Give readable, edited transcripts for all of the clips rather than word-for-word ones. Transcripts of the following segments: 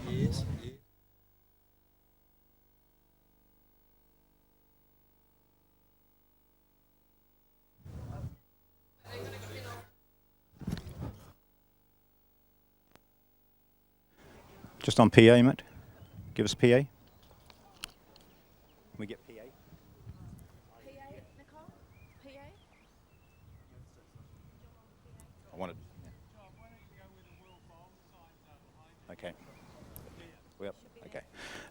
Yes. Just on PA, mate. Give us PA. Can we get PA? PA, Nicole? PA? I wanted. Okay. Well, okay.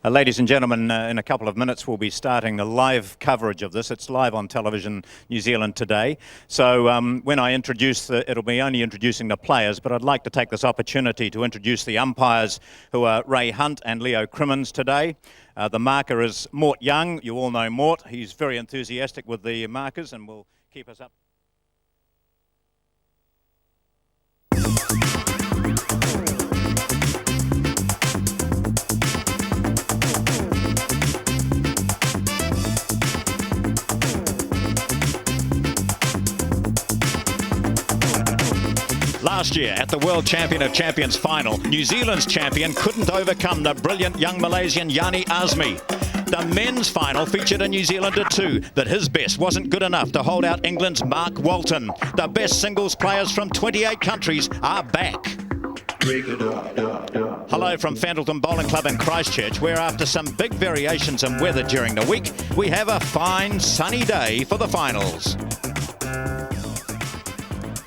Ladies and gentlemen, in a couple of minutes we'll be starting a live coverage of this. It's live on television, New Zealand Today. So when I introduce, it'll be only introducing the players, but I'd like to take this opportunity to introduce the umpires, who are Ray Hunt and Leo Crimmins today. The marker is Mort Young. You all know Mort. He's very enthusiastic with the markers and will keep us up. Last year, at the World Champion of Champions final, New Zealand's champion couldn't overcome the brilliant young Malaysian Yani Azmi. The men's final featured a New Zealander too, but his best wasn't good enough to hold out England's Mark Walton. The best singles players from 28 countries are back. Hello from Fandleton Bowling Club in Christchurch, where after some big variations in weather during the week, we have a fine sunny day for the finals.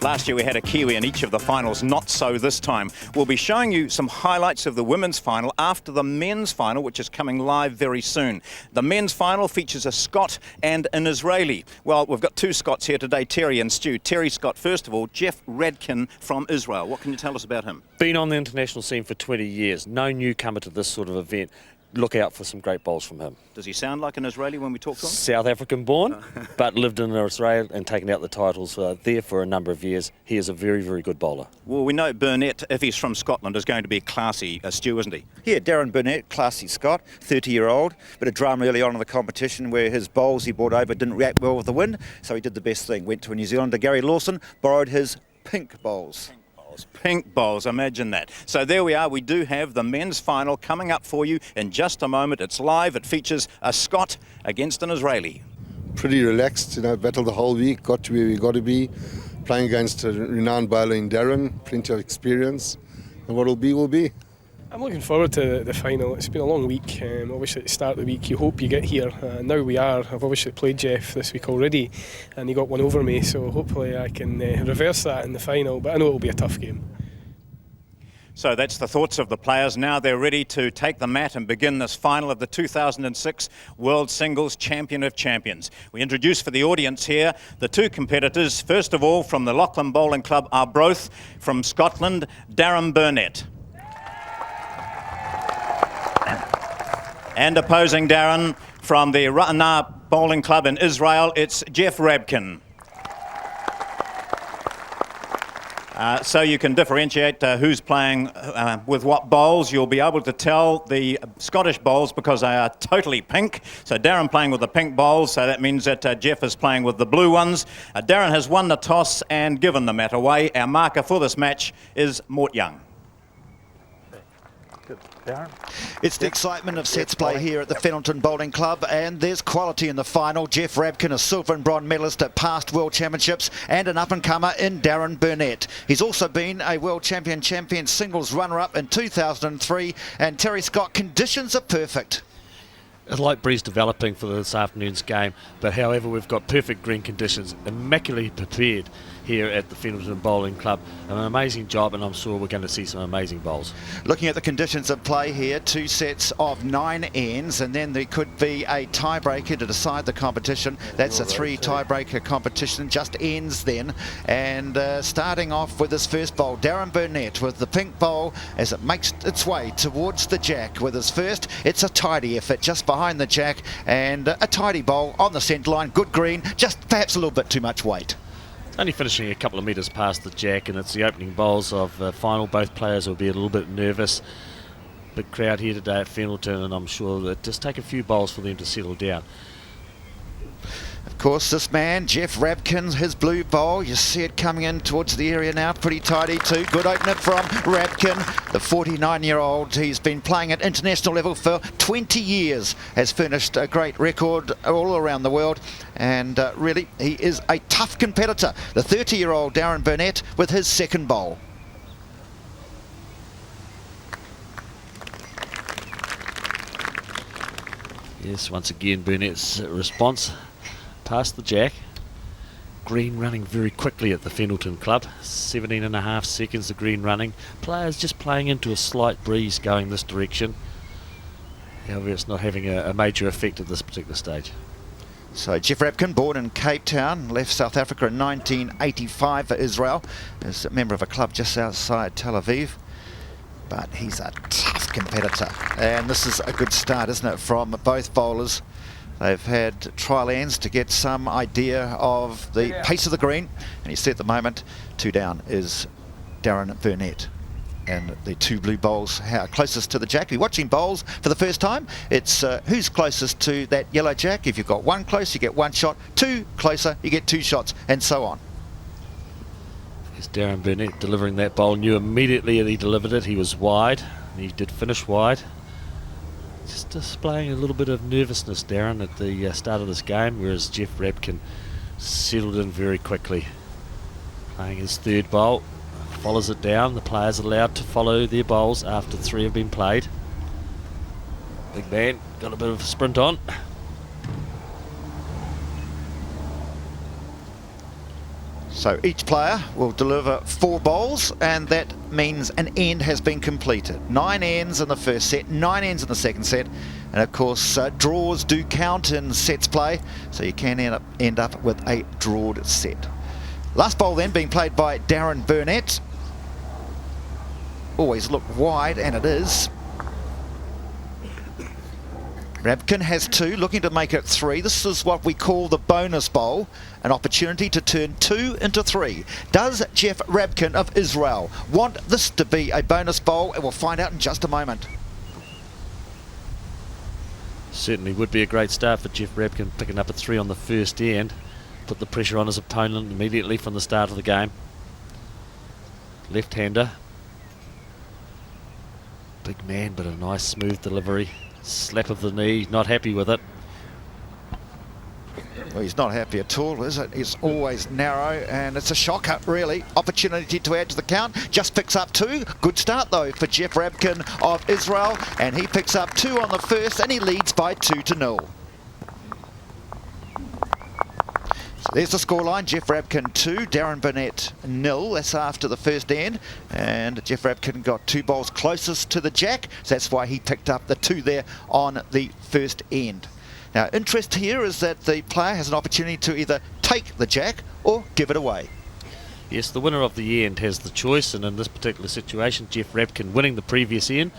Last year we had a Kiwi in each of the finals, not so this time. We'll be showing you some highlights of the women's final after the men's final, which is coming live very soon. The men's final features a Scot and an Israeli. Well, we've got two Scots here today, Terry and Stu. Terry Scott, first of all, Jeff Radkin from Israel. What can you tell us about him? Been on the international scene for 20 years. No newcomer to this sort of event. Look out for some great bowls from him. Does he sound like an Israeli when we talk to him? South African born, but lived in Israel and taken out the titles there for a number of years. He is a very, very good bowler. Well, we know Burnett, if he's from Scotland, is going to be classy, Stu, isn't he? Yeah, Darren Burnett, classy Scot, 30-year-old. Bit of drama early on in the competition where his bowls he brought over didn't react well with the wind, so he did the best thing. Went to a New Zealander, Gary Lawson, borrowed his pink bowls. Pink bowls, imagine that. So there we are, we do have the men's final coming up for you in just a moment. It's live, it features a Scot against an Israeli. Pretty relaxed, battled the whole week, got to where we got to be, playing against a renowned bowler in Darren, plenty of experience, and what will be, will be. I'm looking forward to the final. It's been a long week. Obviously at the start of the week you hope you get here. Now we are. I've obviously played Jeff this week already and he got one over me, so hopefully I can reverse that in the final, but I know it will be a tough game. So that's the thoughts of the players. Now they're ready to take the mat and begin this final of the 2006 World Singles Champion of Champions. We introduce for the audience here the two competitors. First of all, from the Lachlan Bowling Club, Arbroath, from Scotland, Darren Burnett. And opposing Darren from the Ra'anah Bowling Club in Israel, it's Jeff Radkin. So you can differentiate who's playing with what bowls. You'll be able to tell the Scottish bowls because they are totally pink. So Darren playing with the pink bowls, so that means that Jeff is playing with the blue ones. Darren has won the toss and given the mat away. Our marker for this match is Mort Young. It's the excitement of sets play here at the Fendleton Bowling Club, and there's quality in the final. Jeff Radkin, a silver and bronze medalist at past World Championships, and an up-and-comer in Darren Burnett. He's also been a World Champion singles runner-up in 2003, and Terry Scott, conditions are perfect. A light breeze developing for this afternoon's game, but however we've got perfect green conditions, immaculately prepared here at the Fendleton Bowling Club. An amazing job, and I'm sure we're going to see some amazing bowls. Looking at the conditions of play here, two sets of 9 ends, and then there could be a tiebreaker to decide the competition. That's a 3 tiebreaker competition, just ends then. And starting off with his first bowl, Darren Burnett with the pink bowl as it makes its way towards the jack with his first. It's a tidy effort just behind the jack, and a tidy bowl on the centre line, good green, just perhaps a little bit too much weight. Only finishing a couple of metres past the jack, and it's the opening bowls of the final. Both players will be a little bit nervous. Big crowd here today at Fendleton, and I'm sure that just take a few bowls for them to settle down. Of course, this man, Jeff Rabkin, his blue bowl, you see it coming in towards the area now, pretty tidy too. Good opener from Rabkin, the 49-year-old. He's been playing at international level for 20 years, has finished a great record all around the world, and really, he is a tough competitor. The 30-year-old Darren Burnett with his second bowl. Yes, once again, Burnett's response past the jack. Green running very quickly at the Fendalton Club. 17.5 seconds the green running. Players just playing into a slight breeze going this direction. However, it's not having a major effect at this particular stage. So Jeff Rabkin, born in Cape Town, left South Africa in 1985 for Israel. Is a member of a club just outside Tel Aviv. But he's a tough competitor. And this is a good start, isn't it, from both bowlers. They've had trial ends to get some idea of the pace of the green. And you see at the moment, 2 down is Darren Burnett. And the 2 blue bowls closest to the jack. If you're watching bowls for the first time, it's who's closest to that yellow jack. If you've got 1 close, you get 1 shot. 2 closer, you get 2 shots, and so on. Here's Darren Burnett delivering that bowl. Knew immediately that he delivered it. He was wide. He did finish wide. Just displaying a little bit of nervousness, Darren, at the start of this game, whereas Jeff Rabkin settled in very quickly. Playing his 3rd bowl, follows it down. The players allowed to follow their bowls after 3 have been played. Big man got a bit of a sprint on. So each player will deliver 4 bowls, and that means an end has been completed. 9 ends in the first set, 9 ends in the second set, and of course draws do count in sets play, so you can end up with a drawed set. Last bowl then being played by Darren Burnett. Always look wide, and it is. Rabkin has 2, looking to make it 3. This is what we call the bonus bowl, an opportunity to turn 2 into 3. Does Jeff Rabkin of Israel want this to be a bonus bowl? And we'll find out in just a moment. Certainly would be a great start for Jeff Rabkin, picking up a 3 on the first end. Put the pressure on his opponent immediately from the start of the game. Left-hander. Big man, but a nice smooth delivery. Slap of the knee, not happy with it. Well, he's not happy at all, is it? It's always narrow, and it's a shocker, really. Opportunity to add to the count. Just picks up 2. Good start, though, for Jeff Rabkin of Israel, and he picks up 2 on the first, and he leads by 2-0. So there's the scoreline. Jeff Rabkin 2, Darren Burnett 0. That's after the first end, and Jeff Rabkin got 2 bowls closest to the jack, so that's why he picked up the 2 there on the first end. Now, interest here is that the player has an opportunity to either take the jack or give it away. Yes, the winner of the end has the choice, and in this particular situation, Jeff Rabkin, winning the previous end,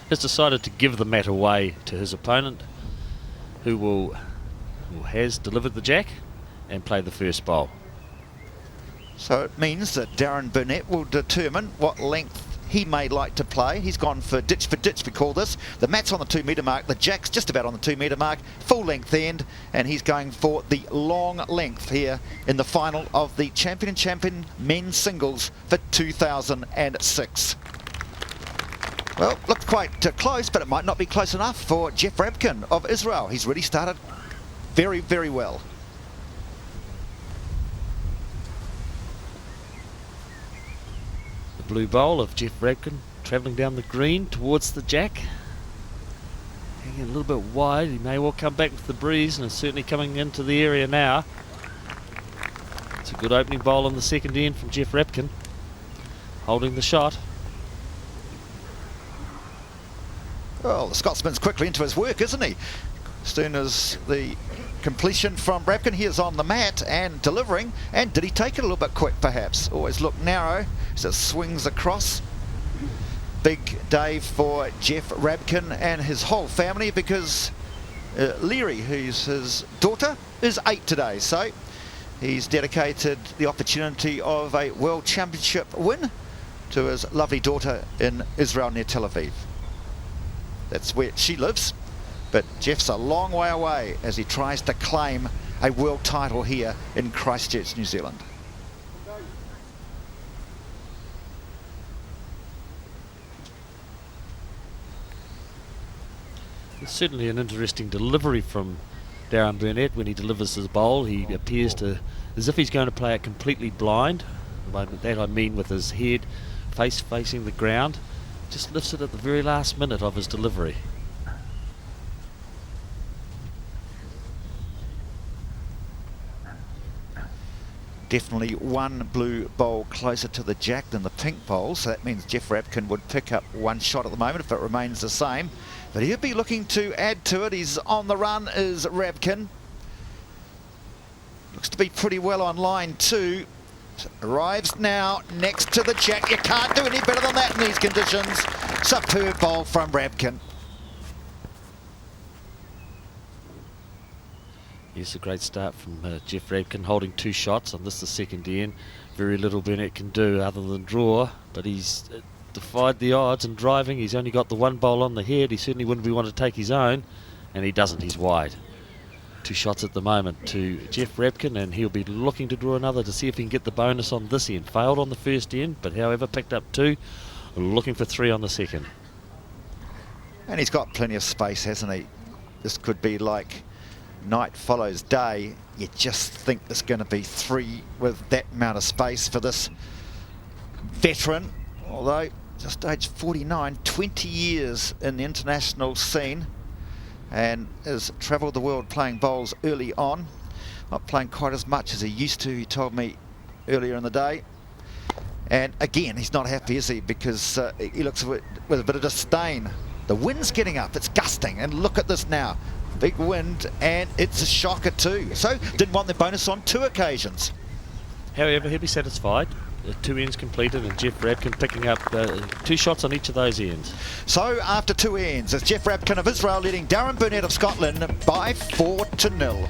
has decided to give the mat away to his opponent, who has delivered the jack and played the first bowl. So it means that Darren Burnett will determine what length he may like to play. He's gone for ditch, we call this. The mat's on the 2 metre mark, the jack's just about on the 2 metre mark, full length end, and he's going for the long length here in the final of the Champion men's singles for 2006. Well, looked quite close, but it might not be close enough for Jeff Rabkin of Israel. He's really started very, very well. Blue bowl of Jeff Rabkin travelling down the green towards the jack. Hanging a little bit wide. He may well come back with the breeze, and is certainly coming into the area now. It's a good opening bowl on the second end from Jeff Rabkin, holding the shot. Well, the Scotsman's quickly into his work, isn't he? As soon as the completion from Rabkin, he is on the mat and delivering. And did he take it a little bit quick, perhaps? Always look narrow as it swings across. Big day for Jeff Rabkin and his whole family, because Leary, who's his daughter, is 8 today. So he's dedicated the opportunity of a World Championship win to his lovely daughter in Israel near Tel Aviv. That's where she lives. But Jeff's a long way away as he tries to claim a world title here in Christchurch, New Zealand. It's certainly an interesting delivery from Darren Burnett when he delivers his bowl. He appears to, as if he's going to play it completely blind. By that I mean with his head facing the ground. Just lifts it at the very last minute of his delivery. Definitely one blue bowl closer to the jack than the pink bowl, so that means Jeff Rabkin would pick up one shot at the moment if it remains the same. But he'll be looking to add to it. He's on the run, is Rabkin. Looks to be pretty well on line too. Arrives now next to the jack. You can't do any better than that in these conditions. Superb bowl from Rabkin. Yes, a great start from Jeff Rabkin, holding 2 shots on this, the second in. Very little Burnett can do other than draw, but he's defied the odds and driving. He's only got the 1 bowl on the head. He certainly wouldn't want to take his own, and he doesn't. He's wide. 2 shots at the moment to Jeff Rabkin, and he'll be looking to draw another to see if he can get the bonus on this end. Failed on the first end, but however picked up 2, looking for 3 on the second. And he's got plenty of space, hasn't he? This could be like night follows day. You just think there's going to be 3 with that amount of space for this veteran, although just age 49, 20 years in the international scene, and has travelled the world playing bowls early on. Not playing quite as much as he used to, he told me earlier in the day. And again, he's not happy, is he? Because he looks with a bit of disdain. The wind's getting up, it's gusting, and look at this now. Big wind, and it's a shocker too. So, didn't want the bonus on 2 occasions. However, he'll be satisfied. 2 ends completed, and Jeff Rabkin picking up 2 shots on each of those ends. So, after 2 ends, it's Jeff Rabkin of Israel leading Darren Burnett of Scotland by 4-0.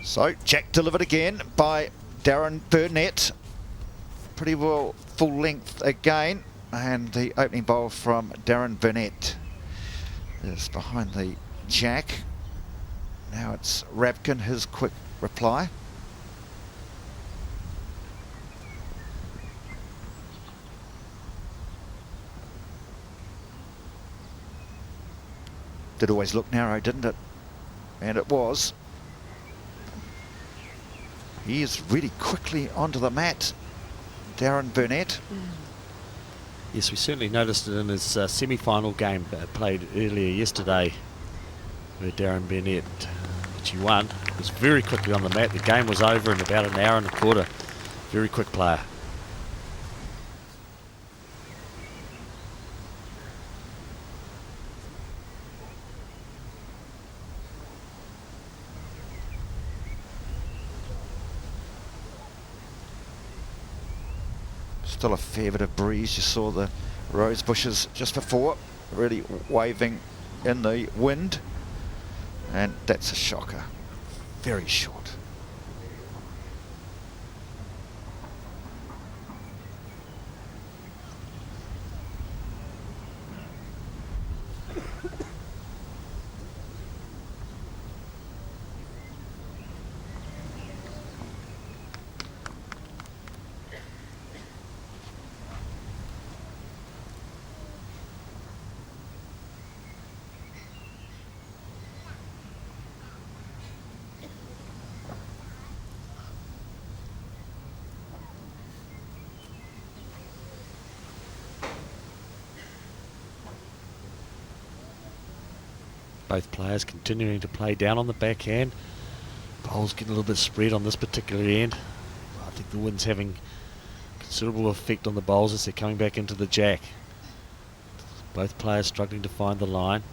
So, jack delivered again by Darren Burnett. Pretty well full length again. And the opening bowl from Darren Burnett is behind the jack. Now it's Rabkin, his quick reply. Did always look narrow, didn't it? And it was. He is really quickly onto the mat, Darren Burnett. Yes, we certainly noticed it in his semi-final game played earlier yesterday, where Darren Burnett, which he won, was very quickly on the mat. The game was over in about an hour and a quarter. Very quick player. Still a fair bit of breeze. You saw the rose bushes just before, really waving in the wind. And that's a shocker. Very short. Both players continuing to play down on the backhand. Bowls getting a little bit spread on this particular end. I think the wind's having considerable effect on the bowls as they're coming back into the jack. Both players struggling to find the line.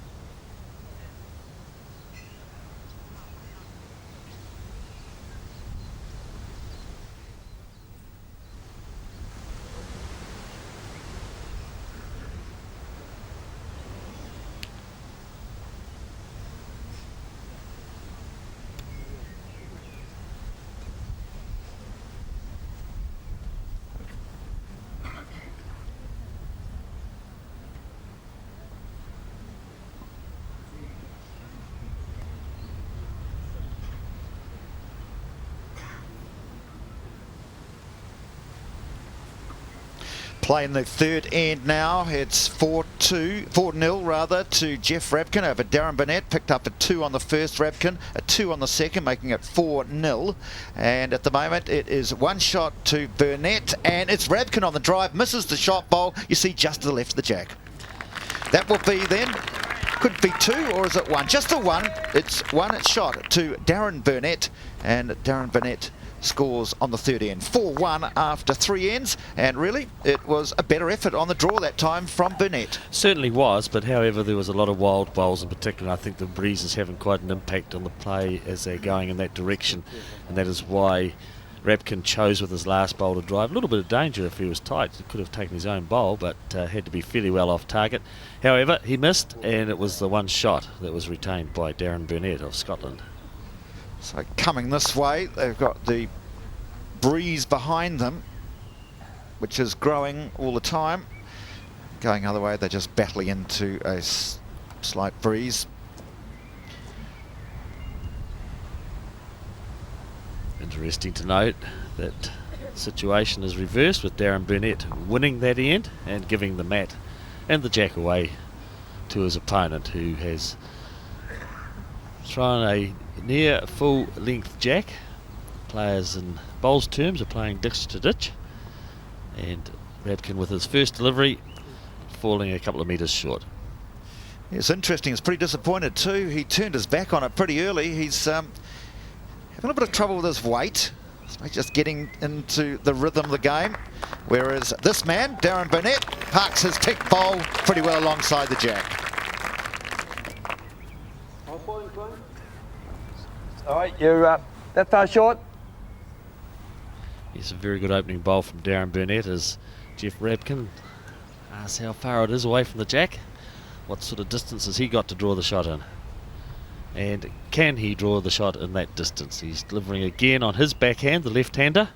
Playing the third end now. It's 4-0 rather to Jeff Rabkin over Darren Burnett. Picked up a 2 on the first Rabkin, a 2 on the second, making it 4-0. And at the moment it is 1 shot to Burnett, and it's Rabkin on the drive, misses the shot bowl. You see just to the left of the jack. That will be then, could be 2 or is it 1? Just a 1. It's 1 shot to Darren Burnett, and Darren Burnett scores on the third end. 4-1 after 3 ends, and really it was a better effort on the draw that time from Burnett. Certainly was, but however there was a lot of wild bowls in particular. I think the breeze is having quite an impact on the play as they're going in that direction, and that is why Rabkin chose with his last bowl to drive. A little bit of danger if he was tight. He could have taken his own bowl, but had to be fairly well off target. However, he missed, and it was the 1 shot that was retained by Darren Burnett of Scotland. So coming this way, they've got the breeze behind them, which is growing all the time. Going other way, they're just battling into a slight breeze. Interesting to note that situation is reversed with Darren Burnett winning that end and giving the mat and the jack away to his opponent, who has thrown a near full length jack. Players in bowls terms are playing ditch to ditch, and Rabkin with his first delivery falling a couple of metres short. It's interesting, he's pretty disappointed too. He turned his back on it pretty early. He's having a little bit of trouble with his weight. So he's just getting into the rhythm of the game. Whereas this man, Darren Burnett, parks his tick bowl pretty well alongside the jack. All right, you're that far short. It's a very good opening bowl from Darren Burnett as Jeff Rabkin asks how far it is away from the jack. What sort of distance has he got to draw the shot in? And can he draw the shot in that distance? He's delivering again on his backhand, the left-hander,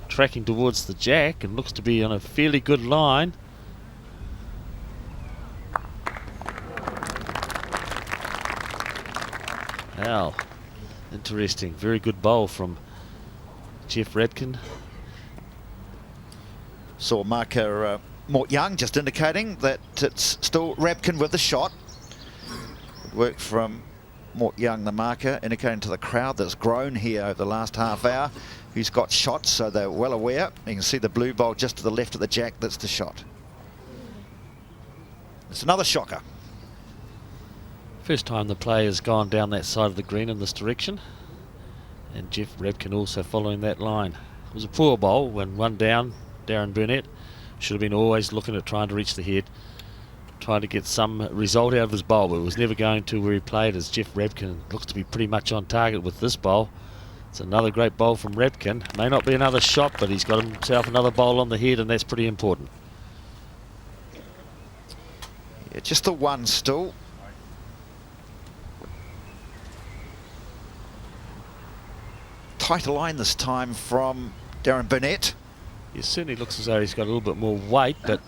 tracking towards the jack and looks to be on a fairly good line. Now, interesting, very good bowl from Jeff Rabkin. Saw marker Mort Young just indicating that it's still Rabkin with the shot. Good work from Mort Young, the marker, indicating to the crowd that's grown here over the last half hour who's got shots, so they're well aware. You can see the blue bowl just to the left of the jack, that's the shot. It's another shocker. First time the play has gone down that side of the green in this direction, and Jeff Rabkin also following that line. It was a poor bowl when 1 down. Darren Burnett should have been always looking at trying to reach the head, trying to get some result out of his bowl, but it was never going to where he played, as Jeff Rabkin looks to be pretty much on target with this bowl. It's another great bowl from Rabkin. May not be another shot, but he's got himself another bowl on the head, and that's pretty important. Yeah, just the 1 still. Tighter line this time from Darren Burnett. It certainly looks as though he's got a little bit more weight, but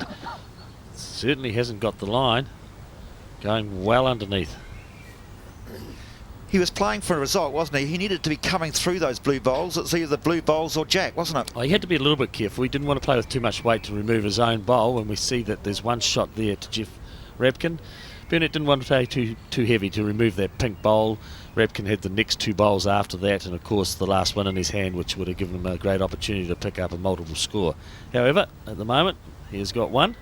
certainly hasn't got the line. Going well underneath. He was playing for a result, wasn't he? He needed to be coming through those blue bowls. It's either blue bowls or jack, wasn't it? Well, he had to be a little bit careful. He didn't want to play with too much weight to remove his own bowl, and we see that there's 1 shot there to Jeff Rabkin. Burnett didn't want to play too heavy to remove that pink bowl. Rabkin had the next 2 bowls after that, and of course the last one in his hand, which would have given him a great opportunity to pick up a multiple score. However, at the moment, he has got 1.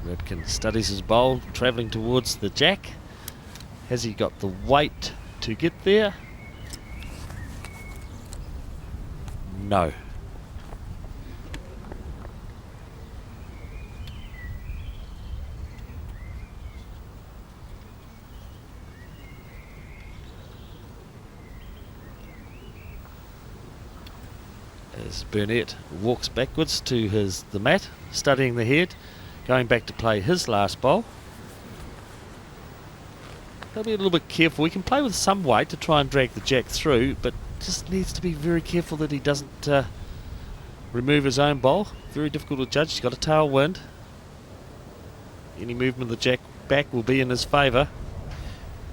Rebkin studies his bowl, travelling towards the jack. Has he got the weight to get there? No. As Burnett walks backwards to the mat, studying the head, going back to play his last bowl. He'll be a little bit careful. He can play with some weight to try and drag the jack through, but just needs to be very careful that he doesn't remove his own bowl. Very difficult to judge. He's got a tailwind. Any movement of the jack back will be in his favour.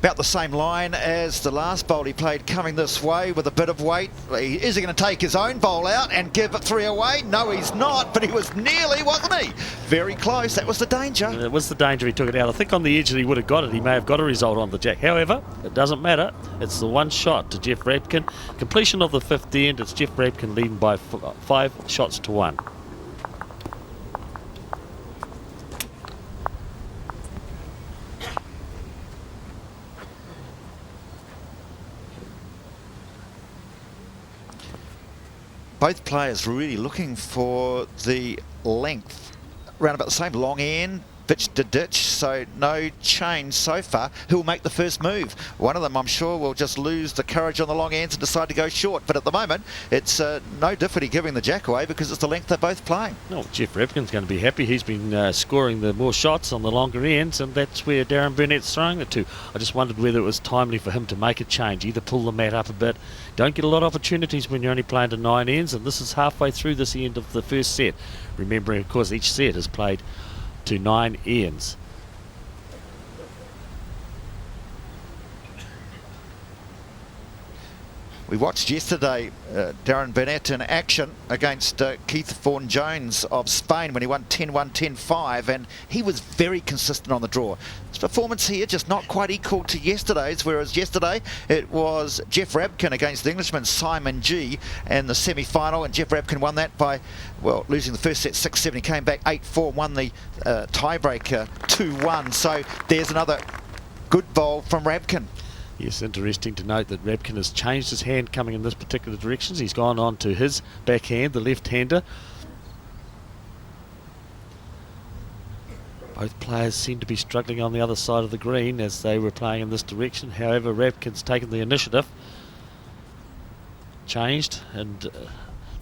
About the same line as the last bowl he played, coming this way with a bit of weight. Is he going to take his own bowl out and give it 3 away? No, he's not, but he was nearly, wasn't he? Very close. That was the danger. It was the danger. He took it out. I think on the edge that he would have got it. He may have got a result on the jack. However, it doesn't matter. It's the one shot to Jeff Rebkin. Completion of the 5th end. It's Jeff Rebkin leading by 5 shots to 1. Both players really looking for the length, around about the same long end, pitch to ditch, so no change so far. Who will make the first move? One of them, I'm sure, will just lose the courage on the long ends and decide to go short. But at the moment, it's no difficulty giving the jack away because it's the length they're both playing. Oh, Jeff Rebkin's going to be happy. He's been scoring the more shots on the longer ends, and that's where Darren Burnett's throwing it to. I just wondered whether it was timely for him to make a change, either pull the mat up a bit. Don't get a lot of opportunities when you're only playing to 9 ends, and this is halfway through this end of the first set. Remembering, of course, each set is played to 9 ends. We watched yesterday Darren Burnett in action against Keith Vaughan-Jones of Spain when he won 10-1, 10-5, and he was very consistent on the draw. His performance here just not quite equal to yesterday's, whereas yesterday it was Jeff Rebkin against the Englishman Simon G in the semi-final, and Jeff Rebkin won that by, well, losing the first set 6-7. He came back 8-4 and won the tiebreaker 2-1. So there's another good bowl from Rebkin. Yes, interesting to note that Rebkin has changed his hand coming in this particular direction. He's gone on to his backhand, the left-hander. Both players seem to be struggling on the other side of the green as they were playing in this direction. However, Rebkin's taken the initiative. Changed and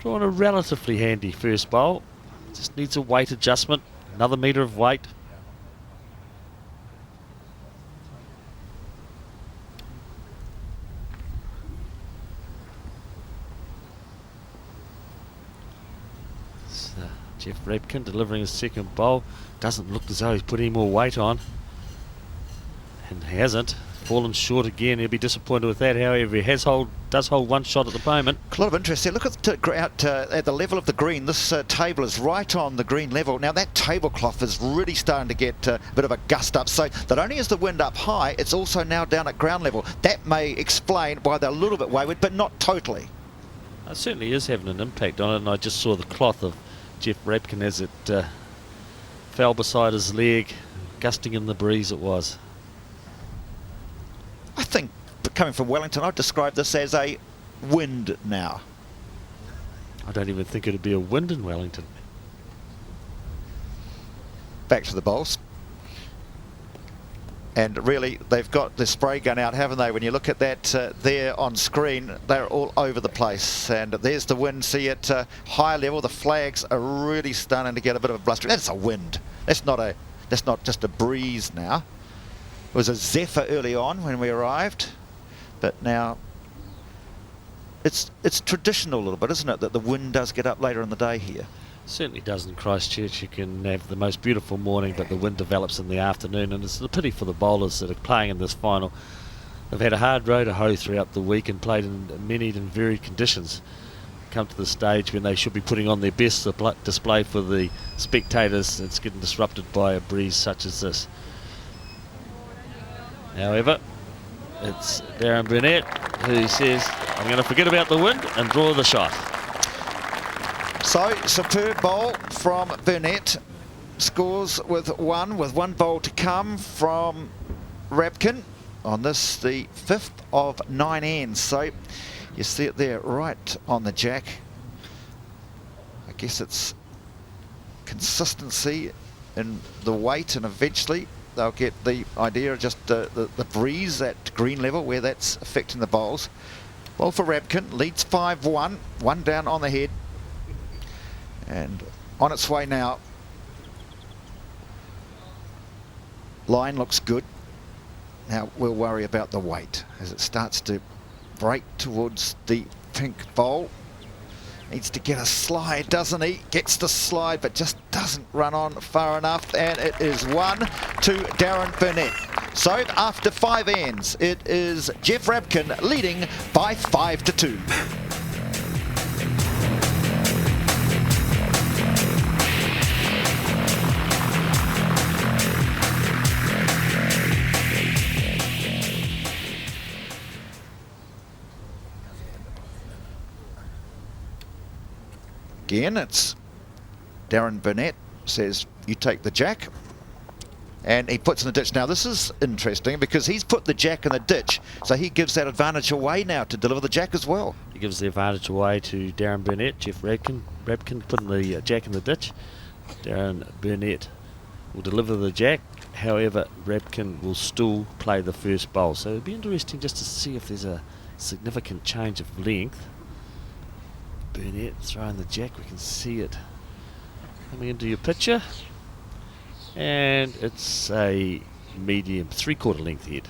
drawn a relatively handy first bowl. Just needs a weight adjustment, another metre of weight. Jeff Rebkin delivering his second bowl. Doesn't look as though he's put any more weight on. And hasn't. Fallen short again. He'll be disappointed with that. However, he does hold one shot at the moment. A lot of interest there. Look at the level of the green. This table is right on the green level. Now that tablecloth is really starting to get a bit of a gust up. So not only is the wind up high, it's also now down at ground level. That may explain why they're a little bit wayward, but not totally. It certainly is having an impact on it. And I just saw the cloth of Jeff Rebkin as it fell beside his leg, gusting in the breeze it was. I think, coming from Wellington, I'd describe this as a wind now. I don't even think it'd be a wind in Wellington. Back to the bowls. And really, they've got the spray gun out, haven't they? When you look at that there on screen, they're all over the place. And there's the wind. See at high level, the flags are really starting to get a bit of a bluster. That's a wind. That's not just a breeze now. It was a zephyr early on when we arrived, but now it's traditional a little bit, isn't it, that the wind does get up later in the day here? Certainly does in Christchurch. You can have the most beautiful morning, but the wind develops in the afternoon, and it's a pity for the bowlers that are playing in this final. They've had a hard row to hoe throughout the week and played in many and varied conditions. Come to the stage when they should be putting on their best display for the spectators. It's getting disrupted by a breeze such as this. However, it's Darren Burnett who says, I'm going to forget about the wind and draw the shot. So, superb bowl from Burnett. scores with one bowl to come from Rabkin on this, the 5th of 9 ends. So you see it there right on the jack. I guess it's consistency in the weight, and eventually they'll get the idea of just the breeze at green level where that's affecting the bowls. Well, for Rabkin, leads 5-1, one down on the head, and on its way now. Line looks good. Now we'll worry about the weight as it starts to break towards the pink bowl. Needs to get a slide, doesn't he? Gets the slide, but just doesn't run on far enough, and it is 1 to Darren Burnett. So after 5 ends, it is Jeff Rabkin leading by 5-2. Again, it's Darren Burnett says, you take the jack, and he puts in the ditch. Now this is interesting because he's put the jack in the ditch, so he gives that advantage away now to deliver the jack as well. He gives the advantage away to Darren Burnett. Jeff Rabkin putting the jack in the ditch. Darren Burnett will deliver the jack, however Rabkin will still play the first bowl, so it'll be interesting just to see if there's a significant change of length. Burnett throwing the jack, we can see it coming into your picture, and it's a medium 3/4 length head.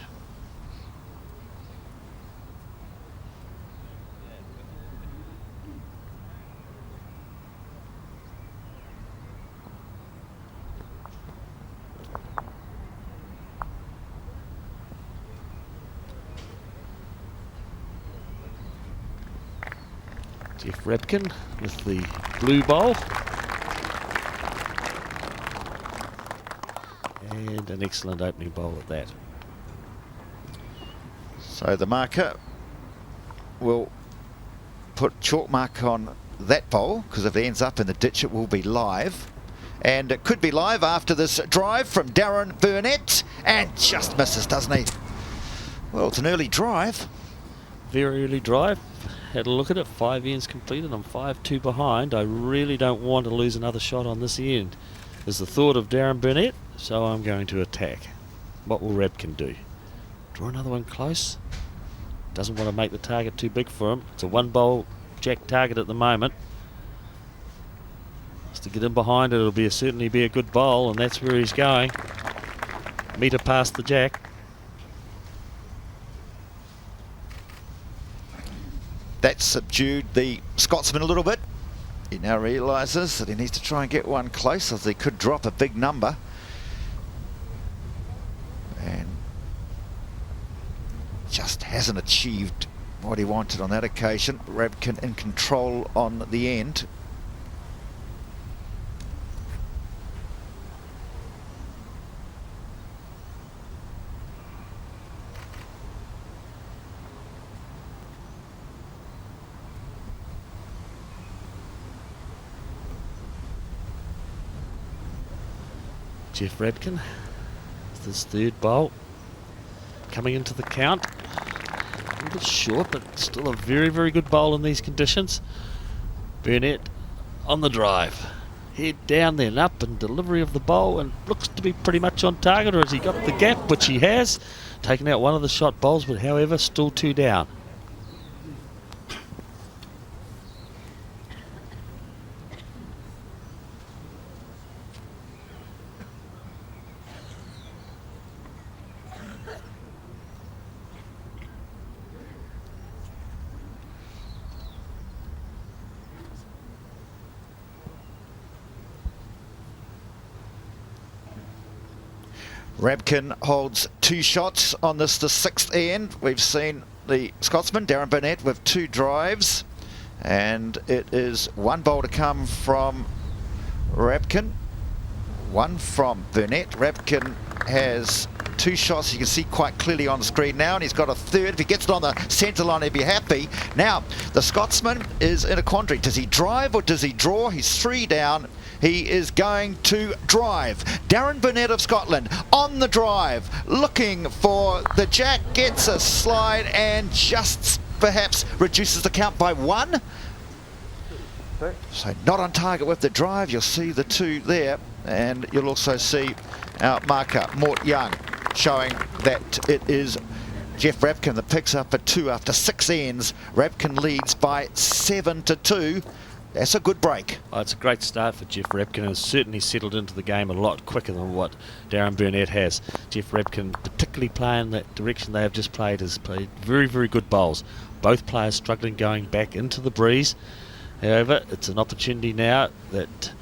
Jeff Rabkin with the blue bowl. And an excellent opening bowl at that. So the marker will put chalk mark on that bowl, because if it ends up in the ditch it will be live. And it could be live after this drive from Darren Burnett, and just misses, doesn't he? Well, it's an early drive. Very early drive. Had a look at it, 5 ends completed. I'm 5-2 behind. I really don't want to lose another shot on this end, is the thought of Darren Burnett, so I'm going to attack. What will Rabkin do? Draw another one close. Doesn't want to make the target too big for him. It's a 1-bowl jack target at the moment. Just to get in behind it, it'll be certainly be a good bowl, and that's where he's going. Meter past the jack. That subdued the Scotsman a little bit. He now realises that he needs to try and get one close, as he could drop a big number. And just hasn't achieved what he wanted on that occasion. Rabkin in control on the end. Jeff Rabkin with his 3rd bowl coming into the count. A little short, but still a very, very good bowl in these conditions. Burnett on the drive. Head down then up, and delivery of the bowl, and looks to be pretty much on target, or has he got the gap, which he has. Taken out one of the shot bowls, but however still 2 down. Rabkin holds 2 shots on this, the 6th end. We've seen the Scotsman, Darren Burnett, with 2 drives. And it is 1 bowl to come from Rabkin, 1 from Burnett. Rabkin has 2 shots, you can see quite clearly on the screen now, and he's got a 3rd. If he gets it on the centre line, he'd be happy. Now, the Scotsman is in a quandary. Does he drive or does he draw? He's 3 down. He is going to drive. Darren Burnett of Scotland on the drive, looking for the jack, gets a slide and just perhaps reduces the count by 1. So not on target with the drive. You'll see the 2 there, and you'll also see our marker, Mort Young, showing that it is Jeff Rabkin that picks up a 2 after 6 ends. Rabkin leads by 7-2. That's a good break. Oh, it's a great start for Jeff Rabkin, and has certainly settled into the game a lot quicker than what Darren Burnett has. Jeff Rabkin, particularly playing that direction they have just played, has played very, very good bowls. Both players struggling going back into the breeze. However, it's an opportunity now that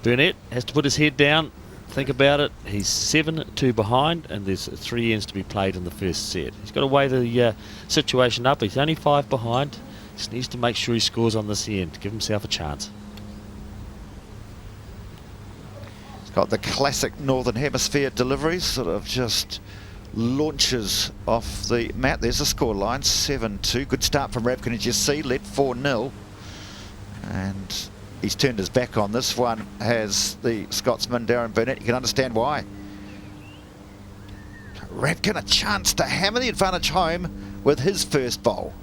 Burnett has to put his head down, think about it. He's 7-2 behind, and there's 3 ends to be played in the first set. He's got to weigh the situation up. He's only 5 behind. Just needs to make sure he scores on this end to give himself a chance. He's got the classic Northern Hemisphere deliveries, sort of just launches off the mat. There's the score line, 7-2. Good start from Rabkin, as you see, led 4-0. And he's turned his back on this one, has the Scotsman Darren Burnett. You can understand why. Rabkin a chance to hammer the advantage home with his first bowl.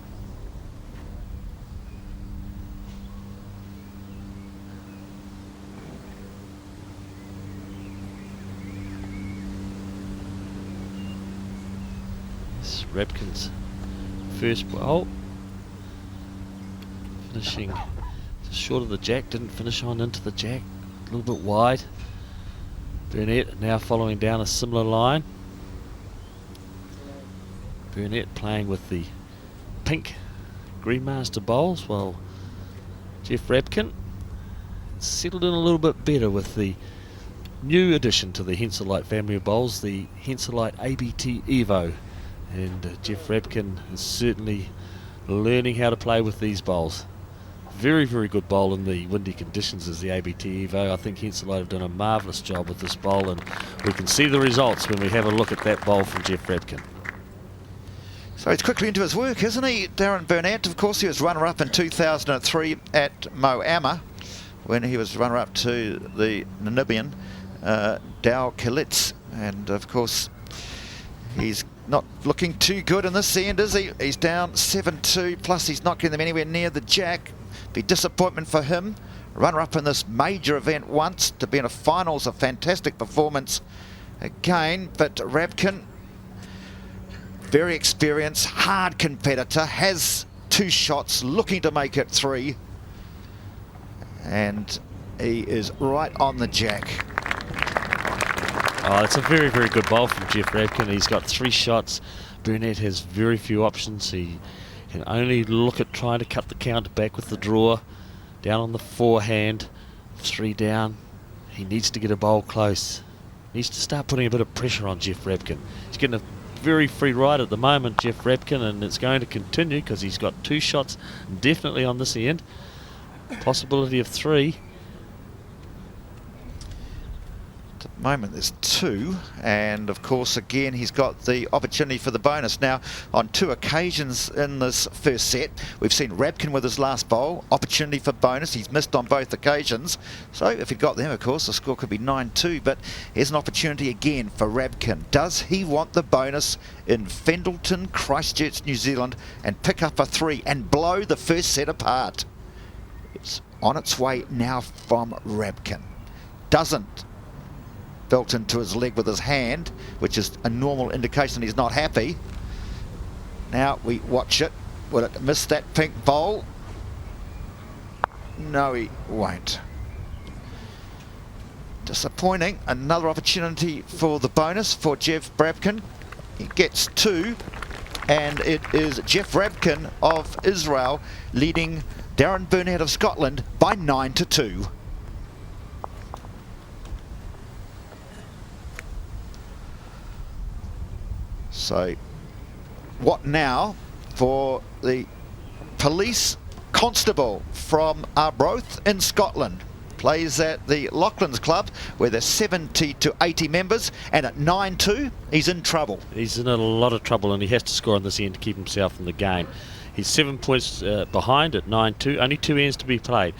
It's Rabkin's first bowl. Finishing just short of the jack, didn't finish on into the jack, a little bit wide. Burnett now following down a similar line. Burnett playing with the pink Greenmaster bowls, while Jeff Rabkin settled in a little bit better with the new addition to the Henselite family of bowls, the Henselite ABT Evo. And Jeff Rabkin is certainly learning how to play with these bowls. Very, very good bowl in the windy conditions as the ABT Evo. I think Henselite have done a marvellous job with this bowl, and we can see the results when we have a look at that bowl from Jeff Rabkin. So he's quickly into his work, isn't he? Darren Burnett, of course, he was runner-up in 2003 at Moama, when he was runner-up to the Namibian Dow Kalitz. And, of course, he's not looking too good in this end, is he? He's down 7-2, plus he's not getting them anywhere near the jack. Be disappointment for him. Runner-up in this major event once, to be in a finals, a fantastic performance again. But Rabkin, very experienced, hard competitor, has 2 shots, looking to make it 3. And he is right on the jack. Oh, it's a very, very good bowl from Jeff Rabkin. He's got 3 shots. Burnett has very few options. He can only look at trying to cut the count back with the draw. Down on the forehand, 3 down. He needs to get a bowl close. He needs to start putting a bit of pressure on Jeff Rabkin. He's getting a very free ride at the moment, Jeff Rabkin, and it's going to continue because he's got 2 shots definitely on this end. Possibility of 3. At the moment there's 2, and of course again he's got the opportunity for the bonus. Now on 2 occasions in this first set we've seen Rabkin with his last bowl, opportunity for bonus. He's missed on both occasions, so if he'd got them, of course the score could be 9-2. But here's an opportunity again for Rabkin. Does he want the bonus in Fendalton, Christchurch, New Zealand, and pick up a 3 and blow the first set apart? It's on its way now from Rabkin. Doesn't belt into his leg with his hand, which is a normal indication he's not happy. Now we watch it. Will it miss that pink bowl? No, he won't. Disappointing. Another opportunity for the bonus for Jeff Rabkin. He gets 2, and it is Jeff Rabkin of Israel leading Darren Burnett of Scotland by 9-2. So, what now for the police constable from Arbroath in Scotland? Plays at the Loughlin's Club, where there's 70 to 80 members, and at 9-2, he's in trouble. He's in a lot of trouble, and he has to score on this end to keep himself in the game. He's 7 points behind at 9-2, only 2 ends to be played.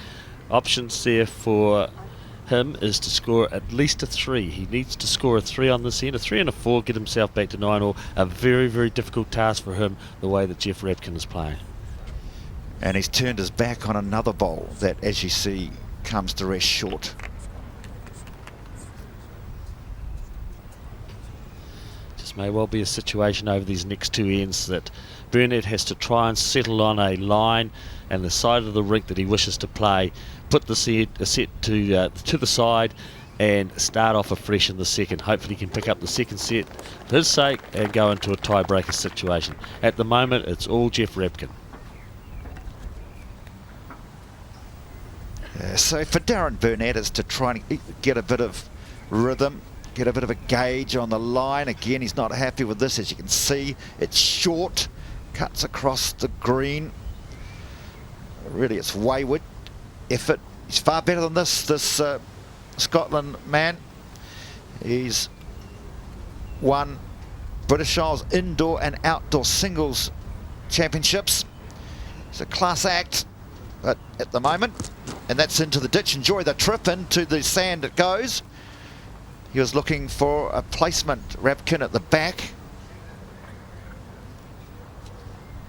Options there for him is to score at least a 3. He needs to score a 3 on this end, a 3 and a 4, get himself back to 9 all. A very, very difficult task for him, the way that Jeff Rabkin is playing. And he's turned his back on another bowl that, as you see, comes to rest short. Just may well be a situation over these next 2 ends that Burnett has to try and settle on a line and the side of the rink that he wishes to play, put the set to the side and start off afresh in the second. Hopefully he can pick up the second set for his sake and go into a tiebreaker situation. At the moment, it's all Jeff Rabkin. So for Darren Burnett, it's to try and get a bit of rhythm, get a bit of a gauge on the line. Again, he's not happy with this. As you can see, it's short, cuts across the green. Really, it's wayward effort. He's far better than this Scotland man. He's won British Isles indoor and outdoor singles championships. He's a class act, but at the moment, and that's into the ditch. Enjoy the trip, into the sand it goes. He was looking for a placement, Rabkin at the back.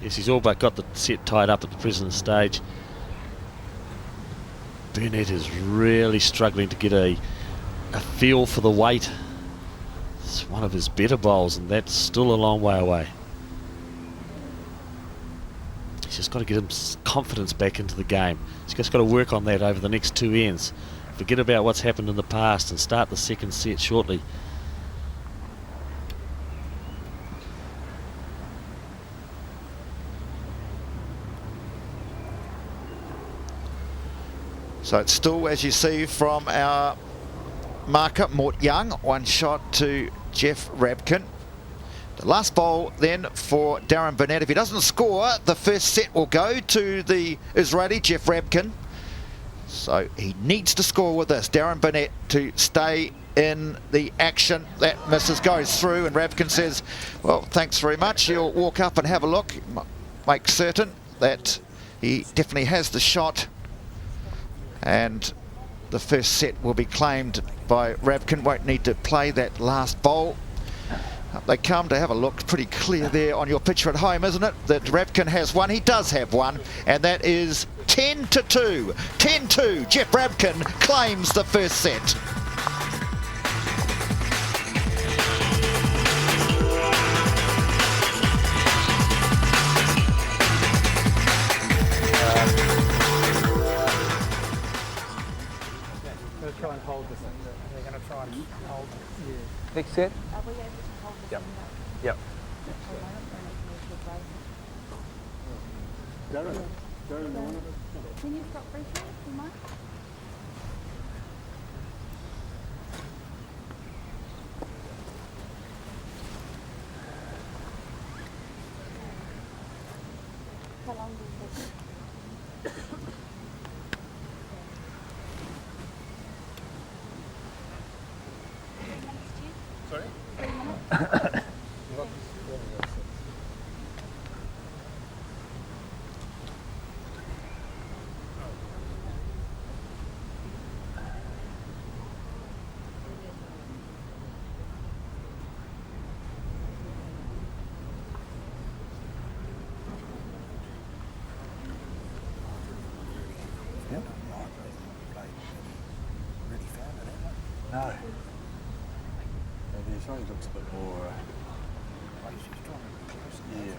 Yes, he's all but got the set tied up at the present stage. Burnett is really struggling to get a feel for the weight. It's one of his better bowls, and that's still a long way away. He's just got to get his confidence back into the game. He's just got to work on that over the next 2 ends. Forget about what's happened in the past and start the second set shortly. So it's still, as you see from our marker, Mort Young, 1 shot to Jeff Rabkin. The last bowl then for Darren Burnett. If he doesn't score, the first set will go to the Israeli, Jeff Rabkin. So he needs to score with this. Darren Burnett to stay in the action. That misses, goes through, and Rabkin says, well, thanks very much. He'll walk up and have a look, make certain that he definitely has the shot. And the first set will be claimed by Rabkin. Won't need to play that last bowl. Up they come to have a look. Pretty clear there on your picture at home, isn't it? That Rabkin has one. He does have one. And that is 10-2. 10-2. Jeff Rabkin claims the first set. Try and hold this. They're going to try and hold. Yeah. Next set. Are we able to hold this? Yep. in Yep. Can you stop briefly? Do you mind? How long does it Sorry? 3 minutes? No. The Israeli looks a bit more. Yeah.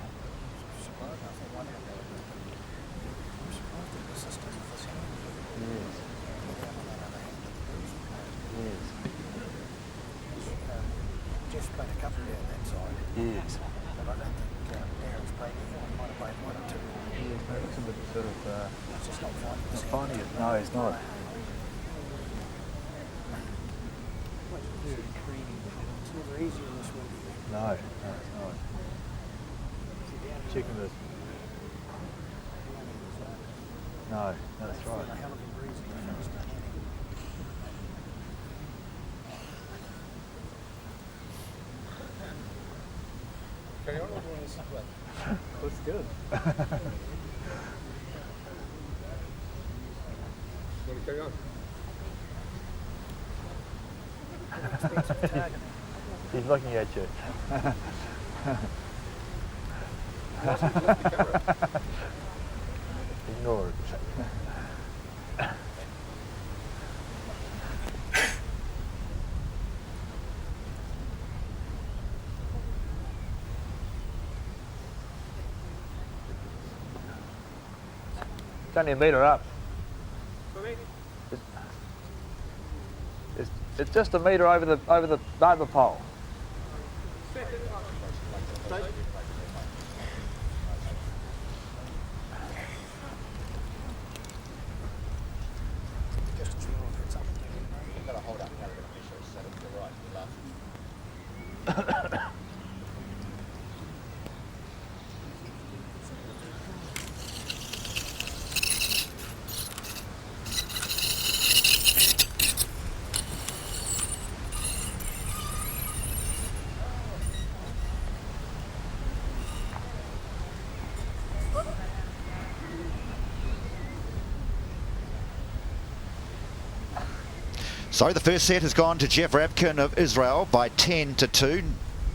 Jeff's played a couple down that side. Yes. But I don't think Darren's played one. He might have played 1 or 2. Yes, but it looks a bit sort of. He's just not finding Not this. finding it. No, he's not. It's never easy in this one. No, it's not. Checking this. No, that's right. A hell of a breeze in the first. Carry on or do you want to split? Looks good. Want to carry on? He's looking at you. Ignore it. It's only a metre up. It's just a metre over the pole. So the first set has gone to Jeff Rabkin of Israel by 10-2.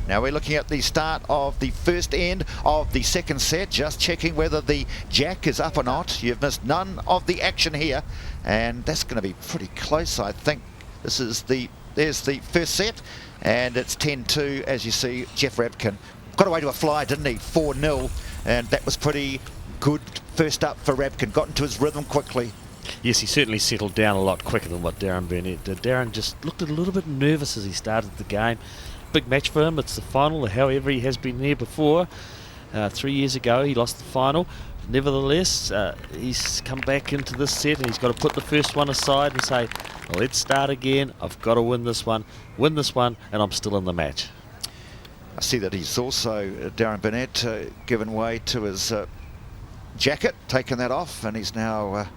Now we're looking at the start of the first end of the second set, just checking whether the jack is up or not. You've missed none of the action here, and that's going to be pretty close, I think. There's the first set, and it's 10-2, as you see. Jeff Rabkin got away to a fly, didn't he? 4-0, and that was pretty good first up for Rabkin. Got into his rhythm quickly. Yes, he certainly settled down a lot quicker than what Darren Burnett did. Darren just looked a little bit nervous as he started the game. Big match for him. It's the final. However, he has been there before. 3 years ago, he lost the final. Nevertheless, he's come back into this set and he's got to put the first one aside and say, well, let's start again. I've got to win this one, and I'm still in the match. I see that he's also, Darren Burnett, given way to his jacket, taken that off, and he's now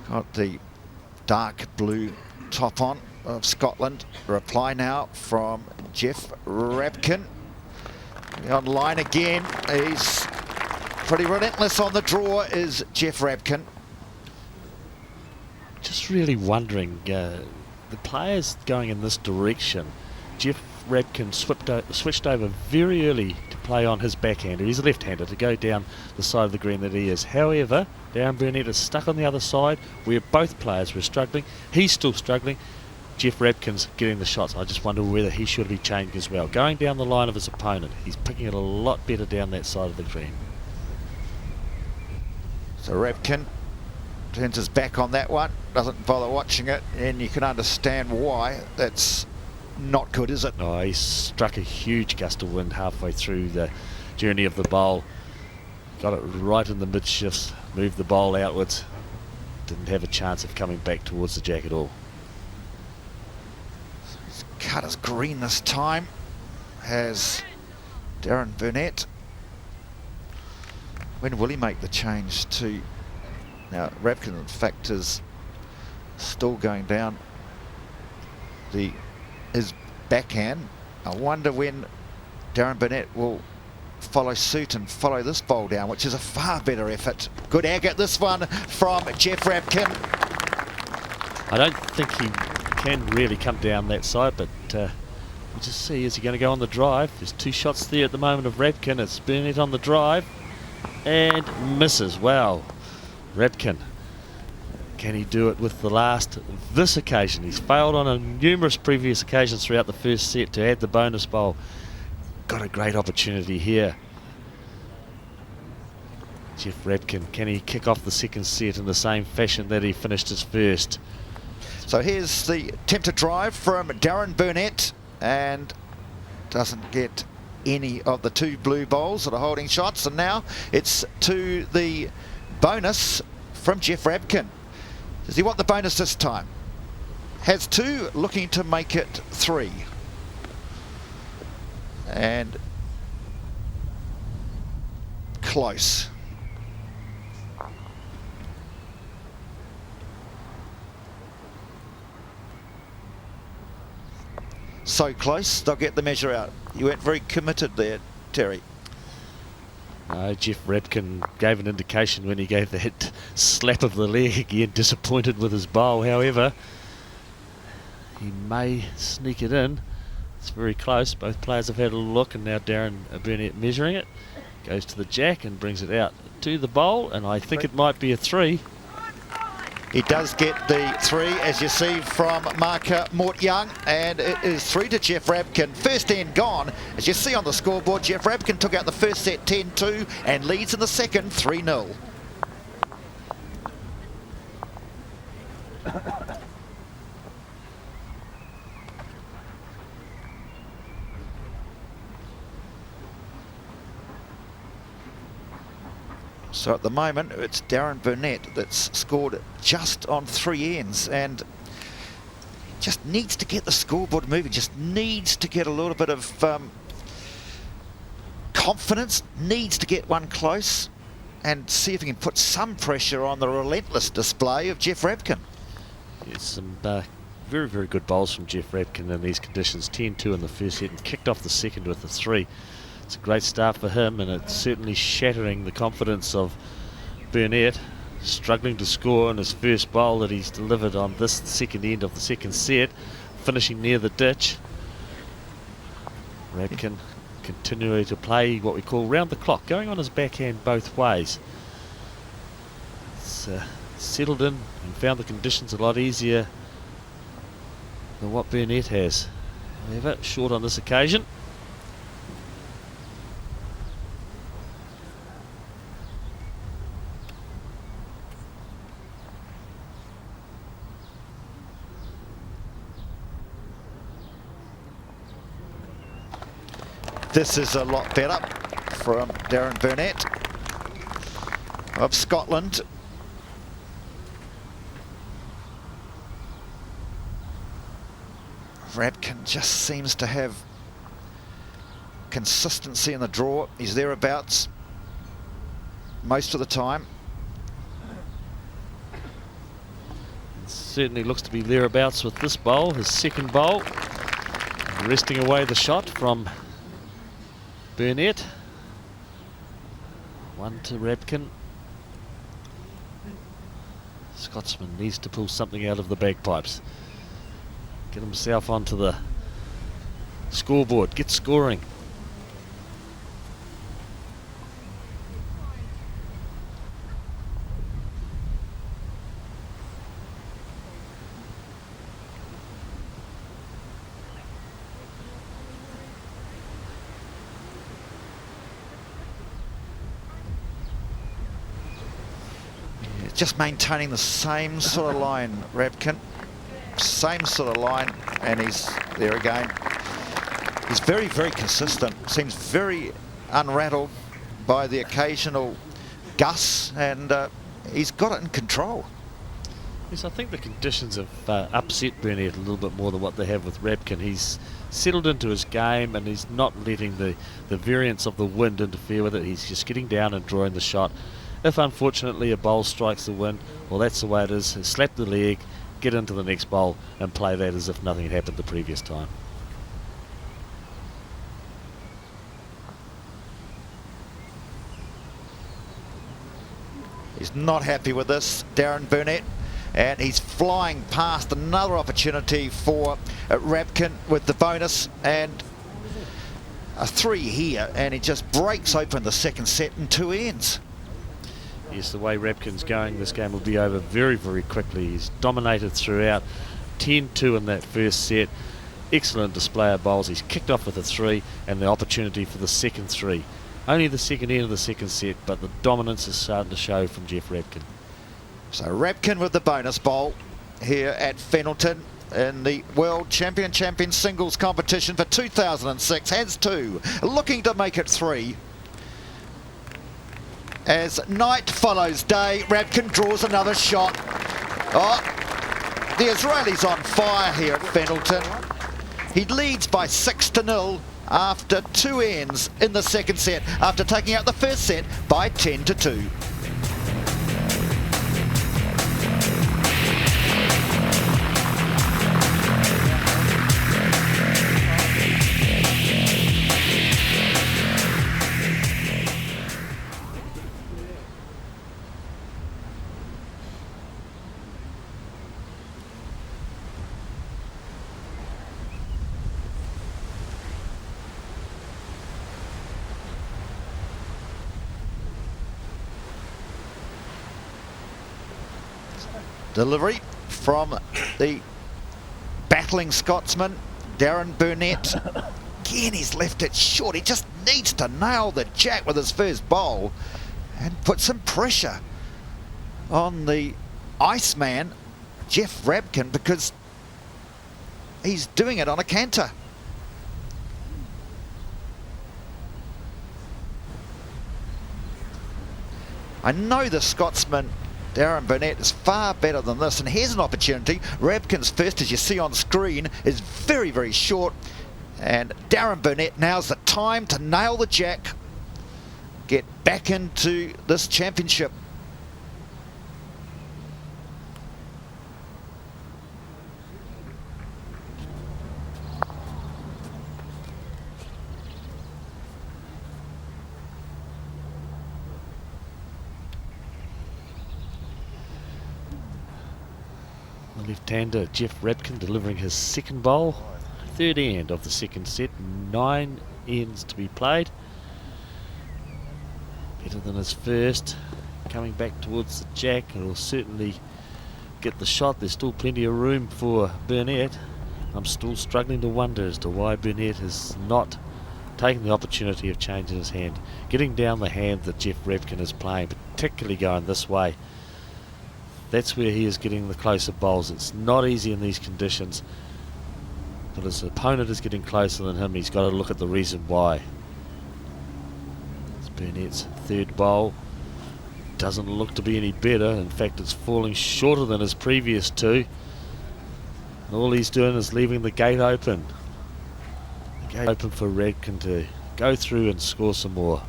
got the dark blue top on of Scotland. Reply now from Jeff Rabkin. Online again. He's pretty relentless on the draw, is Jeff Rabkin. Just really wondering, the players going in this direction. Jeff Rabkin switched over very early to play on his backhander. He's a left-hander, to go down the side of the green that he is. However, Darren Burnett is stuck on the other side where both players were struggling. He's still struggling. Jeff Rabkin's getting the shots. I just wonder whether he should be changed as well. Going down the line of his opponent, he's picking it a lot better down that side of the green. So Rabkin turns his back on that one, doesn't bother watching it, and you can understand why. That's not good, is it? Oh, he struck a huge gust of wind halfway through the journey of the bowl. Got it right in the mid-shifts, moved the bowl outwards. Didn't have a chance of coming back towards the jack at all. He's cut his green this time, has Darren Burnett. When will he make the change to... Now, Rabkin, in fact, is still going down his backhand. I wonder when Darren Burnett will follow suit and follow this bowl down, which is a far better effort. Good agate, this one from Jeff Rabkin. I don't think he can really come down that side, but we'll just see. Is he going to go on the drive? There's two shots there at the moment of Rabkin. It's Burnett on the drive and misses. Wow. Rabkin, can he do it with the last this occasion? He's failed on numerous previous occasions throughout the first set to add the bonus bowl. Got a great opportunity here. Jeff Rabkin, can he kick off the second set in the same fashion that he finished his first? So here's the attempted drive from Darren Burnett, and doesn't get any of the two blue bowls that are holding shots, and now it's to the bonus from Jeff Rabkin. Does he want the bonus this time? Has two, looking to make it three. And close. So close, they'll get the measure out. You went very committed there, Terry. Jeff Rabkin gave an indication when he gave the hit slap of the leg again, disappointed with his bowl. However, He may sneak it in. It's very close. Both players have had a look, and now Darren Burnett measuring it. Goes to the jack and brings it out to the bowl, and I think it might be a 3. He does get the 3, as you see from marker Mort Young, and it is 3 to Jeff Rabkin. First end gone. As you see on the scoreboard, Jeff Rabkin took out the first set 10-2 and leads in the second 3-0. So at the moment, it's Darren Burnett that's scored just on 3 ends, and just needs to get the scoreboard moving, just needs to get a little bit of confidence, needs to get one close and see if he can put some pressure on the relentless display of Jeff Rabkin. Yes, some very, very good bowls from Jeff Rabkin in these conditions. 10-2 in the first set and kicked off the second with a 3. It's a great start for him, and it's certainly shattering the confidence of Burnett, struggling to score in his first bowl that he's delivered on this second end of the second set, finishing near the ditch. Rabkin continuing to play what we call round the clock, going on his backhand both ways. It's settled in and found the conditions a lot easier than what Burnett has. However, short on this occasion. This is a lot better from Darren Burnett of Scotland. Rabkin just seems to have consistency in the draw. He's thereabouts most of the time. Certainly looks to be thereabouts with this bowl, his second bowl. Wresting away the shot from Burnett. 1 to Rabkin. Scotsman needs to pull something out of the bagpipes. Get himself onto the scoreboard, get scoring. Just maintaining the same sort of line, Rabkin. Same sort of line, and he's there again. He's very, very consistent. Seems very unrattled by the occasional gusts, and he's got it in control. Yes, I think the conditions have upset Burnett a little bit more than what they have with Rabkin. He's settled into his game, and he's not letting the variance of the wind interfere with it. He's just getting down and drawing the shot. If unfortunately a bowl strikes the wind, well, that's the way it is. Slap the leg, get into the next bowl and play that as if nothing had happened the previous time. He's not happy with this, Darren Burnett, and he's flying past another opportunity for Rabkin with the bonus, and a 3 here, and he just breaks open the second set in 2 ends. Yes, the way Rabkin's going, this game will be over very, very quickly. He's dominated throughout. 10-2 in that first set. Excellent display of bowls. He's kicked off with a 3 and the opportunity for the second 3. Only the second end of the second set, but the dominance is starting to show from Jeff Rabkin. So Rabkin with the bonus bowl here at Fennelton in the World Champion Singles competition for 2006. Has 2, looking to make it 3. As night follows day, Rabkin draws another shot. Oh, the Israelis on fire here at Fennelton. He leads by 6-0 after 2 ends in the second set, after taking out the first set by 10-2. Delivery from the battling Scotsman, Darren Burnett. Again, he's left it short. He just needs to nail the jack with his first bowl and put some pressure on the Iceman, Jeff Rabkin, because he's doing it on a canter. I know the Scotsman, Darren Burnett, is far better than this, and here's an opportunity. Rabkin's first, as you see on screen, is very, very short, and Darren Burnett, now's the time to nail the jack, get back into this championship. Left-hander Jeff Rabkin delivering his second bowl. Third end of the second set. 9 ends to be played. Better than his first. Coming back towards the jack. It will certainly get the shot. There's still plenty of room for Burnett. I'm still struggling to wonder as to why Burnett has not taken the opportunity of changing his hand. Getting down the hand that Jeff Rabkin is playing, particularly going this way. That's where he is getting the closer bowls. It's not easy in these conditions, but his opponent is getting closer than him. He's got to look at the reason why. It's Burnett's third bowl. Doesn't look to be any better. In fact, it's falling shorter than his previous two. And all he's doing is leaving the gate open. The gate open for Rabkin to go through and score some more.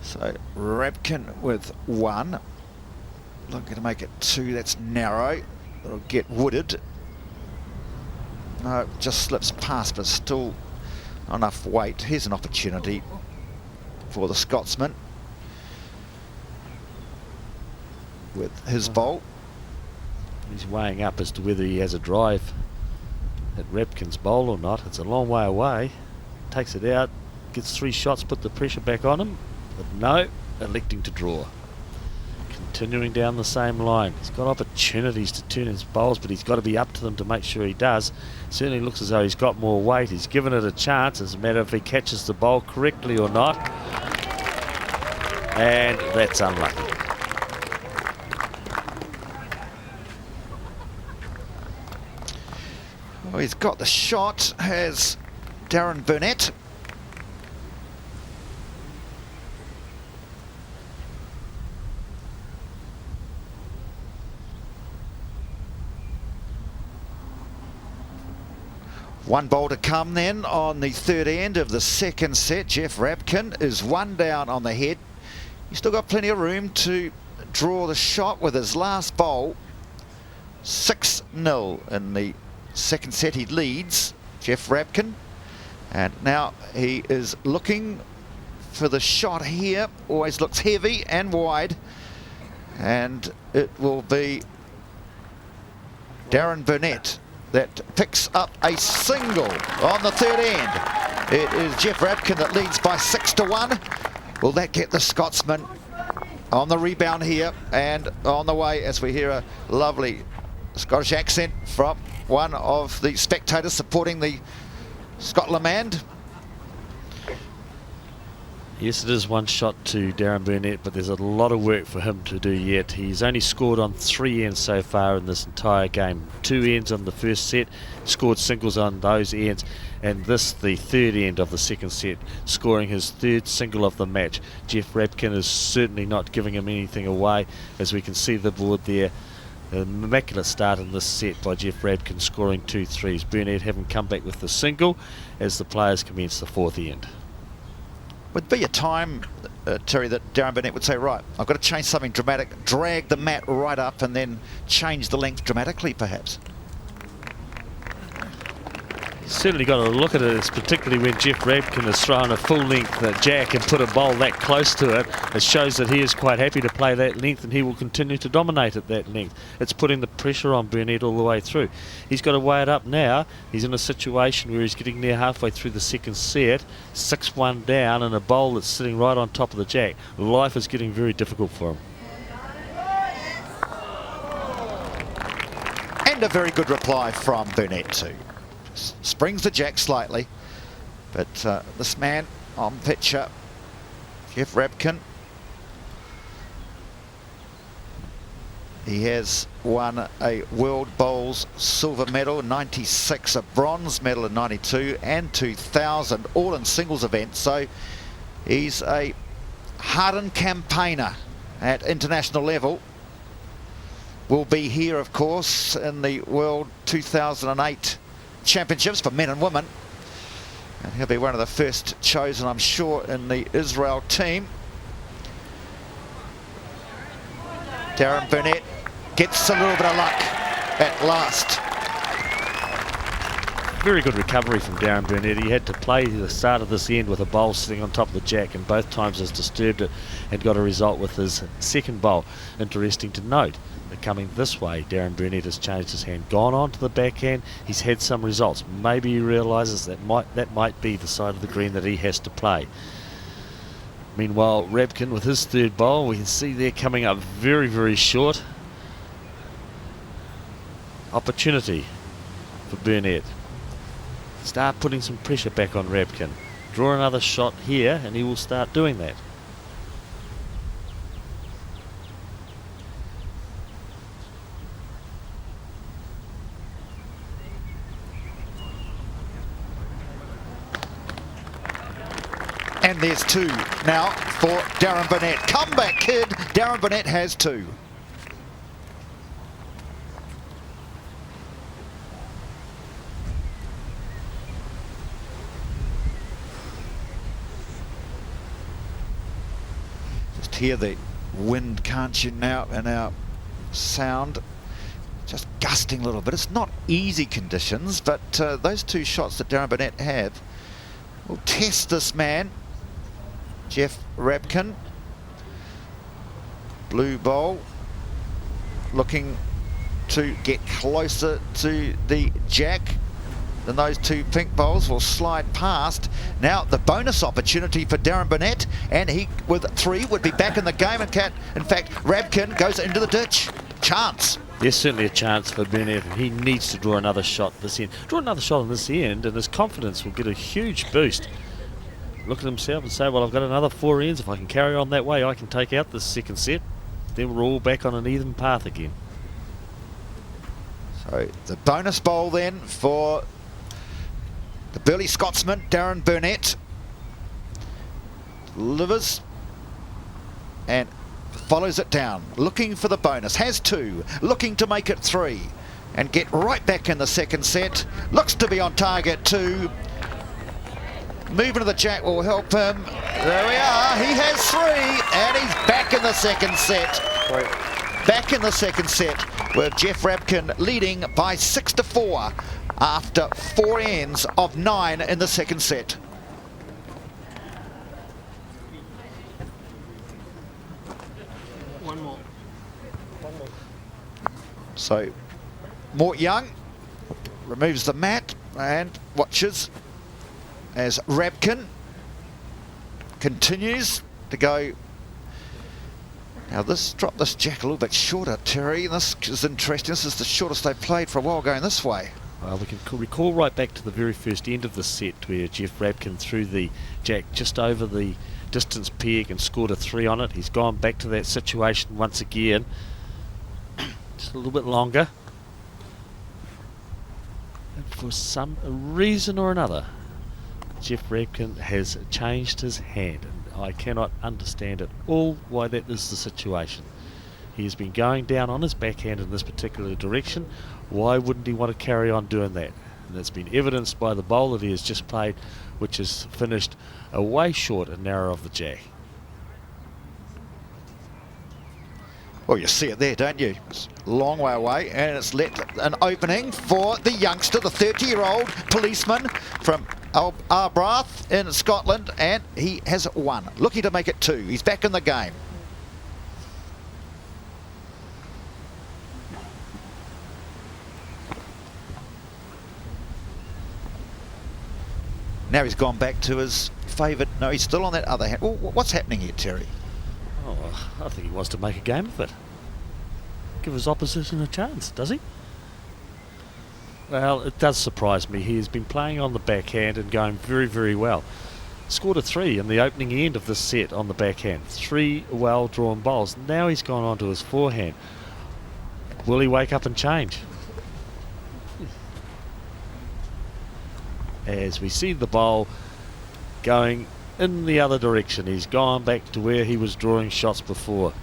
So Rabkin with 1. Looking to make it 2. That's narrow. It'll get wooded. No, just slips past, but still enough weight. Here's an opportunity for the Scotsman with his bowl. He's weighing up as to whether he has a drive at Rabkin's bowl or not. It's a long way away. Takes it out, gets 3 shots, put the pressure back on him. But no, electing to draw. Continuing down the same line. He's got opportunities to turn his bowls, but he's got to be up to them to make sure he does. Certainly looks as though he's got more weight. He's given it a chance. It's a matter of if he catches the bowl correctly or not. And that's unlucky. Well, he's got the shot, has Darren Burnett. One bowl to come then on the third end of the second set. Jeff Rabkin is 1 down on the head. He's still got plenty of room to draw the shot with his last bowl. 6-0 in the second set. He leads, Jeff Rabkin. And now he is looking for the shot here. Always looks heavy and wide. And it will be Darren Burnett that picks up a single on the third end. It is Jeff Rabkin that leads by 6-1. Will that get the Scotsman on the rebound here and on the way, as we hear a lovely Scottish accent from one of the spectators supporting the Scotland. Yes, it is 1 shot to Darren Burnett, but there's a lot of work for him to do yet. He's only scored on 3 ends so far in this entire game. 2 ends on the first set, scored singles on those ends, and this, the third end of the second set, scoring his 3rd single of the match. Jeff Rabkin is certainly not giving him anything away, as we can see the board there. An immaculate start in this set by Jeff Rabkin, scoring 2 threes. Burnett having come back with the single as the players commence the 4th end. Would be a time, Terry, that Darren Burnett would say, right, I've got to change something dramatic, drag the mat right up and then change the length dramatically, perhaps. Certainly got to look at it, particularly when Jeff Rabkin has thrown a full-length jack and put a bowl that close to it. It shows that he is quite happy to play that length, and he will continue to dominate at that length. It's putting the pressure on Burnett all the way through. He's got to weigh it up now. He's in a situation where he's getting near halfway through the second set, 6-1 down, and a bowl that's sitting right on top of the jack. Life is getting very difficult for him. And a very good reply from Burnett too. Springs the jack slightly, but this man on picture, Jeff Rabkin, he has won a World Bowls silver medal in 96, a bronze medal in 92 and 2000, all in singles events. So he's a hardened campaigner at international level. Will be here, of course, in the World 2008 Championships for men and women. And he'll be one of the first chosen, I'm sure, in the Israel team. Darren Burnett gets a little bit of luck at last. Very good recovery from Darren Burnett. He had to play the start of this end with a bowl sitting on top of the jack, and both times has disturbed it and got a result with his second bowl. Interesting to note that coming this way, Darren Burnett has changed his hand, gone on to the backhand. He's had some results. Maybe he realises that might be the side of the green that he has to play. Meanwhile, Rabkin with his third bowl, we can see they're coming up very, very short. Opportunity for Burnett. Start putting some pressure back on Rabkin. Draw another shot here and he will start doing that. And there's two now for Darren Burnett. Comeback kid, Darren Burnett has two. Just hear the wind, can't you, now, in our sound. Just gusting a little bit. It's not easy conditions, but those two shots that Darren Burnett have will test this man, Jeff Rabkin. Blue bowl, looking to get closer to the jack. Then those two pink bowls will slide past. Now the bonus opportunity for Darren Burnett, and he with three would be back in the game. In fact, Rabkin goes into the ditch. Chance. There's certainly a chance for Burnett. He needs to draw another shot this end. Draw another shot on this end and his confidence will get a huge boost. Look at himself and say, well, I've got another 4 ends. If I can carry on that way, I can take out this second set. Then we're all back on an even path again. So the bonus bowl then for the burly Scotsman, Darren Burnett. Delivers and follows it down. Looking for the bonus. Has two. Looking to make it 3. And get right back in the second set. Looks to be on target too. Movement of the jack will help him. There we are. He has 3, and he's back in the second set. Back in the second set with Jeff Rabkin leading by 6-4 after 4 ends of 9 in the second set. One more. So Mort Young removes the mat and watches as Rabkin continues to go. Now drop this jack a little bit shorter, Terry. This is interesting. This is the shortest they've played for a while going this way. Well, we can recall right back to the very first end of the set where Jeff Rabkin threw the jack just over the distance peg and scored a 3 on it. He's gone back to that situation once again. Just a little bit longer. And for some reason or another, Jeff Rabkin has changed his hand, and I cannot understand at all why that is the situation. He has been going down on his backhand in this particular direction. Why wouldn't he want to carry on doing that? And that's been evidenced by the bowl that he has just played, which is finished away short and narrow of the jack. Well, you see it there, don't you? It's a long way away, and it's let an opening for the youngster, the 30-year-old policeman from Arbroath in Scotland, and he has 1. Looking to make it 2. He's back in the game. Now he's gone back to his favourite. No, he's still on that other hand. Well, what's happening here, Terry? Oh, I think he wants to make a game of it. Give his opposition a chance, does he? Well, it does surprise me. He has been playing on the backhand and going very, very well. Scored a 3 in the opening end of this set on the backhand. 3 well-drawn bowls. Now he's gone on to his forehand. Will he wake up and change? As we see the bowl going in the other direction. He's gone back to where he was drawing shots before.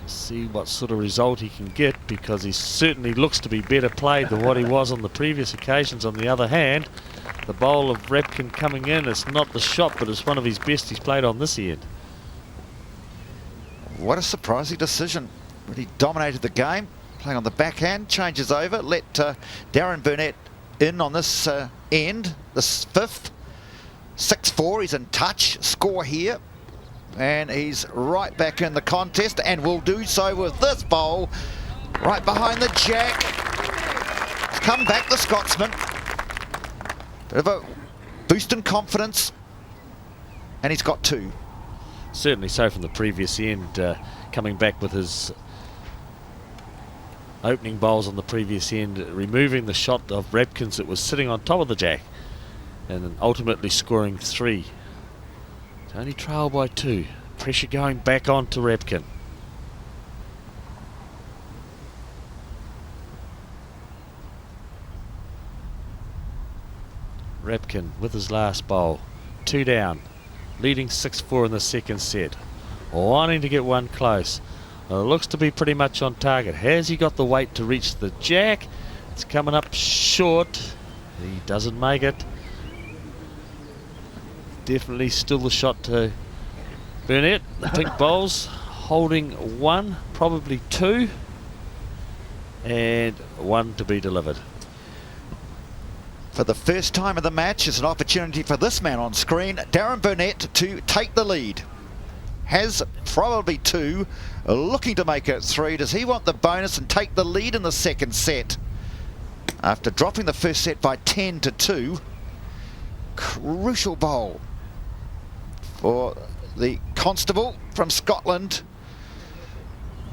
See what sort of result he can get, because he certainly looks to be better played than what he was on the previous occasions. On the other hand, the bowl of Rabkin coming in, it's not the shot, but it's one of his best he's played on this end. What a surprising decision. Really dominated the game, playing on the backhand, changes over, let Darren Burnett in on this end, this fifth. 6-4, he's in touch, score here. And he's right back in the contest, and will do so with this bowl right behind the jack. He's come back, the Scotsman. Bit of a boost in confidence, and he's got 2. Certainly so from the previous end, coming back with his opening bowls on the previous end, removing the shot of Rabkins that was sitting on top of the jack, and then ultimately scoring 3. Only trail by 2. Pressure going back onto Rabkin. Rabkin with his last bowl. 2 down. Leading 6-4 in the second set. Wanting to get one close. Well, it looks to be pretty much on target. Has he got the weight to reach the jack? It's coming up short. He doesn't make it. Definitely still the shot to Burnett. The pink bowls holding 1, probably 2, and 1 to be delivered. For the first time of the match, it's an opportunity for this man on screen, Darren Burnett, to take the lead. Has probably 2, looking to make it 3. Does he want the bonus and take the lead in the second set? After dropping the first set by 10-2, crucial bowl for the Constable from Scotland,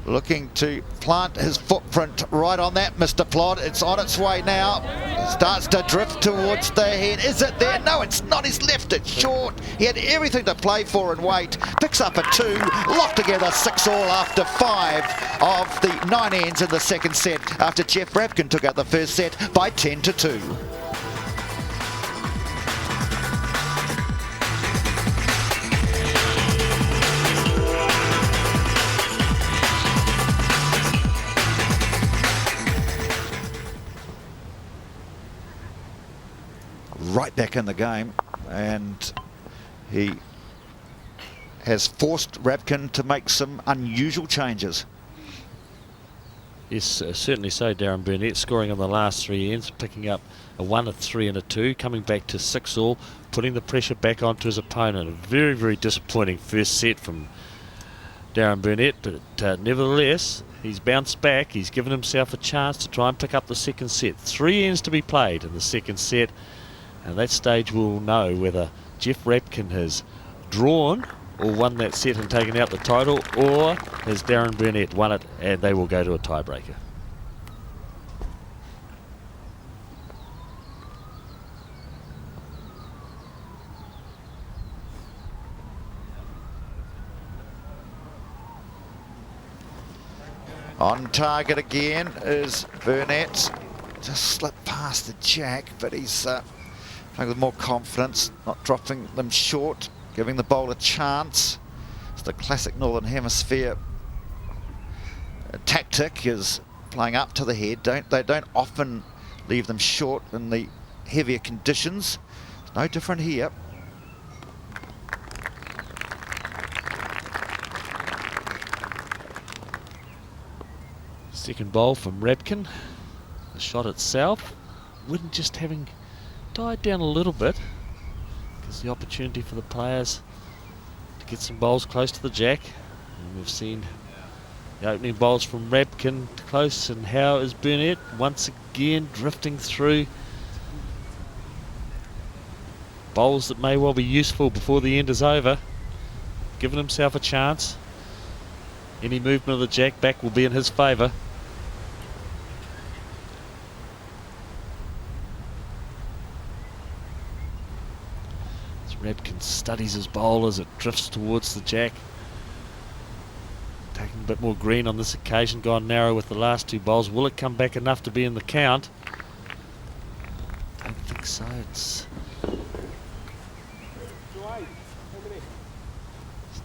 looking to plant his footprint right on that, Mr. Plod. It's on its way now. It starts to drift towards the head. Is it there? No, it's not. He's left it short. He had everything to play for and wait. Picks up a 2, locked together 6-all after 5 of the 9 ends in the second set, after Jeff Rabkin took out the first set by 10-2. Right back in the game, and he has forced Rabkin to make some unusual changes. Yes, certainly so. Darren Burnett scoring on the last 3 ends, picking up a 1, a 3 and a 2, coming back to 6-all, putting the pressure back onto his opponent. A very, very disappointing first set from Darren Burnett, but nevertheless, he's bounced back. He's given himself a chance to try and pick up the second set. 3 ends to be played in the second set. And at that stage we'll know whether Jeff Rabkin has drawn or won that set and taken out the title, or has Darren Burnett won it and they will go to a tiebreaker. On target again is Burnett. Just slipped past the jack, but he's playing with more confidence, not dropping them short, giving the bowl a chance. It's the classic Northern Hemisphere tactic, is playing up to the head. They don't often leave them short in the heavier conditions. It's no different here. Second bowl from Rabkin. The shot itself, wind just having died down a little bit, gives the opportunity for the players to get some bowls close to the jack. And we've seen the opening bowls from Rabkin close, and how is Burnett once again drifting through bowls that may well be useful before the end is over, giving himself a chance. Any movement of the jack back will be in his favour. studies his bowl as it drifts towards the jack. Taking a bit more green on this occasion, gone narrow with the last 2 bowls. Will it come back enough to be in the count? Don't think so. It's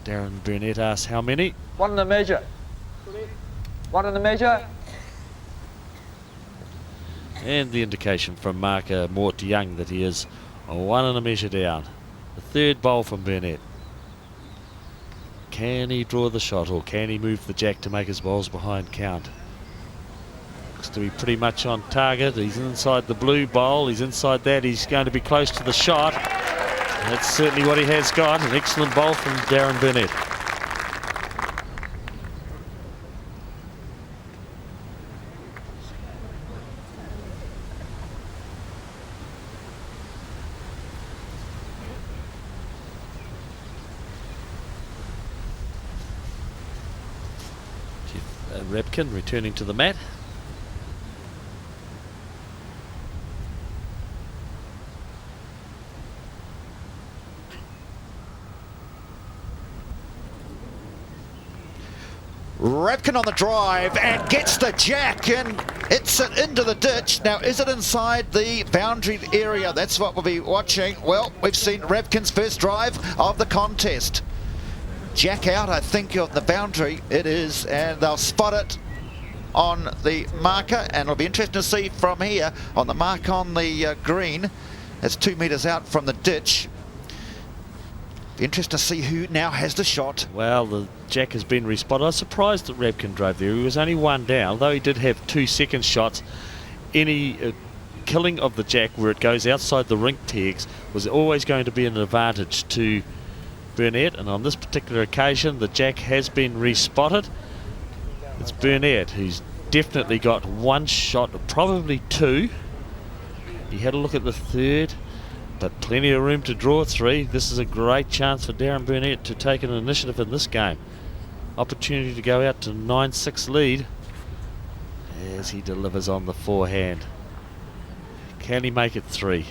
Darren Burnett asks how many. 1 in the measure. 1 in the measure. And the indication from marker Mort Young that he is 1 and a measure down. The 3rd bowl from Burnett. Can he draw the shot, or can he move the jack to make his bowls behind count? Looks to be pretty much on target. He's inside the blue bowl. He's inside that. He's going to be close to the shot. That's certainly what he has got. An excellent bowl from Darren Burnett. Repkin returning to the mat. Repkin on the drive and gets the jack and hits it into the ditch. Now, is it inside the boundary area? That's what we'll be watching. Well, we've seen Repkin's first drive of the contest. Jack out, I think, of the boundary. It is, and they'll spot it on the marker, and it'll be interesting to see from here on the mark on the green. It's 2 metres out from the ditch. Be interesting to see who now has the shot. Well, the jack has been respotted. I was surprised that Repkin drove there. He was only 1 down, although he did have 2 second shots. Any killing of the jack where it goes outside the rink pegs was always going to be an advantage to Burnett, and on this particular occasion the jack has been respotted. It's Burnett who's definitely got 1 shot, probably 2. He had a look at the 3rd, but plenty of room to draw 3. This is a great chance for Darren Burnett to take an initiative in this game. Opportunity to go out to 9-6 lead as he delivers on the forehand. Can he make it 3?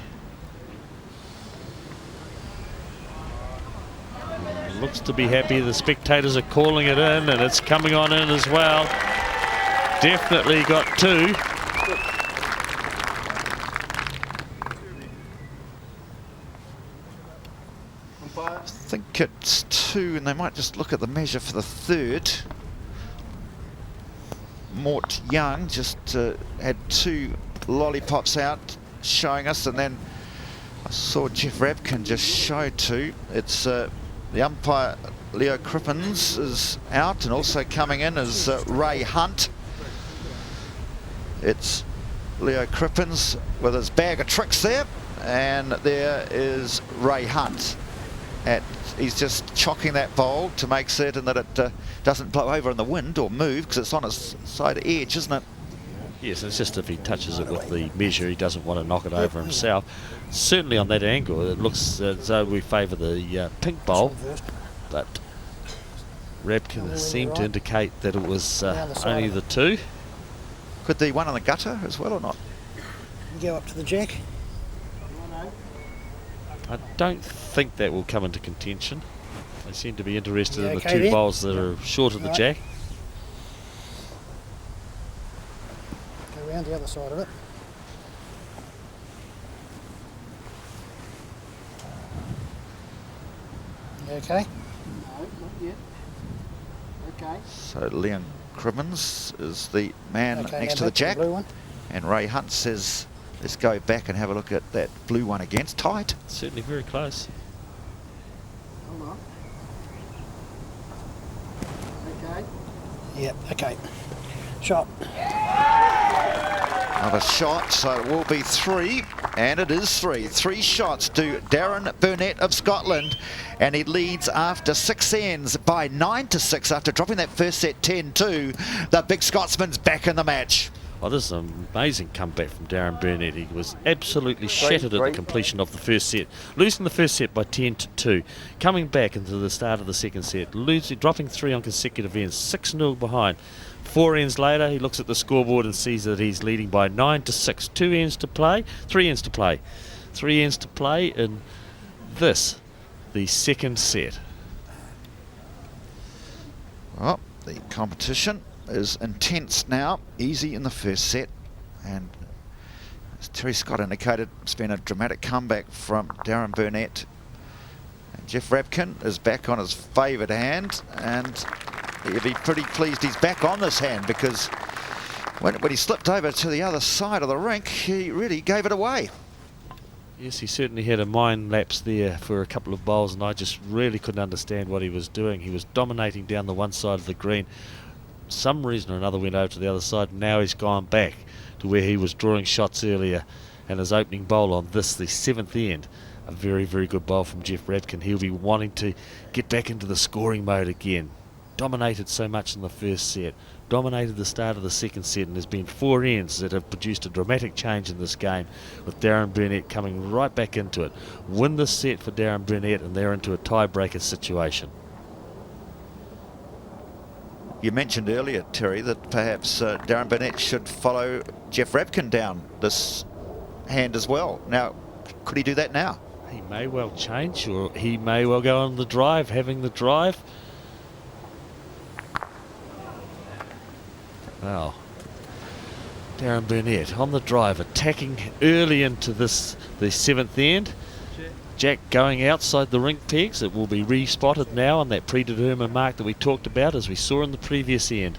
Looks to be happy. The spectators are calling it in, and it's coming on in as well. Definitely got 2. I think it's 2, and they might just look at the measure for the 3rd. Mort Young just had 2 lollipops out showing us, and then I saw Jeff Repkin just show 2. It's the umpire, Leo Crippins, is out, and also coming in is Ray Hunt. It's Leo Crippins with his bag of tricks there, and there is Ray Hunt. And he's just chocking that bowl to make certain that it doesn't blow over in the wind or move, because it's on its side edge, isn't it? Yes, it's just if he touches it with the measure, he doesn't want to knock it over himself. Certainly on that angle, it looks as though we favour the pink bowl, but Repkin seemed to indicate that it was only the 2. Could the one on the gutter as well or not? You go up to the jack. I don't think that will come into contention. They seem to be interested in the okay 2 then? bowls that are short of the jack. Go around the other side of it. You okay? No, not yet. Okay. So Leon Crimmins is the man Okay, next now to the back jack, blue one. and Ray Hunt says, let's go back and have a look at that blue one again. It's tight. Certainly very close. Hold on. Okay. Yep, okay. Shot. Another shot, so it will be 3, and it is 3. 3 shots to Darren Burnett of Scotland, and he leads after 6 ends by 9-6 after dropping that first set 10-2. The big Scotsman's back in the match. Oh, this is an amazing comeback from Darren Burnett. He was absolutely shattered at the completion of the first set, losing the first set by 10-2, coming back into the start of the second set, dropping 3 on consecutive ends, 6-0 behind. 4 ends later, he looks at the scoreboard and sees that he's leading by 9-6. 2 ends to play, 3 ends to play. 3 ends to play in this, the second set. Well, the competition is intense now. Easy in the first set, and as Terry Scott indicated, it's been a dramatic comeback from Darren Burnett. And Jeff Rapkin is back on his favoured hand, and he'll be pretty pleased he's back on this hand, because when he slipped over to the other side of the rink, he really gave it away. Yes, he certainly had a mind lapse there for a couple of bowls, and I just really couldn't understand what he was doing. He was dominating down the one side of the green. Some reason or another went over to the other side. Now he's gone back to where he was drawing shots earlier, and his opening bowl on this, the seventh end, a very, very good bowl from Jeff Rapkin. He'll be wanting to get back into the scoring mode again. Dominated so much in the first set, dominated the start of the second set, and there's been 4 ends that have produced a dramatic change in this game, with Darren Burnett coming right back into it. Win this set for Darren Burnett, and they're into a tiebreaker situation. You mentioned earlier, Terry, that perhaps Darren Burnett should follow Jeff Rapkin down this hand as well. Now, could he do that now? He may well change, or he may well go on the drive, having the drive. Well, Darren Burnett on the drive, attacking early into the seventh end. Jack going outside the rink pegs. It will be re-spotted now on that predetermined mark that we talked about, as we saw in the previous end.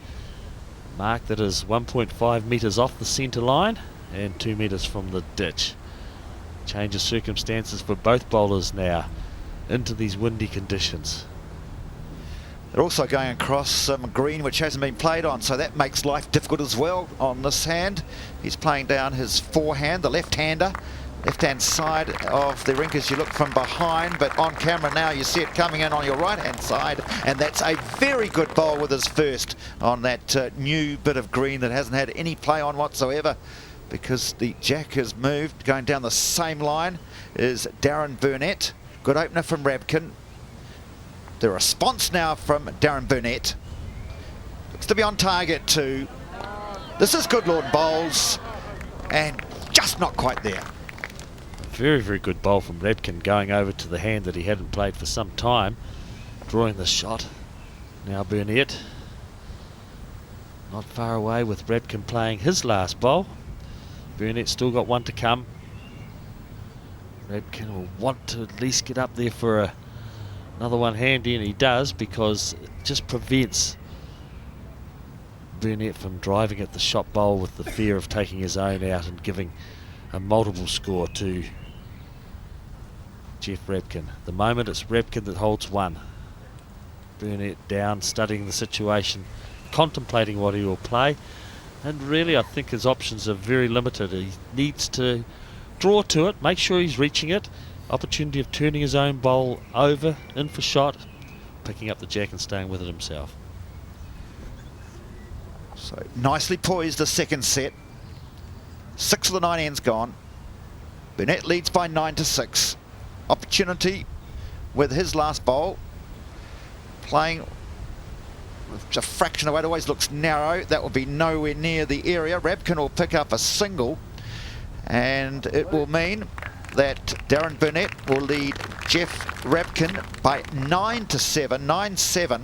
Mark that is 1.5 metres off the centre line and 2 metres from the ditch. Change of circumstances for both bowlers now into these windy conditions. They're also going across some green which hasn't been played on, so that makes life difficult as well on this hand. He's playing down his forehand, the left-hander. Left-hand side of the rink as you look from behind, but on camera now you see it coming in on your right-hand side, and that's a very good bowl with his first on that new bit of green that hasn't had any play on whatsoever, because the jack has moved. Going down the same line is Darren Burnett. Good opener from Rapkin. The response now from Darren Burnett. Looks to be on target too. This is good Lord bowls, and just not quite there. Very, very good bowl from Rapkin, going over to the hand that he hadn't played for some time, drawing the shot. Now Burnett not far away, with Rapkin playing his last bowl. Burnett still got one to come. Rapkin will want to at least get up there for another one handy, and he does, because it just prevents Burnett from driving at the shot bowl with the fear of taking his own out and giving a multiple score to Jeff Rapkin. The moment it's Rapkin that holds one. Burnett down, studying the situation, contemplating what he will play, and really I think his options are very limited. He needs to draw to it, make sure he's reaching it, opportunity of turning his own bowl over, in for shot, picking up the jack and staying with it himself. So nicely poised the second set. 6 of the 9 ends gone. Burnett leads by 9-6. Opportunity with his last bowl. Playing with a fraction away. It always looks narrow. That will be nowhere near the area. Rapkin will pick up a single, and it will mean that Darren Burnett will lead Jeff Rapkin by 9-7, 9-7.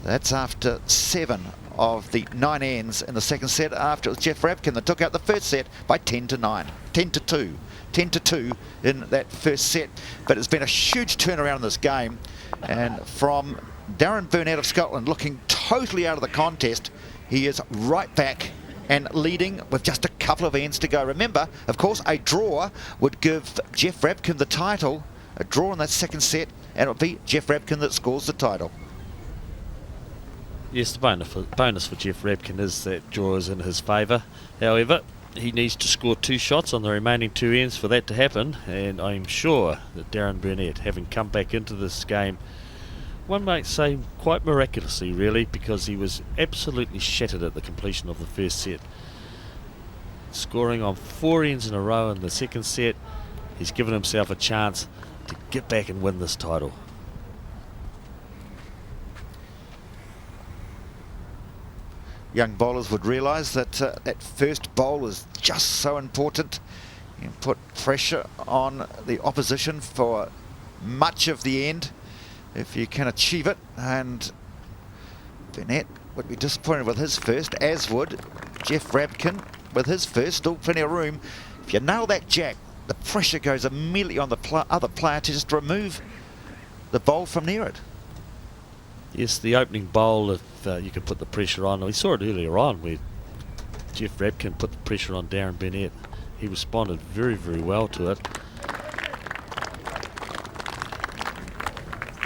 That's after 7 of the 9 ends in the second set, after it was Jeff Rapkin that took out the first set by 10-9, 10-2. 10-2 in that first set. But it's been a huge turnaround in this game, and from Darren Burnett of Scotland looking totally out of the contest, he is right back and leading with just a couple of ends to go. Remember, of course, a draw would give Jeff Rapkin the title. A draw in that second set, and it would be Jeff Rapkin that scores the title. Yes, the bonus for Jeff Rapkin is that draw is in his favour. However, he needs to score 2 shots on the remaining 2 ends for that to happen, and I'm sure that Darren Burnett, having come back into this game, one might say quite miraculously really, because he was absolutely shattered at the completion of the first set. Scoring on 4 ends in a row in the second set, he's given himself a chance to get back and win this title. Young bowlers would realise that that first bowl is just so important. You can put pressure on the opposition for much of the end if you can achieve it, and Burnett would be disappointed with his first, as would Jeff Rabkin with his first. Still plenty of room. If you nail that jack, the pressure goes immediately on the other player to just remove the bowl from near it. Yes, the opening bowl, if you can put the pressure on. We saw it earlier on where Jeff Rabkin put the pressure on Darren Burnett. He responded very, very well to it.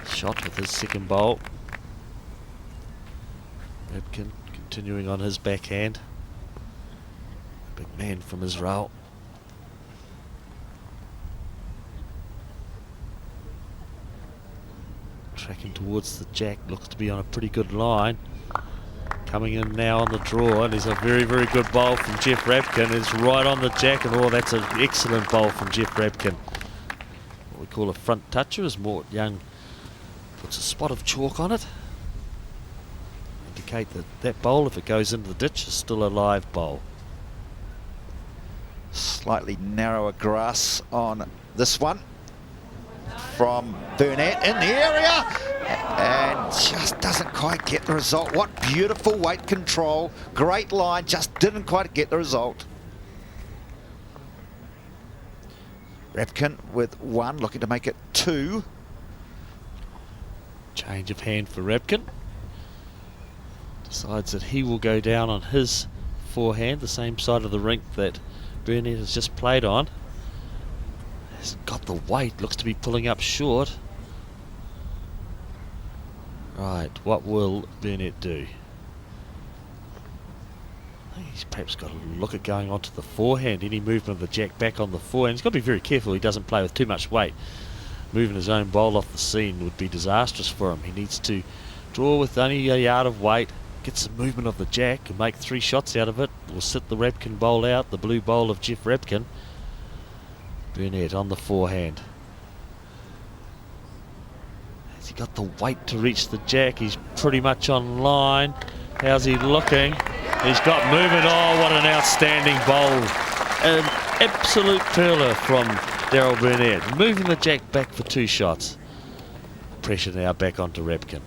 Shot with his second bowl. Rabkin continuing on his backhand. Big man from Israel. Tracking towards the jack, looks to be on a pretty good line. Coming in now on the draw, and there's a very, very good bowl from Jeff Rabkin. It's right on the jack, and that's an excellent bowl from Jeff Rabkin. What we call a front toucher, as Mort Young puts a spot of chalk on it. Indicate that that bowl, if it goes into the ditch, is still a live bowl. Slightly narrower grass on this one from Burnett in the area, and just doesn't quite get the result. What beautiful weight control, great line, just didn't quite get the result. Rabkin with one, looking to make it two. Change of hand for Rabkin. Decides that he will go down on his forehand, the same side of the rink that Burnett has just played on. Hasn't got the weight, looks to be pulling up short. Right, what will Burnett do? I think he's perhaps got to look at going onto the forehand. Any movement of the jack back on the forehand. He's got to be very careful he doesn't play with too much weight. Moving his own bowl off the scene would be disastrous for him. He needs to draw with only a yard of weight, get some movement of the jack and make 3 shots out of it. We'll sit the Rabkin bowl out, the blue bowl of Jeff Rabkin. Burnett on the forehand. Has he got the weight to reach the jack? He's pretty much on line. How's he looking? He's got movement. Oh, what an outstanding bowl. An absolute curler from Daryl Burnett. Moving the jack back for 2 shots. Pressure now back onto Rabkin.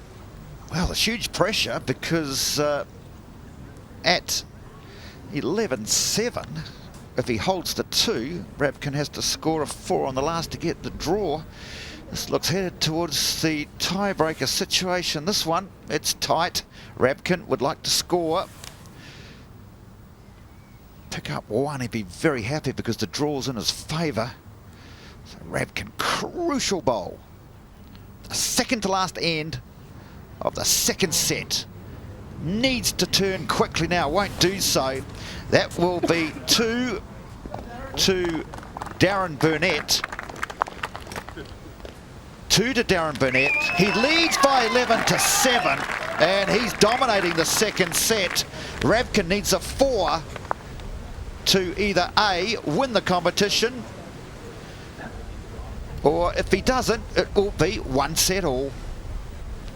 Well, it's huge pressure because at 11-7, if he holds the 2, Rabkin has to score a 4 on the last to get the draw. This looks headed towards the tiebreaker situation. This one, it's tight. Rabkin would like to score. Pick up 1, he'd be very happy because the draw's in his favour. So Rabkin, crucial bowl. The second to last end of the second set. Needs to turn quickly now, won't do so. That will be 2 to Darren Burnett. 2 to Darren Burnett. He leads by 11-7, and he's dominating the second set. Rabkin needs a 4 to either A, win the competition, or if he doesn't, it will be 1 set all.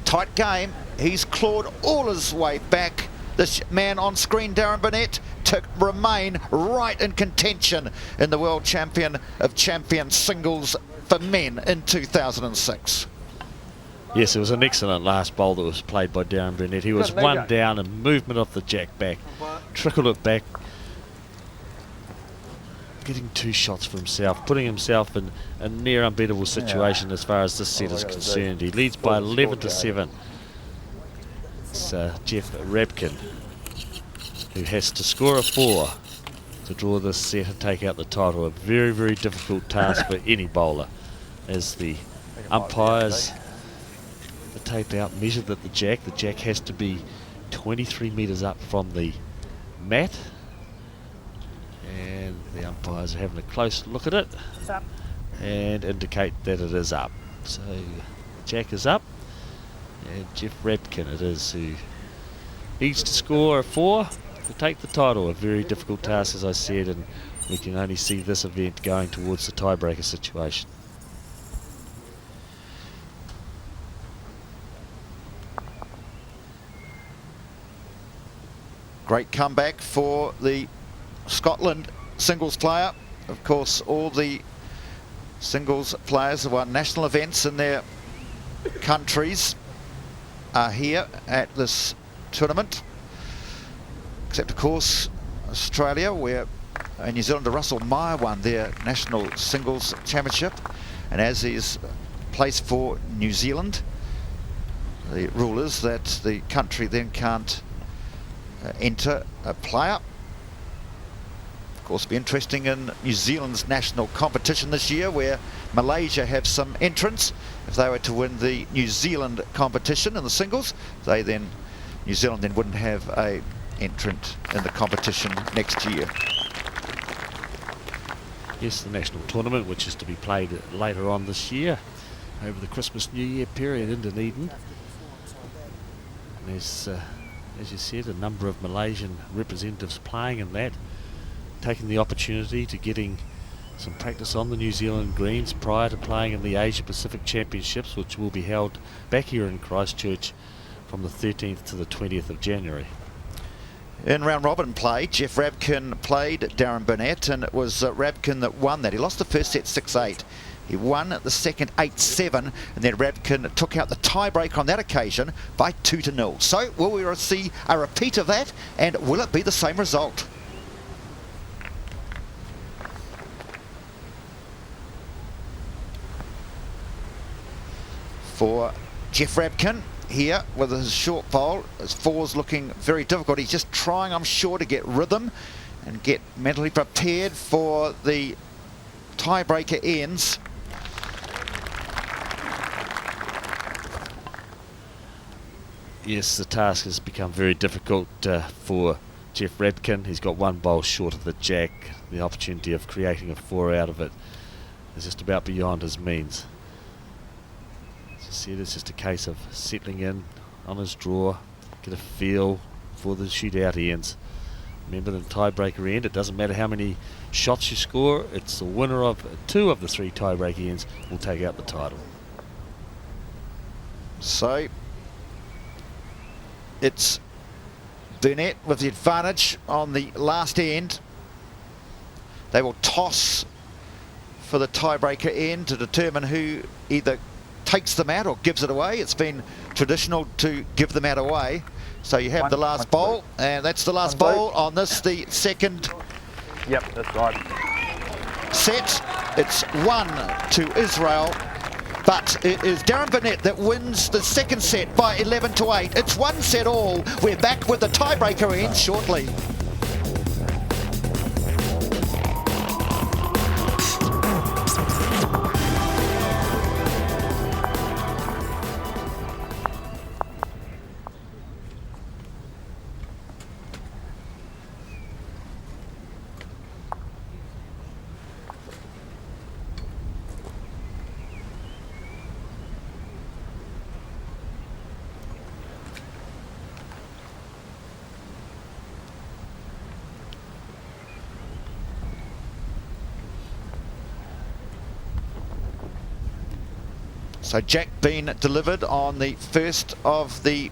Tight game. He's clawed all his way back. This man on screen, Darren Burnett, to remain right in contention in the World Champion of Champions singles for men in 2006. Yes, it was an excellent last bowl that was played by Darren Burnett. He was 1 down and movement off the jack back. Trickled it back. Getting 2 shots for himself, putting himself in a near unbeatable situation as far as this set is concerned. He leads by 11-7. It's Jeff Rabkin who has to score a 4 to draw this set and take out the title. A very, very difficult task for any bowler, as the umpires, the tape out, measured that the jack has to be 23 metres up from the mat. And the umpires are having a close look at it and indicate that it is up. So jack is up, and Jeff Rabkin it is who needs to score a 4 to take the title. A very difficult task, as I said, and we can only see this event going towards the tiebreaker situation. Great comeback for the Scotland singles player. Of course, all the singles players who won national events in their countries are here at this tournament, except of course Australia, where New Zealander Russell Meyer won their national singles championship, and as is place for New Zealand, the rule is that the country then can't enter a player. Of course, it'll be interesting in New Zealand's national competition this year, where Malaysia have some entrants. If they were to win the New Zealand competition in the singles, New Zealand then wouldn't have a entrant in the competition next year. Yes, the national tournament, which is to be played later on this year, over the Christmas New Year period in Dunedin. And there's, as you said, a number of Malaysian representatives playing in that, taking the opportunity to getting some practice on the New Zealand greens prior to playing in the Asia Pacific Championships, which will be held back here in Christchurch from the 13th to the 20th of January. In round robin play, Jeff Rabkin played Darren Burnett, and it was Rabkin that won that. He lost the first set 6-8. He won the second 8-7, and then Rabkin took out the tiebreaker on that occasion by 2-0. So will we see a repeat of that, and will it be the same result? For Jeff Rabkin here with his short bowl, his four's looking very difficult. He's just trying, I'm sure, to get rhythm and get mentally prepared for the tiebreaker ends. Yes, the task has become very difficult for Jeff Rabkin. He's got one bowl short of the jack. The opportunity of creating a 4 out of it is just about beyond his means. As I said, it's just a case of settling in on his draw, get a feel for the shootout ends. Remember, the tiebreaker end, it doesn't matter how many shots you score, it's the winner of 2 of the 3 tiebreaker ends will take out the title. So it's Burnett with the advantage on the last end. They will toss for the tiebreaker end to determine who either takes them out or gives it away. It's been traditional to give them out away. So you have the last bowl, and that's the last bowl on this, the second. Yep, that's right. Set. It's 1 Israel, but it is Darren Burnett that wins the second set by 11-8. It's 1 set all. We're back with the tiebreaker end shortly. So Jack Bean delivered on the first of the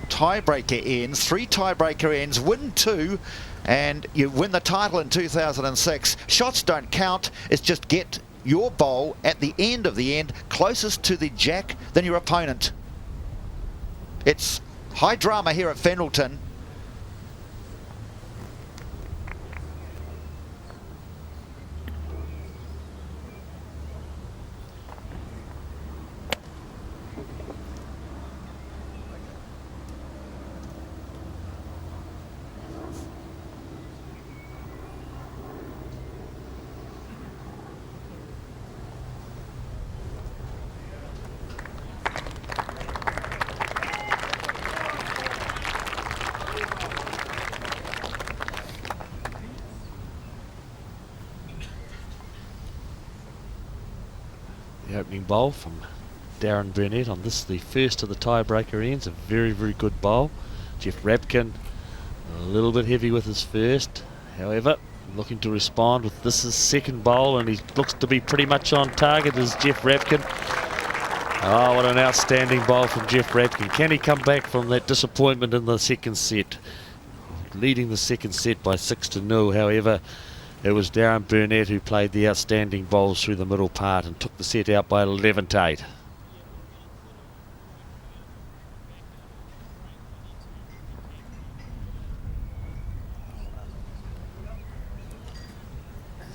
tiebreaker ends. 3 tiebreaker ends, win 2, and you win the title in 2006. Shots don't count. It's just get your bowl at the end of the end closest to the jack than your opponent. It's high drama here at Fendalton. The opening bowl from Darren Burnett on this, the first of the tiebreaker ends. A very, very good bowl. Jeff Rabkin a little bit heavy with his first, however looking to respond with this his second bowl, and he looks to be pretty much on target as Jeff Rabkin. Oh, what an outstanding bowl from Jeff Rabkin. Can he come back from that disappointment in the second set? Leading the second set by 6-0, however, It was Darren Burnett who played the outstanding bowls through the middle part and took the set out by 11-8.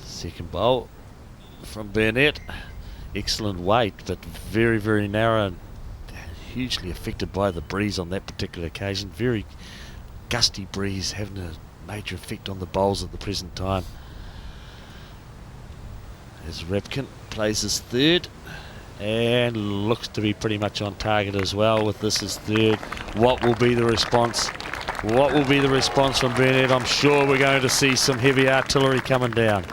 Second bowl from Burnett. Excellent weight, but very, very narrow and hugely affected by the breeze on that particular occasion. Very gusty breeze having a major effect on the bowls at the present time. As Repkin plays his third and looks to be pretty much on target as well with this as third. What will be the response? What will be the response from Burnett? I'm sure we're going to see some heavy artillery coming down.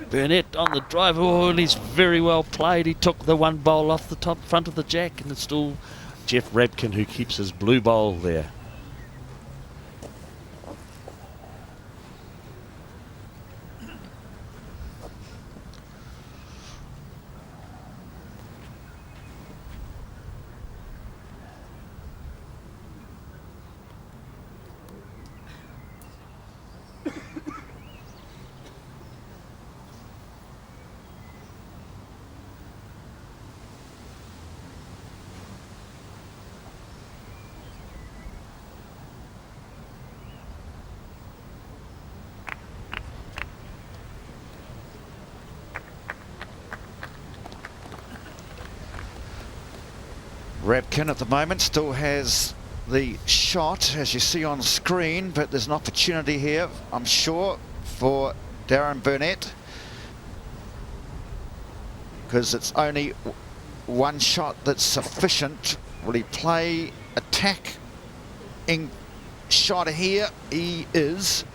Burnett on the drive. Oh, and he's very well played. He took the one bowl off the top front of the jack, and it's still Jeff Rabkin who keeps his blue bowl there. Rabkin at the moment still has the shot, as you see on screen, but there's an opportunity here, I'm sure, for Darren Burnett, because it's only one shot that's sufficient. Will he play attacking shot here? He is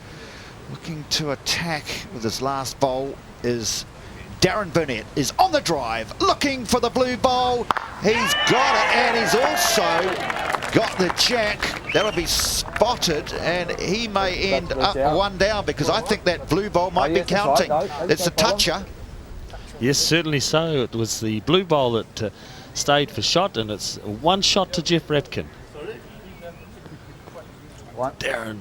looking to attack with his last bowl. Is Darren Burnett is on the drive, looking for the blue bowl. He's got it, and he's also got the jack. That'll be spotted, and he may end up one down, because I think that blue bowl might be counting. It's a toucher. Yes, certainly so. It was the blue bowl that stayed for shot, and it's one shot to Jeff Rabkin. Darren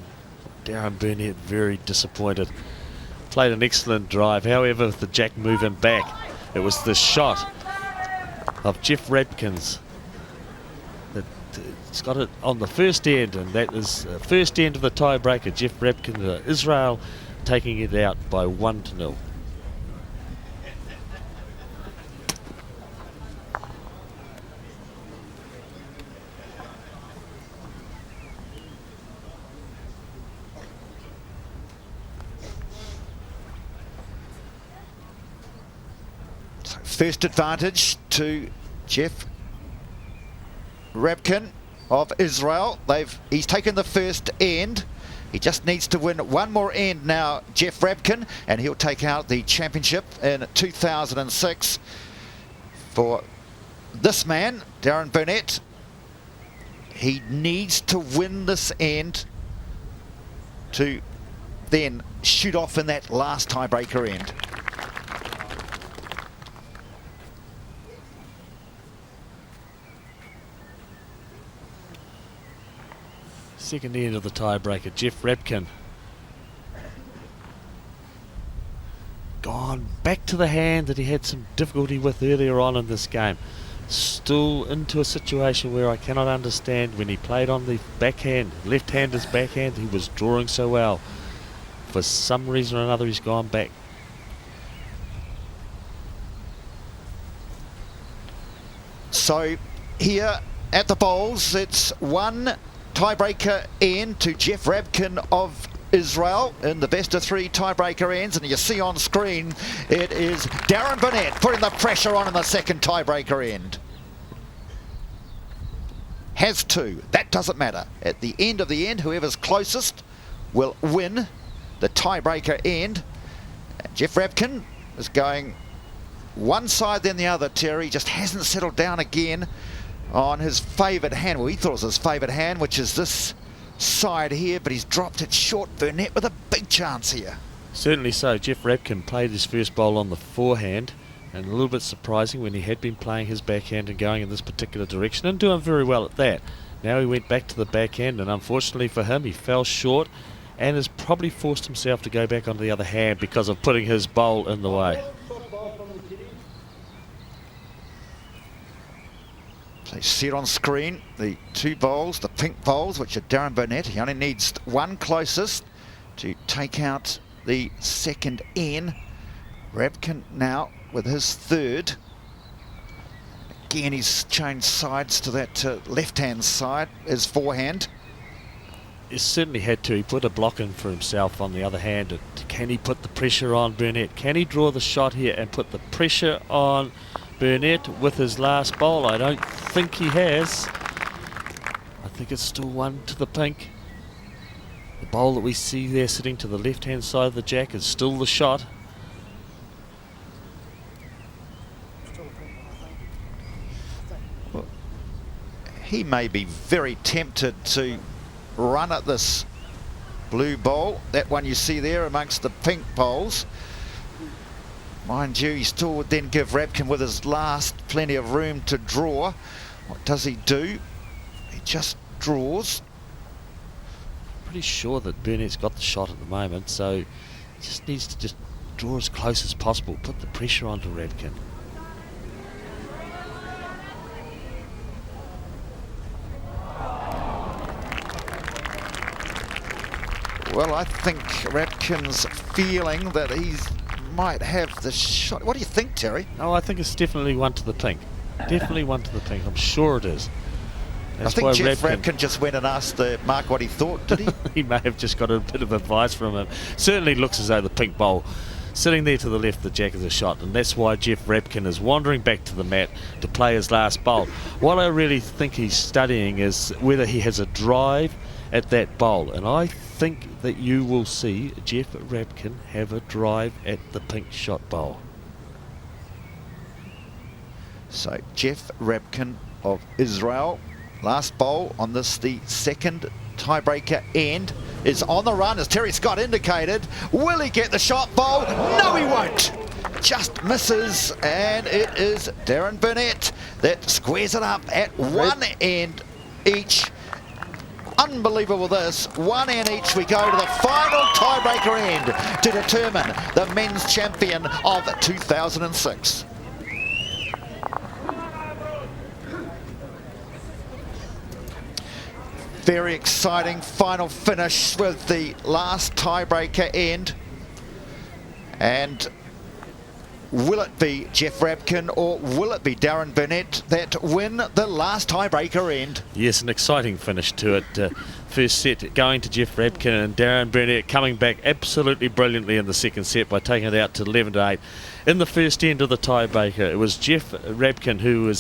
Burnett very disappointed. Played an excellent drive, however, with the jack moving back, it was the shot of Jeff Rabkin's that it's got it on the first end, and that is first end of the tiebreaker. Jeff Rabkin, Israel, taking it out by 1-0. First advantage to Jeff Rabkin of Israel. He's taken the first end. He just needs to win one more end now, Jeff Rabkin, and he'll take out the championship in 2006. For this man, Darren Burnett, he needs to win this end to then shoot off in that last tiebreaker end. Second end of the tiebreaker, Jeff Rabkin. Gone back to the hand that he had some difficulty with earlier on in this game. Still into a situation where I cannot understand when he played on the backhand, left-hander's backhand, he was drawing so well. For some reason or another, he's gone back. So here at the bowls, it's one tiebreaker end to Jeff Rabkin of Israel in the best of three tiebreaker ends, and you see on screen it is Darren Burnett putting the pressure on in the second tiebreaker end. Has two, that doesn't matter. At the end of the end, whoever's closest will win the tiebreaker end. And Jeff Rabkin is going one side then the other, Terry, just hasn't settled down again on his favourite hand. Well, he thought it was his favourite hand, which is this side here, but he's dropped it short. Burnett with a big chance here. Certainly so. Jeff Rabkin played his first bowl on the forehand, and a little bit surprising when he had been playing his backhand and going in this particular direction and doing very well at that. Now he went back to the backhand, and unfortunately for him, he fell short and has probably forced himself to go back onto the other hand because of putting his bowl in the way. So you see it on screen, the two bowls, the pink bowls, which are Darren Burnett. He only needs one closest to take out the second in. Rabkin now with his third. Again, he's changed sides to that left-hand side, his forehand. He certainly had to. He put a block in for himself on the other hand. Can he put the pressure on Burnett? Can he draw the shot here and put the pressure on Burnett with his last bowl? I don't think he has. I think it's still one to the pink. The bowl that we see there sitting to the left-hand side of the jack is still the shot. He may be very tempted to run at this blue bowl. That one you see there amongst the pink bowls. Mind you, he still would then give Rabkin with his last plenty of room to draw. What does he do? He just draws. Pretty sure that Burnett's got the shot at the moment, so he just needs to just draw as close as possible, put the pressure onto Rabkin. Well, I think Rabkin's feeling that he might have the shot. What do you think, Terry? Oh, I think it's definitely one to the pink. Definitely one to the pink. I'm sure it is. That's I think Jeff Rabkin just went and asked Mark what he thought, did he? He may have just got a bit of advice from him. Certainly looks as though the pink bowl sitting there to the left, the jack is a shot, and that's why Jeff Rabkin is wandering back to the mat to play his last bowl. What I really think he's studying is whether he has a drive at that bowl, and I think that you will see Jeff Rabkin have a drive at the pink shot bowl. So Jeff Rabkin of Israel, last bowl on this, the second tiebreaker end, is on the run as Terry Scott indicated. Will he get the shot bowl? No, he won't. Just misses, and it is Darren Burnett that squares it up at one end each. Unbelievable this. One end each. We go to the final tiebreaker end to determine the men's champion of 2006. Very exciting final finish with the last tiebreaker end. And will it be Jeff Rabkin or will it be Darren Burnett that win the last tiebreaker end? Yes, an exciting finish to it. First set going to Jeff Rabkin, and Darren Burnett coming back absolutely brilliantly in the second set by taking it out to 11-8. In the first end of the tiebreaker, it was Jeff Rabkin who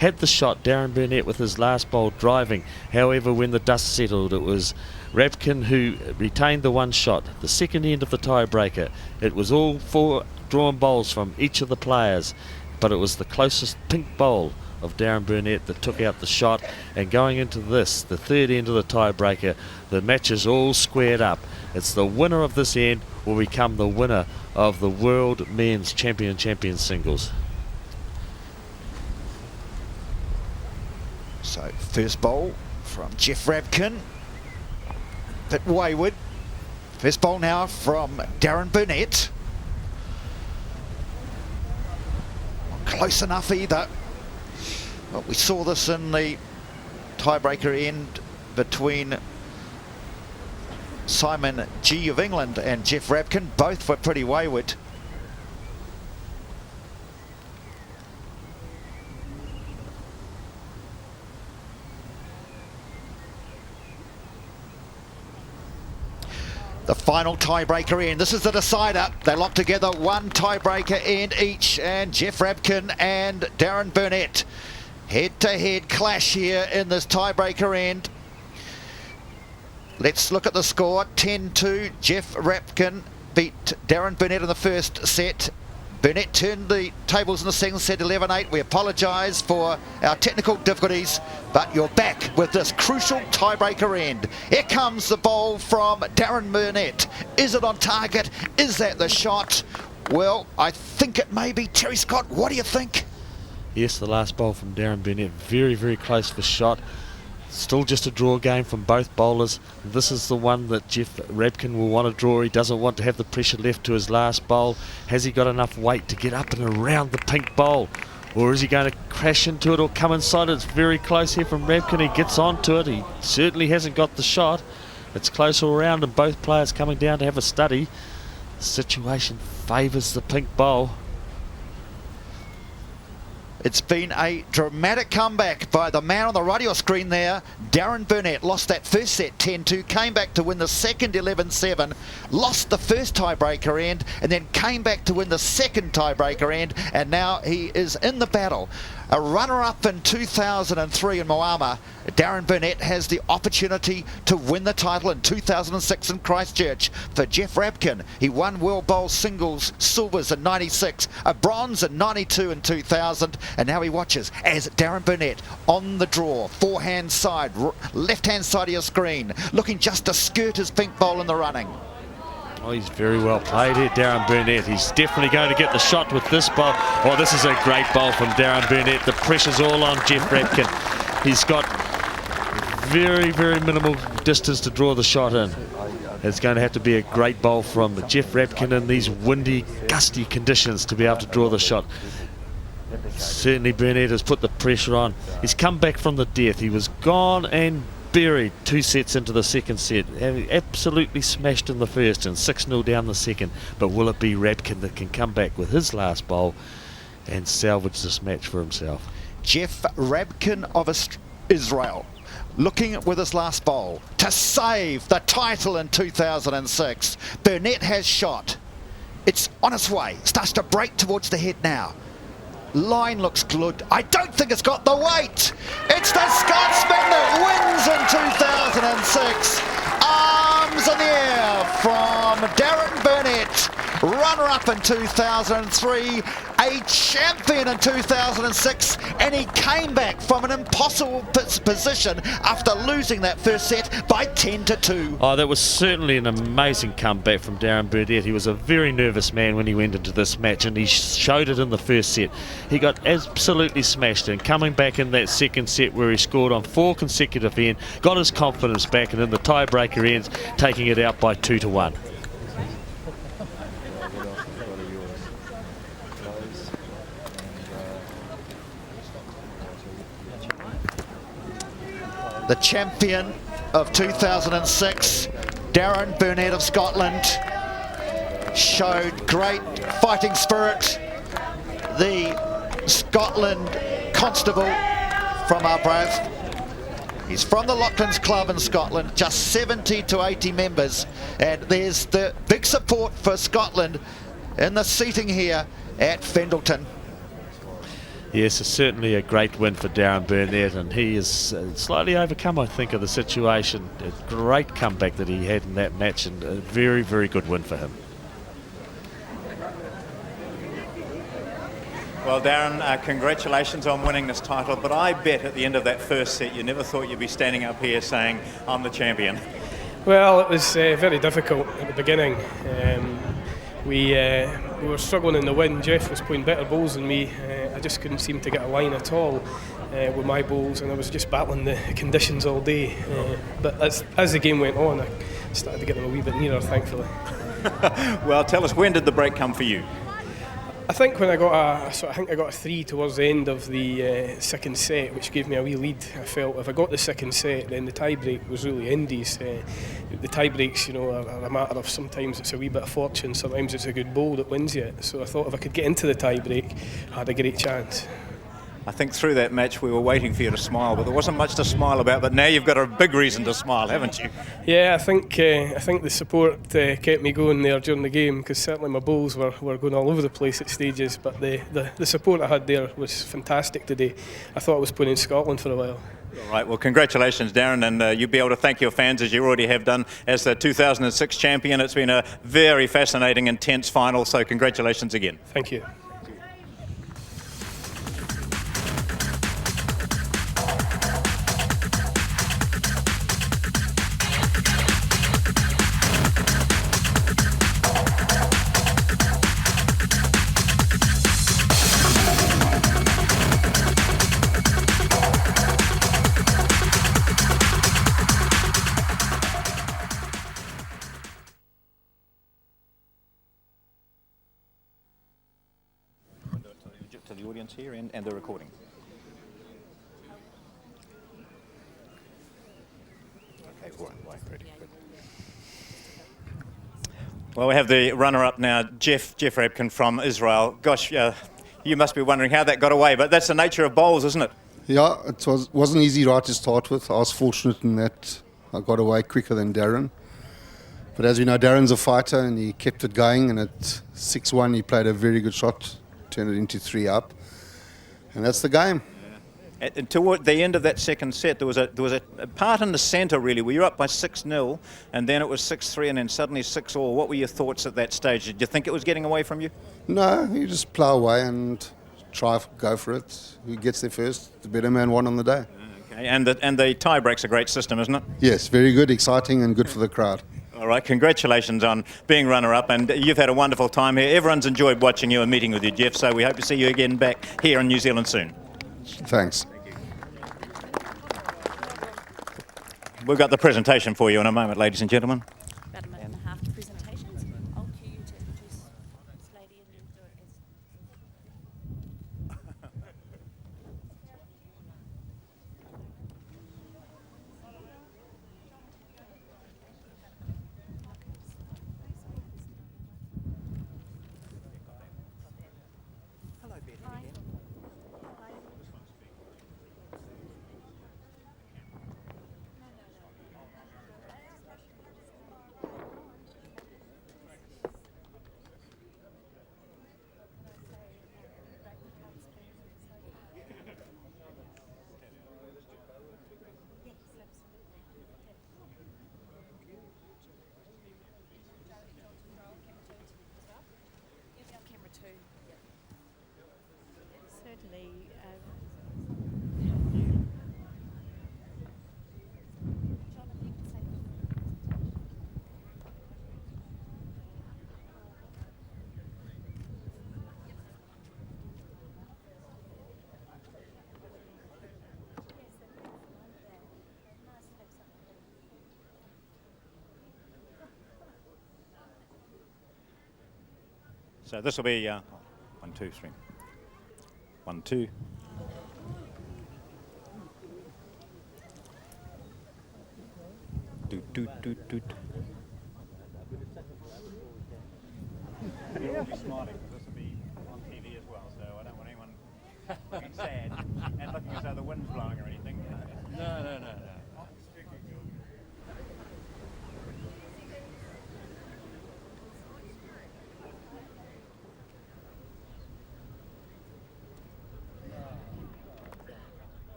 had the shot, Darren Burnett with his last bowl driving. However, when the dust settled, it was Rabkin who retained the one shot. The second end of the tiebreaker, it was all four drawn bowls from each of the players, but it was the closest pink bowl of Darren Burnett that took out the shot. And going into this, the third end of the tiebreaker, the match is all squared up. It's the winner of this end will become the winner of the World Men's Champion Singles. So first bowl from Jeff Rabkin, bit wayward. First bowl now from Darren Burnett. Not close enough either. Well, we saw this in the tiebreaker end between Simon G of England and Jeff Rabkin. Both were pretty wayward. The final tiebreaker end. This is the decider. They lock together one tiebreaker end each, and Jeff Rabkin and Darren Burnett. Head-to-head clash here in this tiebreaker end. Let's look at the score. 10-2. Jeff Rabkin beat Darren Burnett in the first set. Burnett turned the tables in the second set, 11-8. We apologise for our technical difficulties, but you're back with this crucial tiebreaker end. Here comes the bowl from Darren Burnett. Is it on target? Is that the shot? Well, I think it may be Terry Scott. What do you think? Yes, the last bowl from Darren Burnett, very, very close for shot. Still just a draw game from both bowlers. This is the one that Jeff Rabkin will want to draw. He doesn't want to have the pressure left to his last bowl. Has he got enough weight to get up and around the pink bowl? Or is he going to crash into it or come inside it? It's very close here from Rabkin. He gets onto it. He certainly hasn't got the shot. It's close all round and both players coming down to have a study. The situation favours the pink bowl. It's been a dramatic comeback by the man on the radio screen there. Darren Burnett lost that first set 10-2, came back to win the second 11-7, lost the first tiebreaker end, and then came back to win the second tiebreaker end, and now he is in the battle. A runner-up in 2003 in Moama, Darren Burnett has the opportunity to win the title in 2006 in Christchurch. For Jeff Rabkin, he won World Bowl Singles Silvers in 96, a bronze in 92 and 2000, and now he watches as Darren Burnett on the draw, forehand side, left-hand side of your screen, looking just to skirt his pink bowl in the running. Oh, he's very well played here, Darren Burnett. He's definitely going to get the shot with this bowl. Oh, this is a great bowl from Darren Burnett. The pressure's all on Jeff Rabkin. He's got very, very minimal distance to draw the shot in. It's going to have to be a great bowl from Jeff Rabkin in these windy, gusty conditions to be able to draw the shot. Certainly Burnett has put the pressure on. He's come back from the death. He was gone and buried 2 sets into the second set, having absolutely smashed in the first and 6-0 down the second. But will it be Rabkin that can come back with his last bowl and salvage this match for himself? Jeff Rabkin of Israel looking with his last bowl to save the title in 2006. Burnett has shot. It's on its way. Starts to break towards the head now. Line looks good. I don't think it's got the weight. It's the Scotsman that wins in 2006. Arms in the air from Darren Burnett. Runner-up in 2003, a champion in 2006, and he came back from an impossible position after losing that first set by 10-2. Oh, that was certainly an amazing comeback from Darren Burnett. He was a very nervous man when he went into this match, and he showed it in the first set. He got absolutely smashed, and coming back in that second set where he scored on 4 consecutive ends, got his confidence back, and in the tiebreaker ends, taking it out by 2-1. The champion of 2006, Darren Burnett of Scotland, showed great fighting spirit. The Scotland constable from Arbroath. He's from the Loughlin's Club in Scotland, just 70 to 80 members. And there's the big support for Scotland in the seating here at Fendalton. Yes, it's certainly a great win for Darren Burnett, and he is slightly overcome, I think, of the situation. A great comeback that he had in that match, and a very, very good win for him. Well, Darren, congratulations on winning this title, but I bet at the end of that first set you never thought you'd be standing up here saying, I'm the champion. Well, it was very difficult at the beginning. We were struggling in the wind. Jeff was playing better bowls than me. I just couldn't seem to get a line at all with my bowls, and I was just battling the conditions all day. But as the game went on, I started to get them a wee bit nearer, thankfully. Well, tell us, when did the break come for you? I think when I got a 3 towards the end of the second set, which gave me a wee lead. I felt if I got the second set, then the tie break was really Indies. The tie breaks, are a matter of sometimes it's a wee bit of fortune, sometimes it's a good bowl that wins you. So I thought if I could get into the tie break, I had a great chance. I think through that match we were waiting for you to smile, but there wasn't much to smile about. But now you've got a big reason to smile, haven't you? Yeah, I think the support kept me going there during the game, because certainly my bowls were going all over the place at stages. But the support I had there was fantastic today. I thought I was playing in Scotland for a while. All right, well, congratulations, Darren, and you'll be able to thank your fans as you already have done as the 2006 champion. It's been a very fascinating, intense final, so congratulations again. Thank you. the audience here and the recording. Okay, right, ready. Good. Well, we have the runner-up now, Jeff Rabkin from Israel. Gosh, you must be wondering how that got away, but that's the nature of bowls, isn't it? Yeah, it wasn't easy right to start with. I was fortunate in that I got away quicker than Darren. But as we know, Darren's a fighter and he kept it going, and at 6-1 he played a very good shot, turned it into 3 up. And that's the game. And toward the end of that second set, there was a part in the centre really where you're up by 6-0, and then it was 6-3, and then suddenly 6-all. What were your thoughts at that stage? Did you think it was getting away from you? No, you just plough away and go for it. Who gets there first, the better man won on the day. Okay, and the tie break's a great system, isn't it? Yes, very good, exciting, and good for the crowd. All right, congratulations on being runner-up, and you've had a wonderful time here. Everyone's enjoyed watching you and meeting with you, Jeff, so we hope to see you again back here in New Zealand soon. Thanks. We've got the presentation for you in a moment, ladies and gentlemen. About a minute and a half to presentations. I'll cue you to introduce this lady and then do it as... Camera 2. Certainly. So this will be 1, 2, 3. 1, 2. Doot, doot, doot, doot. You'll be smiling because this will be on TV as well, so I don't want anyone looking sad and looking as though the wind's blowing or anything. No.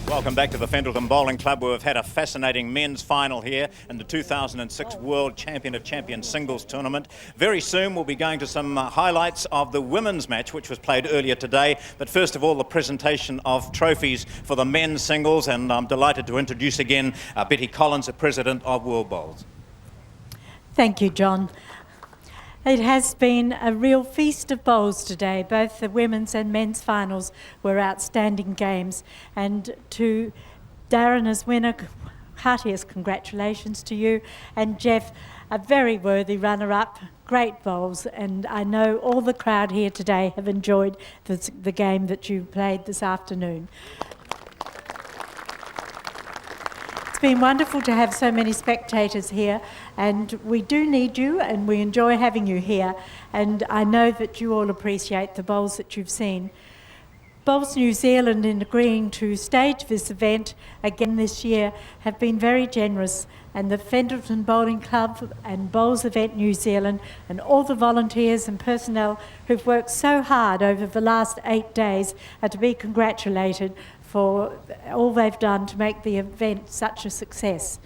Welcome back to the Fendleton Bowling Club, where we've had a fascinating men's final here in the 2006 World Champion of Champions singles tournament. Very soon we'll be going to some highlights of the women's match, which was played earlier today. But first of all, the presentation of trophies for the men's singles, and I'm delighted to introduce again Betty Collins, the President of World Bowls. Thank you, John. It has been a real feast of bowls today. Both the women's and men's finals were outstanding games. And to Darren as winner, heartiest congratulations to you. And Jeff, a very worthy runner-up, great bowls. And I know all the crowd here today have enjoyed the game that you played this afternoon. It's been wonderful to have so many spectators here, and we do need you and we enjoy having you here, and I know that you all appreciate the bowls that you've seen. Bowls New Zealand, in agreeing to stage this event again this year, have been very generous, and the Fendleton Bowling Club and Bowls Event New Zealand and all the volunteers and personnel who've worked so hard over the last 8 days are to be congratulated for all they've done to make the event such a success.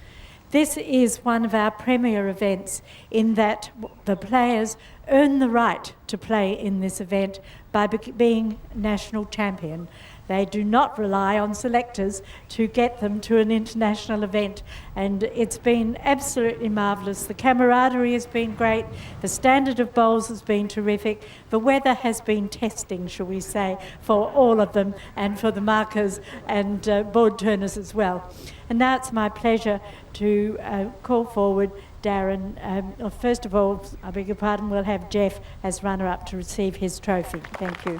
This is one of our premier events in that the players earn the right to play in this event by being national champion. They do not rely on selectors to get them to an international event, and it's been absolutely marvellous. The camaraderie has been great, the standard of bowls has been terrific, the weather has been testing, shall we say, for all of them and for the markers and board turners as well. And now it's my pleasure to call forward Darren. First of all, I beg your pardon, we'll have Jeff as runner-up to receive his trophy. Thank you.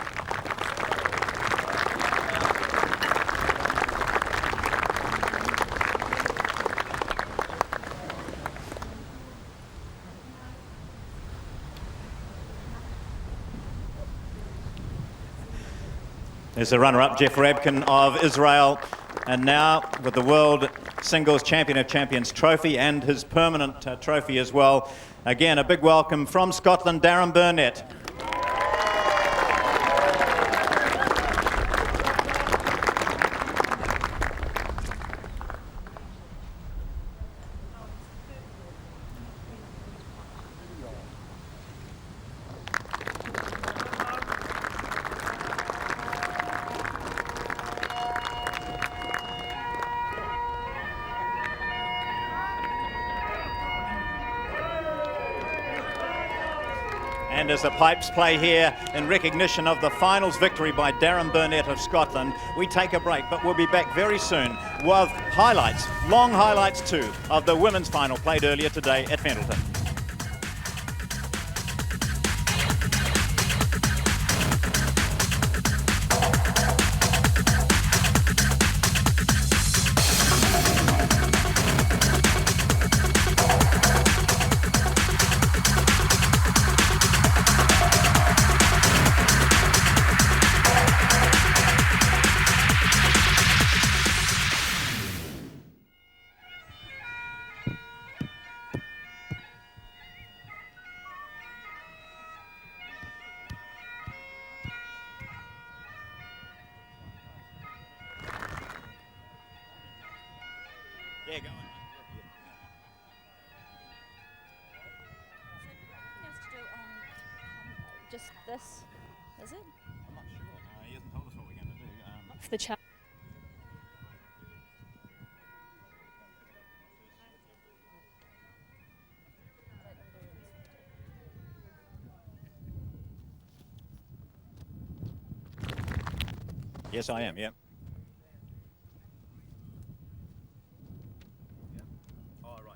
There's the runner-up, Jeff Rabkin of Israel. And now with the World Singles Champion of Champions trophy and his permanent trophy as well. Again, a big welcome from Scotland, Darren Burnett. And as the pipes play here in recognition of the finals victory by Darren Burnett of Scotland, we take a break, but we'll be back very soon with highlights, long highlights too, of the women's final played earlier today at Fendalton. Yeah, go on. Just this, is it? I'm not sure. He hasn't told us what we're going to do. For the challenge. Yes, I am, yeah. All right.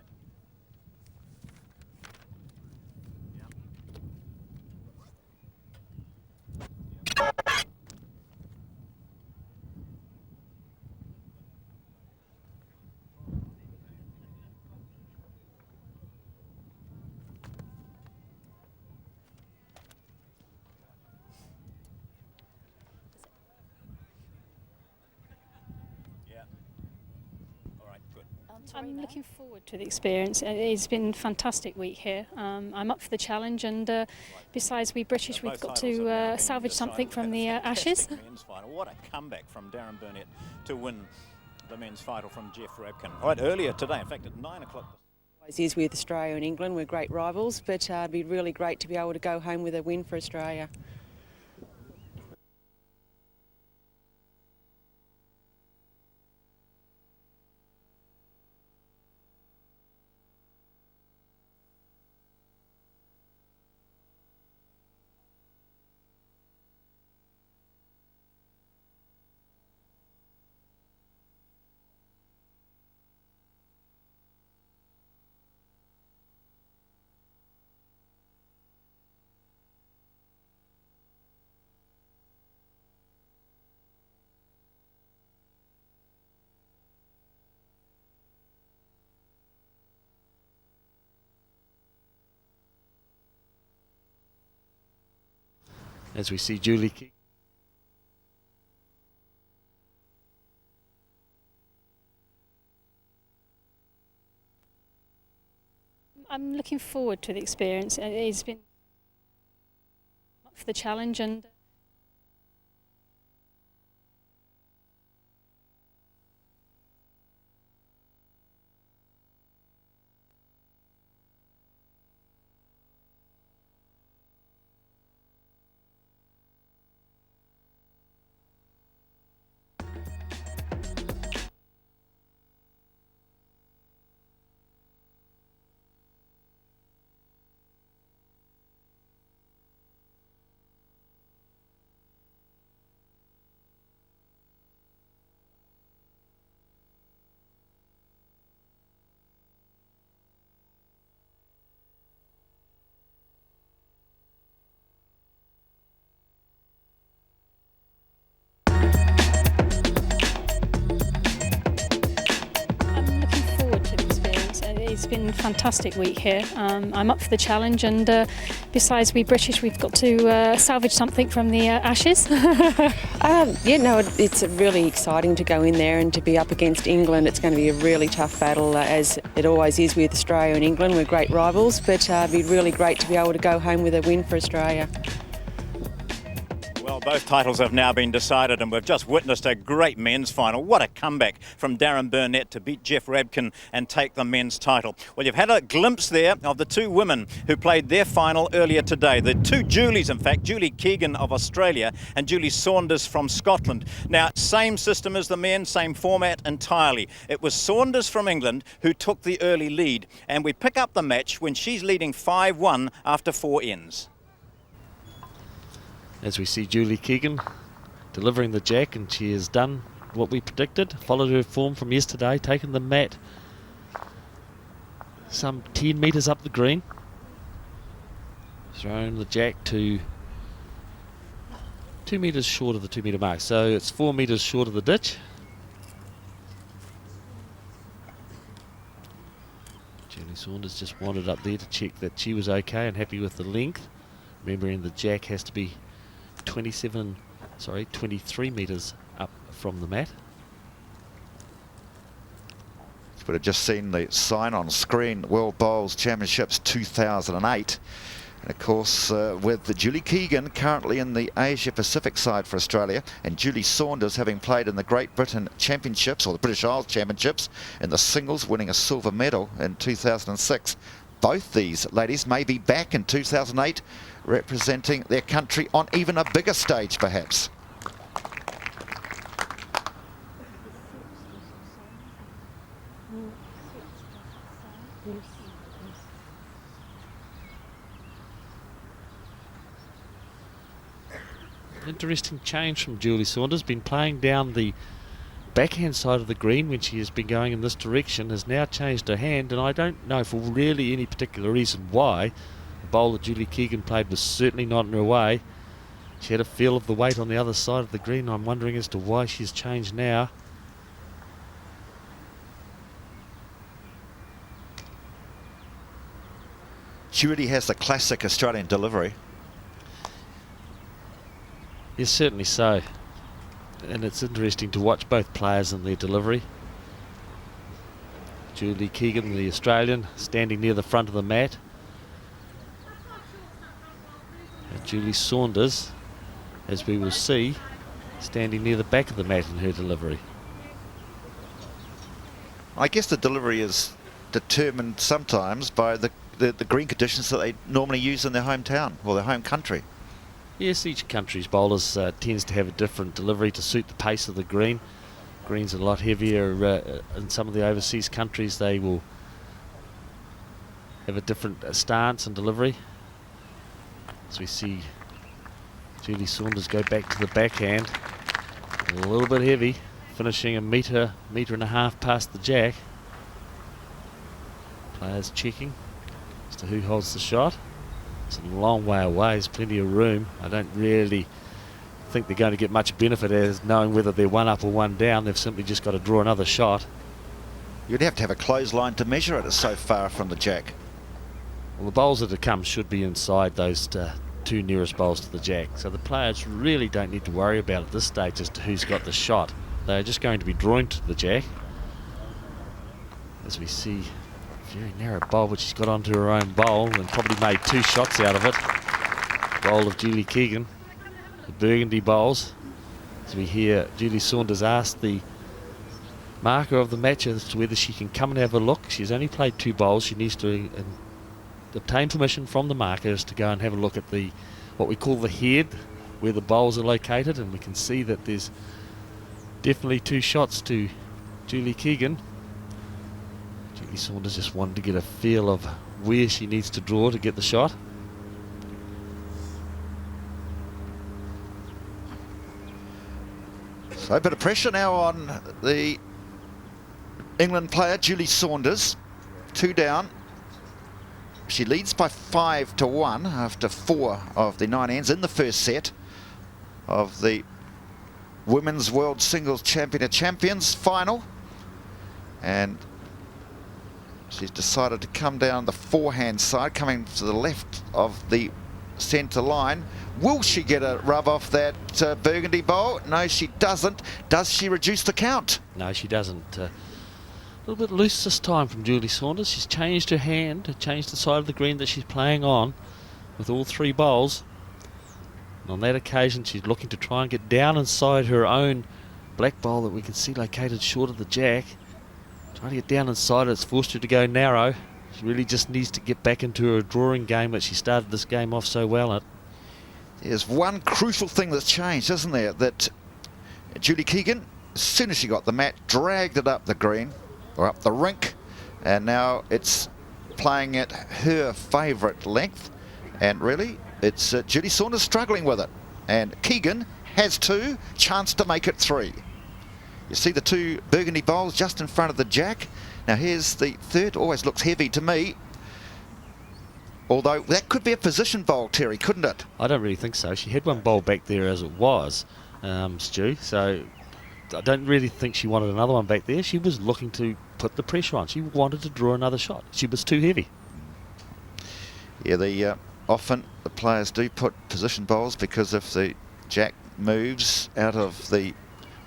I'm looking forward to the experience. It's been a fantastic week here. I'm up for the challenge, and besides, we British, we've got to salvage something from the Ashes. What a comeback from Darren Burnett to win the men's final from Jeff Rabkin. Right, earlier today, in fact, at 9 o'clock. Is with Australia and England, we're great rivals, but it'd be really great to be able to go home with a win for Australia. As we see Julie kick. I'm looking forward to the experience. It's been up for the challenge, and it's been a fantastic week here. I'm up for the challenge, and besides we British, we've got to salvage something from the ashes. Yeah, no, it's really exciting to go in there and to be up against England. It's going to be a really tough battle, as it always is with Australia and England. We're great rivals, but it'd be really great to be able to go home with a win for Australia. Well, both titles have now been decided, and we've just witnessed a great men's final. What a comeback from Darren Burnett to beat Jeff Rabkin and take the men's title. Well, you've had a glimpse there of the two women who played their final earlier today. The two Julies, in fact, Julie Keegan of Australia and Julie Saunders from Scotland. Now, same system as the men, same format entirely. It was Saunders from England who took the early lead, and we pick up the match when she's leading 5-1 after 4 ends. As we see Julie Keegan delivering the jack, and she has done what we predicted, followed her form from yesterday, taken the mat some 10 metres up the green, thrown the jack to 2 metres short of the 2 metre mark, so it's 4 metres short of the ditch. Julie Saunders just wandered up there to check that she was okay and happy with the length, remembering the jack has to be 23 metres up from the mat. Would have just seen the sign on screen, World Bowls Championships 2008. And of course, with the Julie Keegan currently in the Asia Pacific side for Australia, and Julie Saunders having played in the Great Britain Championships, or the British Isles Championships, in the singles, winning a silver medal in 2006. Both these ladies may be back in 2008, representing their country on even a bigger stage, perhaps. Interesting change from Julie Saunders. Been playing down the backhand side of the green when she has been going in this direction, has now changed her hand, and I don't know for really any particular reason why. The bowl that Julie Keegan played was certainly not in her way. She had a feel of the weight on the other side of the green. I'm wondering as to why she's changed now. She really has the classic Australian delivery. Yes, certainly so. And it's interesting to watch both players and their delivery. Julie Keegan, the Australian, standing near the front of the mat. And Julie Saunders, as we will see, standing near the back of the mat in her delivery. I guess the delivery is determined sometimes by the green conditions that they normally use in their hometown or their home country. Yes, each country's bowlers tends to have a different delivery to suit the pace of the green. Green's a lot heavier in some of the overseas countries. They will have a different stance and delivery. As we see Julie Saunders go back to the backhand, a little bit heavy, finishing a metre and a half past the jack. Players checking as to who holds the shot. It's a long way away, there's plenty of room. I don't really think they're going to get much benefit as knowing whether they're one up or one down. They've simply just got to draw another shot. You'd have to have a clothesline to measure it. It's so far from the jack. Well, the bowls that have come should be inside those two nearest bowls to the jack. So the players really don't need to worry about at this stage as to who's got the shot. They're just going to be drawing to the jack. As we see, very narrow bowl, but she's got onto her own bowl and probably made 2 shots out of it. Bowl of Julie Keegan, the burgundy bowls. As we hear Julie Saunders ask the marker of the match as to whether she can come and have a look. She's only played 2 bowls. She needs to obtain permission from the markers to go and have a look at what we call the head, where the bowls are located, and we can see that there's definitely 2 shots to Julie Keegan. Julie Saunders just wanted to get a feel of where she needs to draw to get the shot. So a bit of pressure now on the England player, Julie Saunders. 2 down. She leads by 5-1 after 4 of the 9 ends in the first set of the Women's World Singles Champions final. And She's decided to come down the forehand side, coming to the left of the centre line. Will she get a rub off that burgundy bowl? No, she doesn't. Does she reduce the count? No, she doesn't. A little bit loose this time from Julie Saunders. She's changed her hand, changed the side of the green that she's playing on with all 3 bowls. And on that occasion, she's looking to try and get down inside her own black bowl that we can see located short of the jack. Trying to get down inside it, it's forced her to go narrow. She really just needs to get back into her drawing game that she started this game off so well at. There's one crucial thing that's changed, isn't there? That Julie Keegan, as soon as she got the mat, dragged it up the green, or up the rink, and now it's playing at her favourite length. And really, it's Julie Saunders struggling with it. And Keegan has 2, chance to make it 3. You see the 2 burgundy bowls just in front of the jack. Now here's the third, always looks heavy to me. Although that could be a position bowl, Terry, couldn't it? I don't really think so. She had one bowl back there as it was, Stu, so I don't really think she wanted another one back there. She was looking to put the pressure on. She wanted to draw another shot. She was too heavy. Yeah, often the players do put position bowls because if the jack moves out of the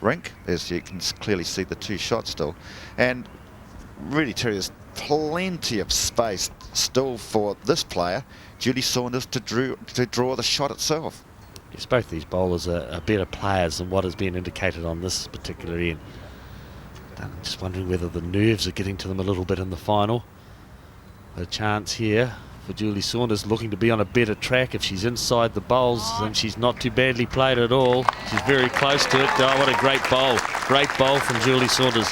rink, as you can clearly see the 2 shots still, and really, Terry, there's plenty of space still for this player, Julie Saunders, to draw the shot itself. Yes, both these bowlers are better players than what has been indicated on this particular end. I'm just wondering whether the nerves are getting to them a little bit in the final. A chance here for Julie Saunders, looking to be on a better track. If she's inside the bowls, then she's not too badly played at all. She's very close to it. Oh, what a great bowl. Great bowl from Julie Saunders.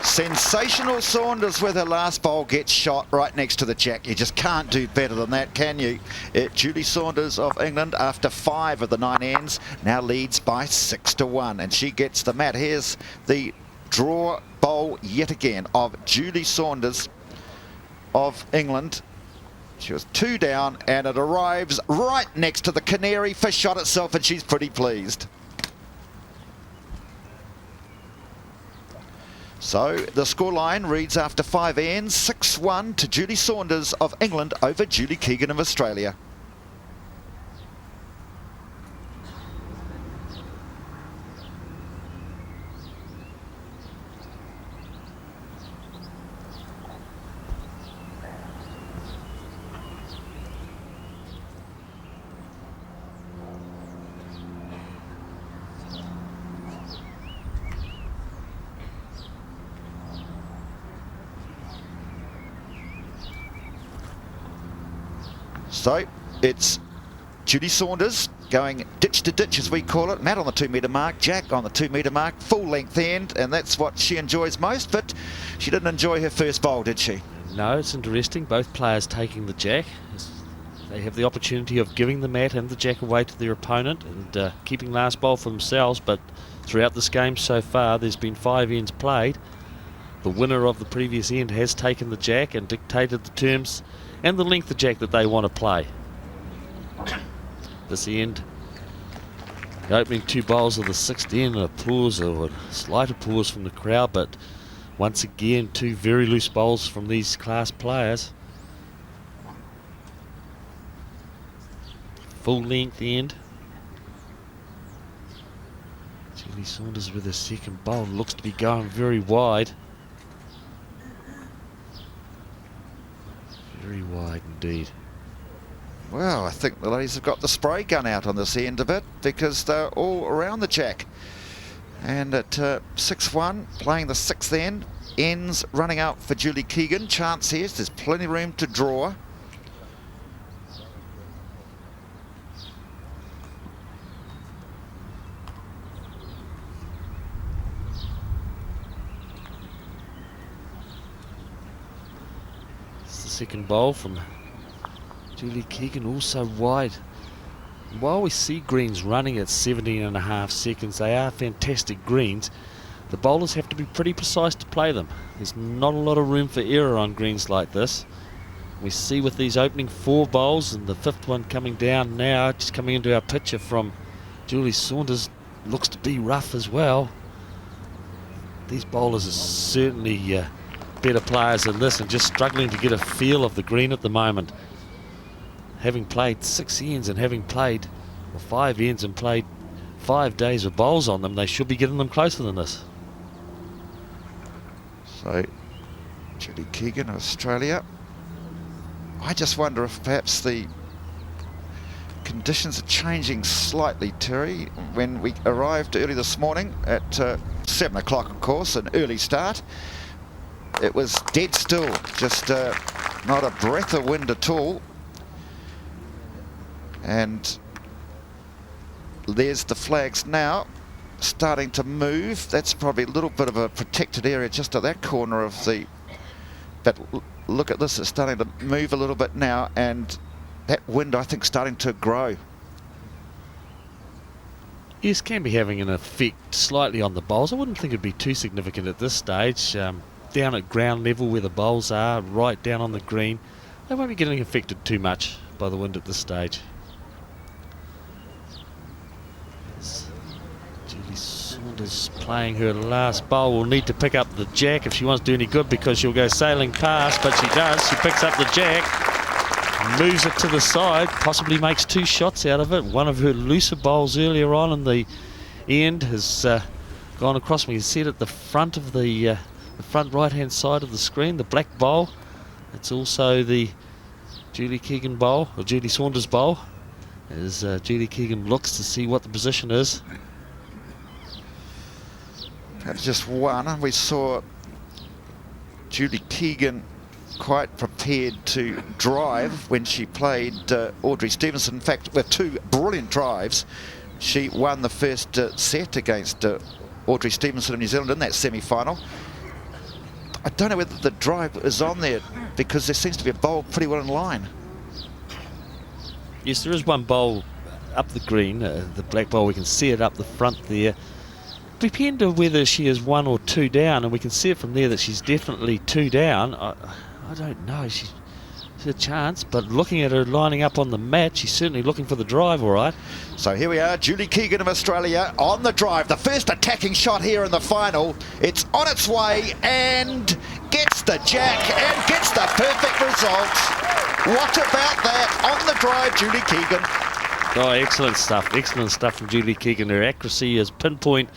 Sensational Saunders with her last bowl gets shot right next to the jack. You just can't do better than that, can you? Julie Saunders of England, after 5 of the 9 ends, now leads by 6-1, and she gets the mat. Here's the draw bowl yet again of Julie Saunders of England. She was 2 down, and it arrives right next to the canary for shot itself, and she's pretty pleased. So the scoreline reads after 5 ends, 6-1 to Julie Saunders of England over Julie Keegan of Australia. So it's Julie Saunders going ditch to ditch, as we call it. Mat on the 2 metre mark, jack on the 2 metre mark, full length end, and that's what she enjoys most. But she didn't enjoy her first bowl, did she? No, it's interesting. Both players taking the jack. They have the opportunity of giving the mat and the jack away to their opponent and keeping last bowl for themselves. But throughout this game so far, there's been 5 ends played. The winner of the previous end has taken the jack and dictated the terms and the length of jack that they want to play. This end, the opening 2 bowls of the 6th end, an applause or a slight applause from the crowd, but once again 2 very loose bowls from these class players. Full length end. Julie Saunders with her second bowl, looks to be going very wide. Very wide indeed. Well, I think the ladies have got the spray gun out on this end of it because they're all around the jack. And at 6-1, playing the 6th end, ends running out for Julie Keegan. Chance here, there's plenty of room to draw. Second bowl from Julie Keegan, also wide. While we see greens running at 17.5 seconds, they are fantastic greens. The bowlers have to be pretty precise to play them. There's not a lot of room for error on greens like this. We see with these opening 4 bowls and the 5th one coming down now, just coming into our picture from Julie Saunders, looks to be rough as well. These bowlers are certainly better players than this and just struggling to get a feel of the green at the moment. Having played 6 ends and having played 5 ends and played 5 days of bowls on them, they should be getting them closer than this. So, Julie Keegan, Australia. I just wonder if perhaps the conditions are changing slightly, Terry. When we arrived early this morning at 7 o'clock, of course, an early start, it was dead still, just not a breath of wind at all. And there's the flags now starting to move. That's probably a little bit of a protected area just at that corner of the... But look at this, it's starting to move a little bit now, and that wind, I think, starting to grow. Yes, can be having an effect slightly on the bowls. I wouldn't think it'd be too significant at this stage. Down at ground level where the bowls are, right down on the green, they won't be getting affected too much by the wind at this stage. Julie Saunders playing her last bowl. Will need to pick up the jack if she wants to do any good, because she'll go sailing past, but she does. She picks up the jack, moves it to the side, possibly makes 2 shots out of it. One of her looser bowls earlier on in the end has gone across me. You see it at the front of the front right hand side of the screen, the black bowl. It's also the Julie Keegan bowl, or Julie Saunders bowl, as Julie Keegan looks to see what the position is. Perhaps just one. We saw Julie Keegan quite prepared to drive when she played Audrey Stevenson. In fact, with 2 brilliant drives, she won the first set against Audrey Stevenson of New Zealand in that semi-final. I don't know whether the drive is on there, because there seems to be a bowl pretty well in line. Yes, there is one bowl up the green, the black bowl. We can see it up the front there. Depend on whether she is 1 or 2 down, and we can see it from there that she's definitely 2 down. I don't know, she's a chance, but looking at her lining up on the mat, she's certainly looking for the drive, all right. So here we are, Julie Keegan of Australia on the drive. The first attacking shot here in the final. It's on its way and gets the jack and gets the perfect result. What about that on the drive, Julie Keegan? Oh, excellent stuff from Julie Keegan. Her accuracy is pinpoint.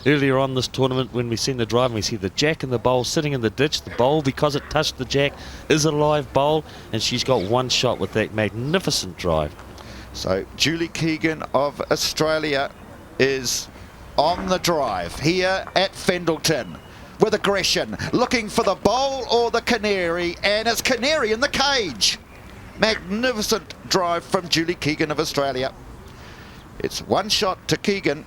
Earlier on this tournament, when we seen the drive, and we see the jack and the bowl sitting in the ditch. The bowl, because it touched the jack, is a live bowl, and she's got 1 shot with that magnificent drive. So Julie Keegan of Australia is on the drive here at Fendalton with aggression, looking for the bowl or the canary, and it's canary in the cage. Magnificent drive from Julie Keegan of Australia. It's 1 shot to Keegan.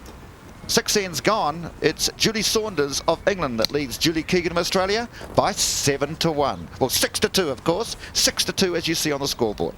6 ends gone. It's Julie Saunders of England that leads Julie Keegan of Australia by 7-1. Well, 6-2, of course. 6-2, as you see on the scoreboard.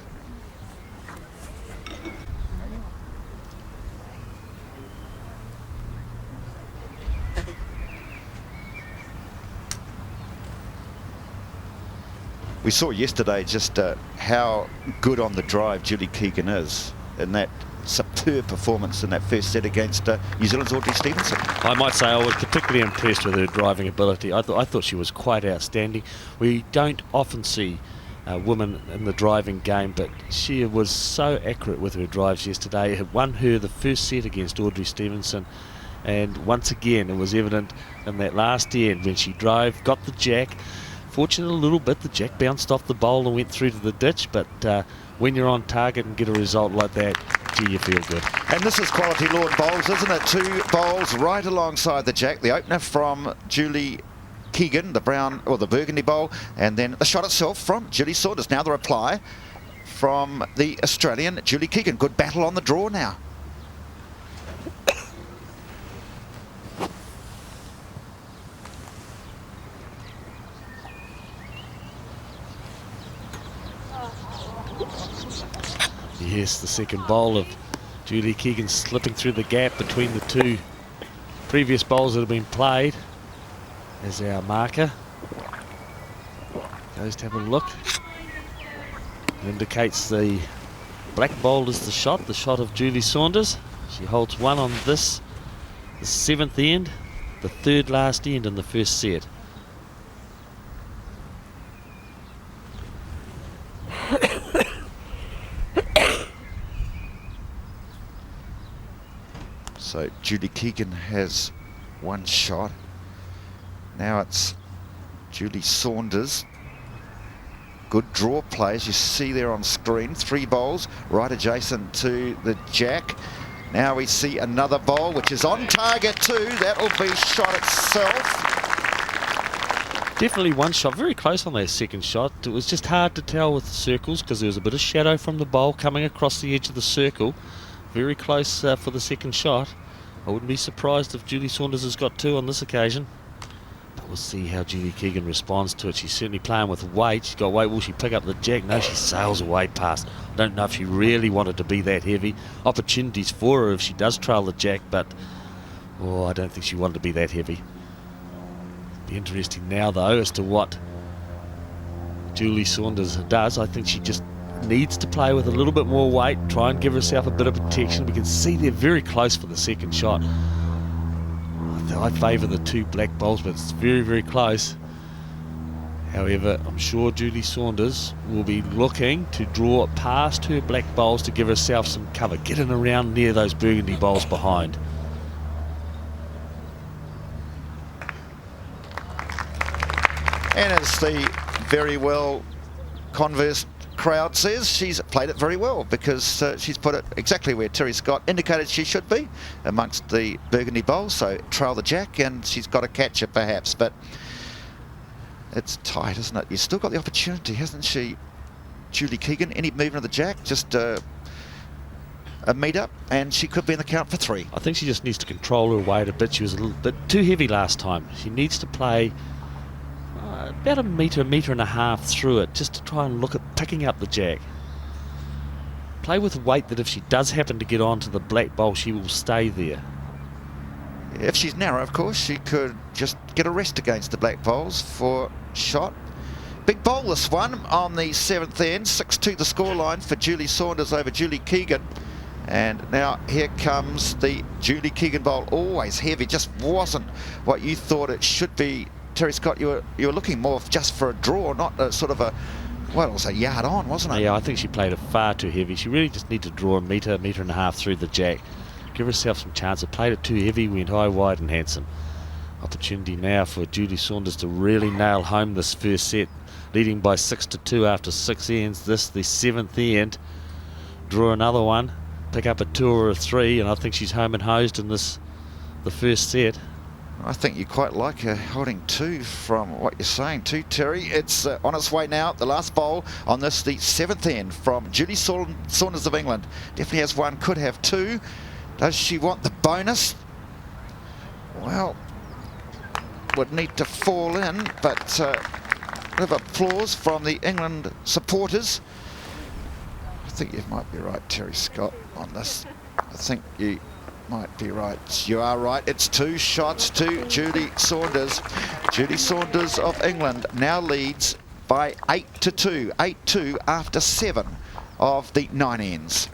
We saw yesterday just how good on the drive Julie Keegan is in that superb performance in that first set against New Zealand's Audrey Stevenson. I might say I was particularly impressed with her driving ability. I thought she was quite outstanding. We don't often see women in the driving game, but she was so accurate with her drives yesterday. It won her the first set against Audrey Stevenson, and once again it was evident in that last end when she drove, got the jack. Fortunate a little bit, the jack bounced off the bowl and went through to the ditch, but when you're on target and get a result like that, gee, you feel good. And this is quality lawn bowls, isn't it? 2 bowls right alongside the jack. The opener from Julie Keegan, the brown or the burgundy bowl, and then the shot itself from Julie Saunders. Now the reply from the Australian Julie Keegan. Good battle on the draw now. Yes, the second bowl of Julie Keegan slipping through the gap between the 2 previous bowls that have been played as our marker. Goes to have a look. It indicates the black bowl is the shot of Julie Saunders. She holds 1 on this, the 7th end, the 3rd last end in the first set. So Julie Keegan has one shot. Now it's Julie Saunders. Good draw play, as you see there on screen. 3 bowls right adjacent to the jack. Now we see another bowl, which is on target too. That'll be shot itself. Definitely one shot, very close on that second shot. It was just hard to tell with the circles because there was a bit of shadow from the bowl coming across the edge of the circle. Very close for the second shot. I wouldn't be surprised if Julie Saunders has got 2 on this occasion. But we'll see how Julie Keegan responds to it. She's certainly playing with weight. She's got weight. Will she pick up the jack? No, she sails away past. I don't know if she really wanted to be that heavy. Opportunities for her if she does trail the jack, but I don't think she wanted to be that heavy. Be interesting now, though, as to what Julie Saunders does. I think she just needs to play with a little bit more weight, try and give herself a bit of protection. We can see they're very close for the second shot. I favour the 2 black bowls, but it's very, very close. However, I'm sure Julie Saunders will be looking to draw past her black bowls to give herself some cover, getting around near those burgundy bowls behind. And as the very well conversed crowd says, she's played it very well, because she's put it exactly where Terry Scott indicated she should be, amongst the burgundy bowls. So trail the jack, and she's got to catch it perhaps, but it's tight, isn't it? You've still got the opportunity, hasn't she, Julie Keegan? Any movement of the jack, just a meet-up, and she could be in the count for 3. I think she just needs to control her weight a bit. She was a little bit too heavy last time. She needs to play about a metre and a half through it, just to try and look at picking up the jack. Play with weight that if she does happen to get onto the black bowl, she will stay there. If she's narrow, of course, she could just get a rest against the black bowls for shot. Big bowl, this one, on the 7th end. 6-2 the scoreline for Julie Saunders over Julie Keegan. And now here comes the Julie Keegan bowl. Always heavy, just wasn't what you thought it should be. Terry Scott, you were looking more just for a draw, not a sort of a, well, it was a yard on, wasn't it? Yeah, I think she played it far too heavy. She really just needed to draw a metre and a half through the jack. Give herself some chance. It played it too heavy, went high, wide and handsome. Opportunity now for Julie Saunders to really nail home this first set, leading by 6-2 after 6 ends. This, the 7th end. Draw another one, pick up a 2 or a 3, and I think she's home and hosed in this, the first set. I think you quite like her holding 2 from what you're saying too, Terry. It's on its way now. The last bowl on this, the 7th end from Julie Saunders of England. Definitely has 1, could have 2. Does she want the bonus? Well, would need to fall in, but a bit of applause from the England supporters. I think you might be right, Terry Scott, on this. I think you might be right. You are right. It's 2 shots to Julie Saunders. Julie Saunders of England now leads by 8-2. 8-2 after 7 of the 9 ends.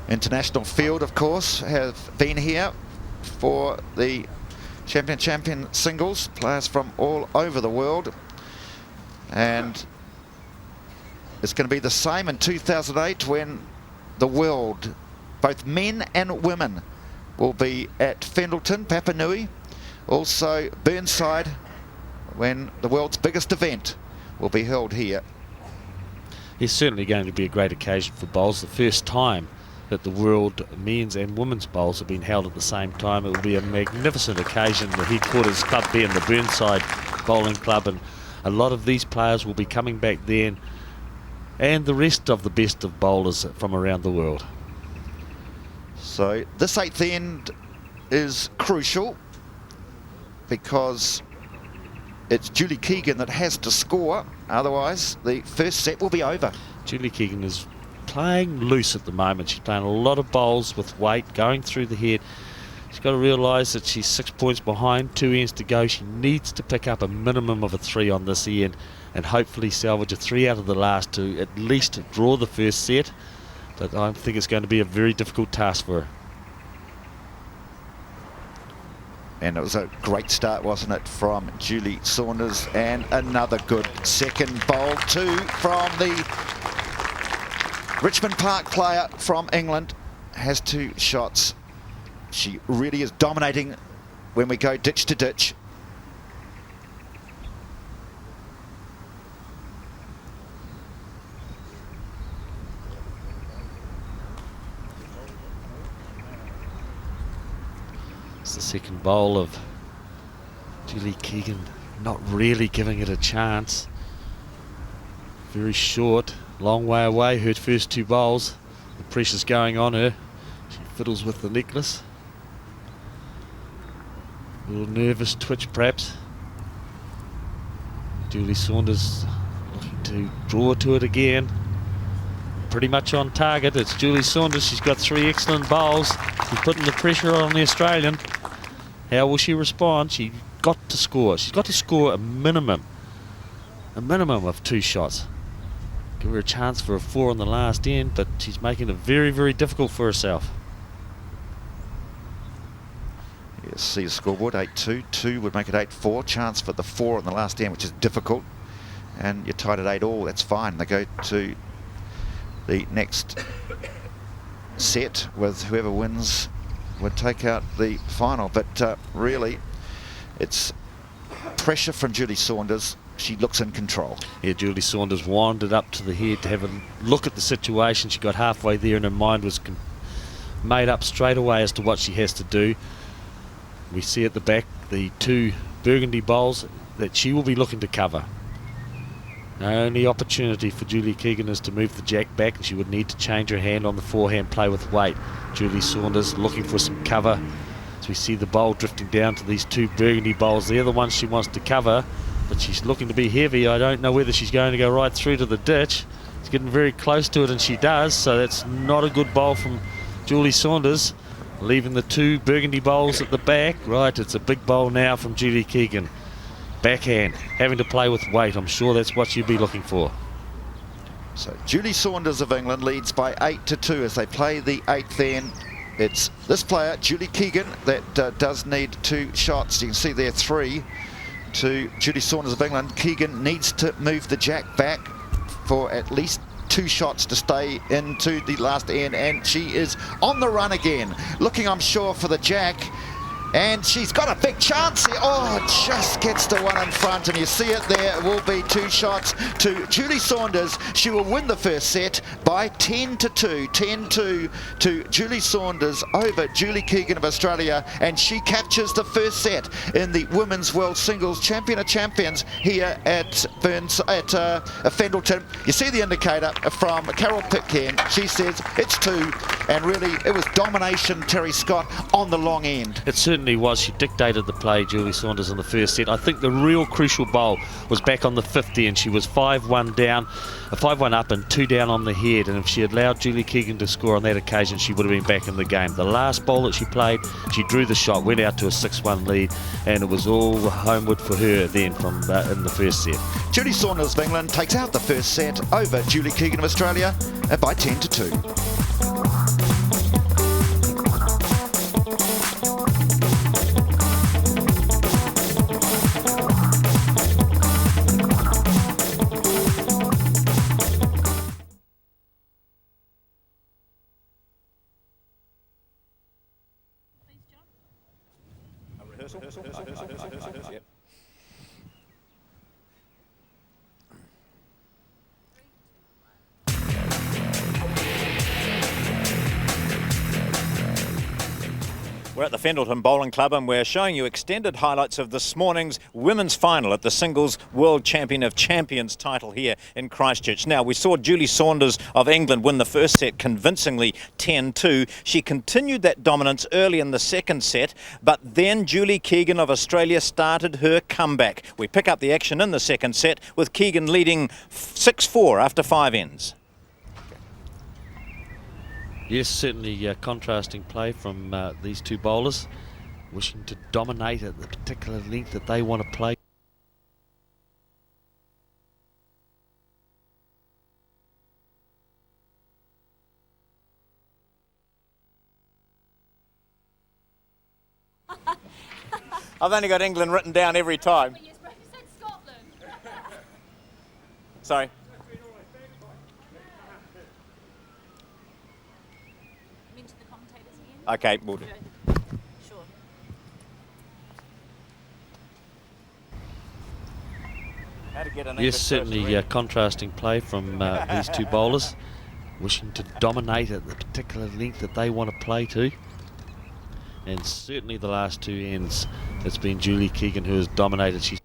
International field, of course, have been here for the champion singles. Players from all over the world. And it's going to be the same in 2008 when the world, both men and women, will be at Fendalton, Papua Nui. Also Burnside, when the world's biggest event will be held here. It's certainly going to be a great occasion for bowls. The first time that the world men's and women's bowls have been held at the same time. It will be a magnificent occasion. The headquarters club being the Burnside Bowling Club, and a lot of these players will be coming back then, and the rest of the best of bowlers from around the world. So this 8th end is crucial because it's Julie Keegan that has to score, otherwise the first set will be over. Julie Keegan is playing loose at the moment. She's playing a lot of bowls with weight going through the head. She's got to realise that she's 6 points behind, 2 ends to go. She needs to pick up a minimum of a 3 on this end and hopefully salvage a 3 out of the last to at least draw the first set. But I think it's going to be a very difficult task for her. And it was a great start, wasn't it, from Julie Saunders, and another good second bowl too from the Richmond Park player from England. has 2 shots. She really is dominating when we go ditch to ditch. It's the second bowl of Julie Keegan, not really giving it a chance. Very short, long way away, her first 2 bowls. The pressure's going on her. She fiddles with the necklace. A little nervous twitch perhaps. Julie Saunders looking to draw to it again. Pretty much on target. It's Julie Saunders. She's got 3 excellent bowls. She's putting the pressure on the Australian. How will she respond? She's got to score. She's got to score a minimum of 2 shots. Give her a chance for a 4 on the last end, but she's making it very, very difficult for herself. Yes, see the scoreboard, 8-2. 2 would make it 8-4. Chance for the 4 on the last end, which is difficult. And you're tied at 8-all. That's fine. They go to the next set with whoever wins would take out the final. But really, it's pressure from Julie Saunders. She looks in control. Yeah, Julie Saunders wandered up to the head to have a look at the situation. She got halfway there and her mind was made up straight away as to what she has to do. We see at the back the 2 burgundy bowls that she will be looking to cover. The only opportunity for Julie Keegan is to move the jack back, and she would need to change her hand on the forehand play with weight. Julie Saunders looking for some cover as we see the bowl drifting down to these 2 burgundy bowls. They're the ones she wants to cover, but she's looking to be heavy. I don't know whether she's going to go right through to the ditch. It's getting very close to it, and she does, so that's not a good bowl from Julie Saunders, leaving the 2 burgundy bowls at the back. Right, it's a big bowl now from Julie Keegan. Backhand, having to play with weight. I'm sure that's what you'd be looking for. So Julie Saunders of England leads by 8-2 as they play the 8th end. It's this player, Julie Keegan, that does need 2 shots. You can see there 3 to Julie Saunders of England. Keegan needs to move the jack back for at least 2 shots to stay into the last end, and she is on the run again, looking, I'm sure, for the jack. And she's got a big chance here. Oh, just gets the one in front, and you see it there. It will be 2 shots to Julie Saunders. She will win the first set by 10-2. 10-2 to Julie Saunders over Julie Keegan of Australia, and she captures the first set in the Women's World Singles Champion of Champions here at Fendalton. You see the indicator from Carol Pitcairn. She says it's 2, and really it was domination, Terry Scott, on the long end. It certainly was. She dictated the play, Julie Saunders, in the first set. I think the real crucial bowl was back on the 50, and she was 5-1 down, 5-1 up and 2 down on the head, and if she had allowed Julie Keegan to score on that occasion, she would have been back in the game. The last bowl that she played, she drew the shot, went out to a 6-1 lead, and it was all homeward for her then from in the first set. Julie Saunders of England takes out the first set over Julie Keegan of Australia by 10-2. Yep. We're at the Fendalton Bowling Club and we're showing you extended highlights of this morning's women's final at the Singles World Champion of Champions title here in Christchurch. Now, we saw Julie Saunders of England win the first set convincingly 10-2. She continued that dominance early in the second set, but then Julie Keegan of Australia started her comeback. We pick up the action in the second set with Keegan leading 6-4 after 5 ends. Yes, certainly contrasting play from these 2 bowlers, wishing to dominate at the particular length that they want to play. I've only got England written down every time. But you said Scotland. Sorry. Into the Okay, we'll do. Sure. How to get an Yes, certainly contrasting play from these two bowlers, wishing to dominate at the particular length that they want to play to. And certainly the last two ends, it's been Julie Keegan who has dominated. She's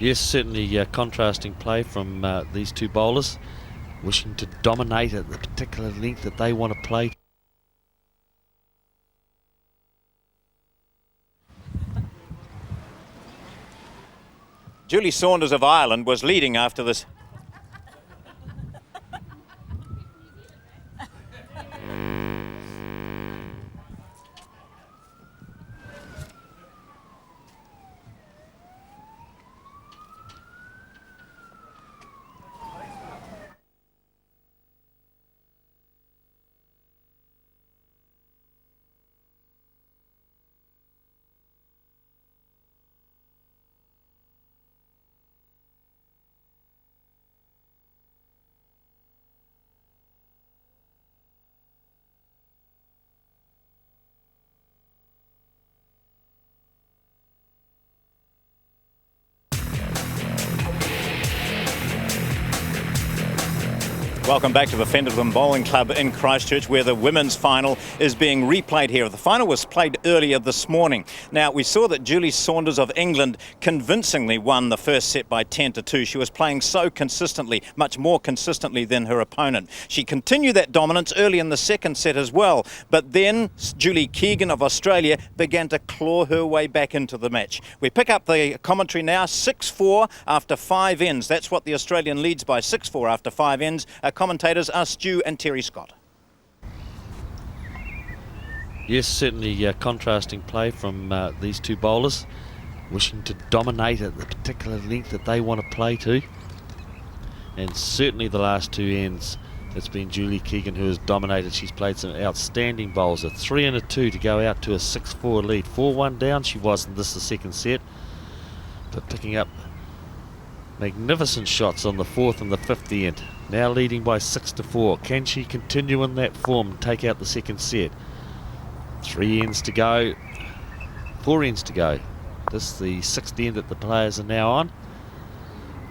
yes, certainly contrasting play from these two bowlers, wishing to dominate at the particular length that they want to play. Julie Saunders of Ireland was leading after this. Welcome back to the Fenderton Bowling Club in Christchurch, where the women's final is being replayed here. The final was played earlier this morning. Now, we saw that Julie Saunders of England convincingly won the first set by 10-2. She was playing so consistently, much more consistently than her opponent. She continued that dominance early in the second set as well, but then Julie Keegan of Australia began to claw her way back into the match. We pick up the commentary now, 6-4 after 5 ends. That's what the Australian leads by, 6-4 after 5 ends. Commentators are Stu and Terry Scott. Yes, certainly contrasting play from these two bowlers, wishing to dominate at the particular length that they want to play to. And certainly the last two ends, it's been Julie Keegan who has dominated. She's played some outstanding bowls, a 3 and a 2 to go out to a 6-4 lead. 4-1 down she was in the second set, but picking up magnificent shots on the fourth and the fifth end. Now leading by 6-4. Can she continue in that form and take out the second set? 3 ends to go. 4 ends to go. This is the 6th end that the players are now on.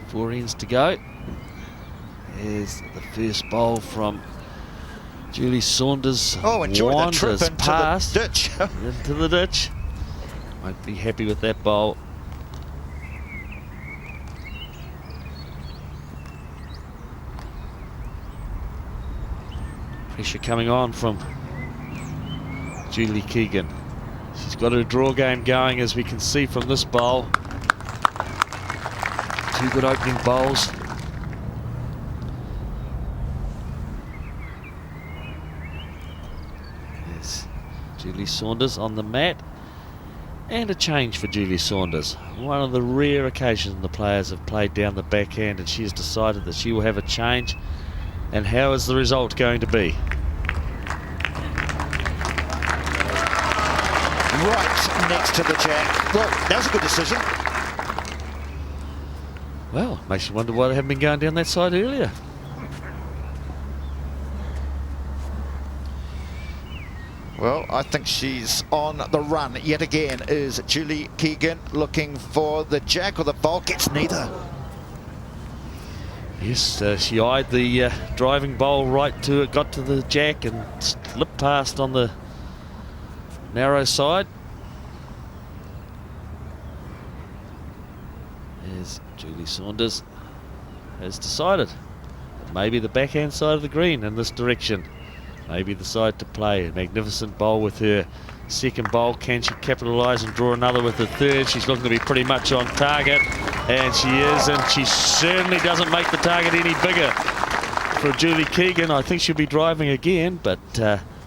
4 ends to go. Here's the first bowl from Julie Saunders. Oh, enjoy the trip into past the ditch. into the ditch. Won't be happy with that bowl. Pressure coming on from Julie Keegan. She's got her draw game going, as we can see from this bowl. 2 good opening bowls. Yes, Julie Saunders on the mat. And a change for Julie Saunders. One of the rare occasions the players have played down the backhand, and she has decided that she will have a change. And how is the result going to be? Right next to the jack. Well, that was a good decision. Well, makes you wonder why they haven't been going down that side earlier. Well, I think she's on the run yet again, is Julie Keegan, looking for the jack or the bowl. Gets neither. Yes, she eyed the driving bowl right to it, got to the jack and slipped past on the narrow side. As Julie Saunders has decided that maybe the backhand side of the green in this direction, maybe the side to play. A magnificent bowl with her second bowl. Can she capitalise and draw another with the third? She's looking to be pretty much on target. And she is, and she certainly doesn't make the target any bigger for Julie Keegan. I think she'll be driving again, but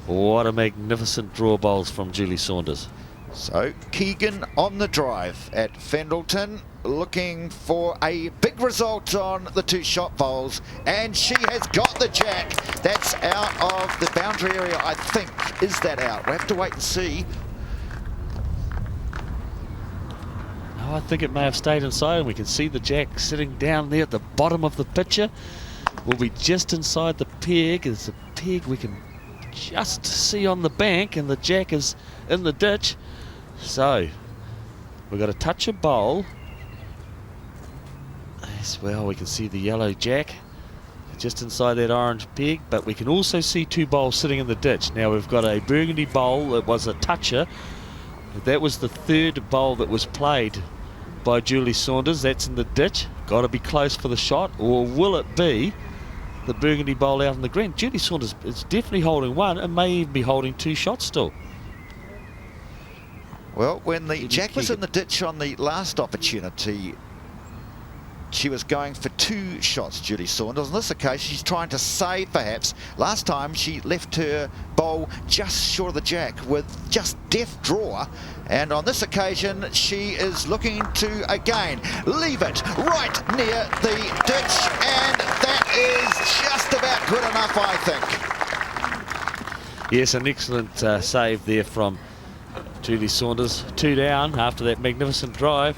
what a magnificent draw bowls from Julie Saunders. So Keegan on the drive at Fendalton, looking for a big result on the 2 shot bowls, and she has got the jack. That's out of the boundary area, I think. Is that out? We'll have to wait and see. No, I think it may have stayed inside, and we can see the jack sitting down there at the bottom of the picture. Will be just inside the peg. There's a peg we can just see on the bank, and the jack is in the ditch. So we've got a touch of bowl as well. We can see the yellow jack just inside that orange peg, but we can also see 2 bowls sitting in the ditch. Now we've got a burgundy bowl that was a toucher. That was the 3rd bowl that was played by Julie Saunders. That's in the ditch. Got to be close for the shot, or will it be the burgundy bowl out in the green? Julie Saunders is definitely holding 1 and may even be holding 2 shots still. Well, when the jack was in the ditch on the last opportunity, she was going for 2 shots, Julie Saunders. On this occasion, she's trying to save, perhaps. Last time, she left her bowl just short of the jack with just deft draw. And on this occasion, she is looking to, again, leave it right near the ditch. And that is just about good enough, I think. Yes, an excellent save there from Julie Saunders. 2 down after that magnificent drive.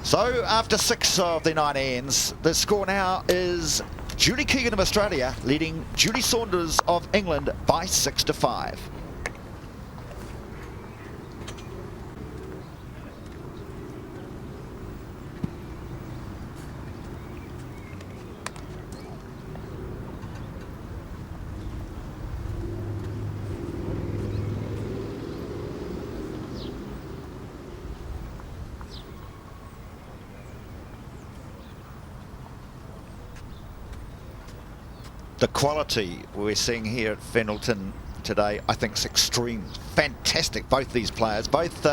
So after 6 of the 9 ends, the score now is Julie Keegan of Australia leading Julie Saunders of England by 6-5. The quality we're seeing here at Fendalton today, I think, is extreme. Fantastic, both these players, both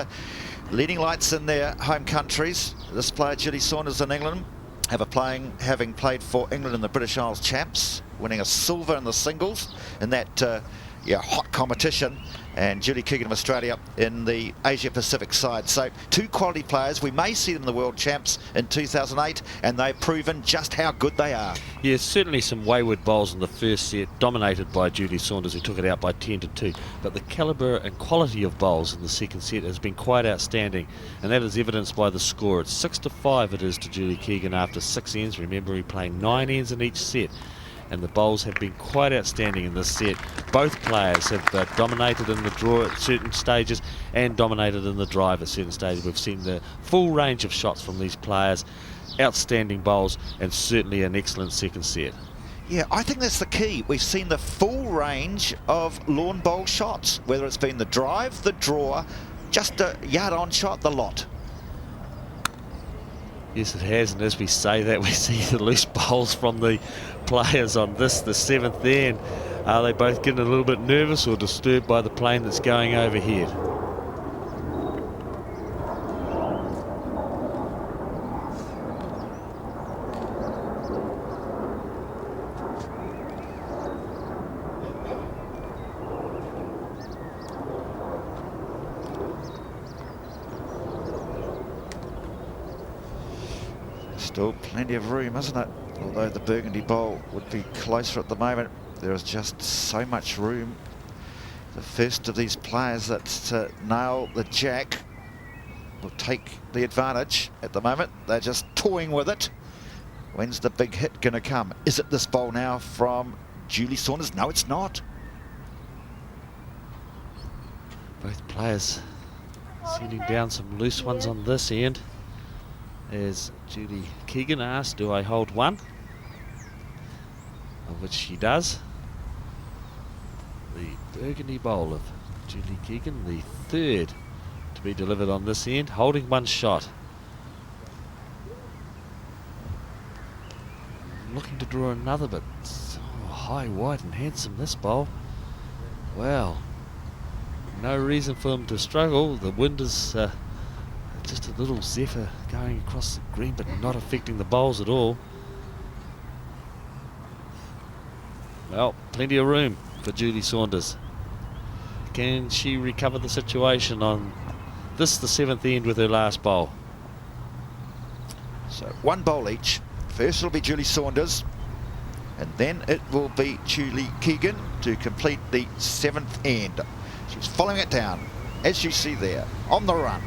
leading lights in their home countries. This player, Julie Saunders in England, having played for England in the British Isles Champs, winning a silver in the singles in that hot competition, and Julie Keegan of Australia in the Asia Pacific side. So 2 quality players. We may see them in the World Champs in 2008, and they've proven just how good they are. Yeah, certainly some wayward bowls in the first set, dominated by Julie Saunders, who took it out by 10-2. But the calibre and quality of bowls in the second set has been quite outstanding, and that is evidenced by the score. It's 6-5 it is to Julie Keegan after 6 ends. Remember, he playing 9 ends in each set, and the bowls have been quite outstanding in this set. Both players have dominated in the draw at certain stages and dominated in the drive at certain stages. We've seen the full range of shots from these players, outstanding bowls, and certainly an excellent second set. Yeah, I think that's the key. We've seen the full range of lawn bowl shots, whether it's been the drive, the draw, just a yard-on shot, the lot. Yes, it has, and as we say that, we see the loose bowls from the players on this, the 7th end. Are they both getting a little bit nervous or disturbed by the plane that's going overhead? Still plenty of room, isn't it? Although the burgundy bowl would be closer at the moment, there is just so much room. The first of these players that nail the jack will take the advantage. At the moment, they're just toying with it. When's the big hit going to come? Is it this bowl now from Julie Saunders? No, it's not. Both players sending down some loose ones on this end. As Julie Keegan asked, do I hold 1? Of which she does. The burgundy bowl of Julie Keegan, the 3rd to be delivered on this end, holding 1 shot. Looking to draw another, but high, wide and handsome this bowl. Well, no reason for them to struggle. The wind is Just a little zephyr going across the green, but not affecting the bowls at all. Well, plenty of room for Julie Saunders. Can she recover the situation on this, the 7th end, with her last bowl? So 1 bowl each. First it'll be Julie Saunders, and then it will be Julie Keegan to complete the 7th end. She's following it down, as you see there, on the run,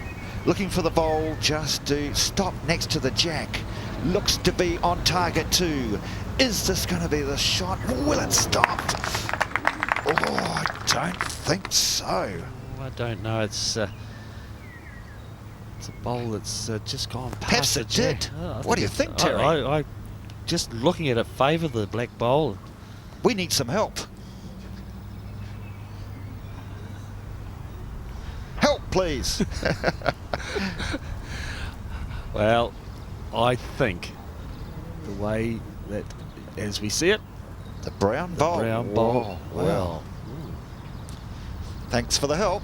looking for the bowl just to stop next to the jack. Looks to be on target too. Is this going to be the shot? Will it stop? Oh, I don't think so. I don't know. It's a bowl that's just gone past Perhaps the it jack. did. Oh, What do you think, Terry? I just looking at it, favour the black bowl. We need some help. Help, please. Well, I think the way that, as we see it, the brown bowl. Brown bowl. Whoa, Well, wow. Thanks for the help.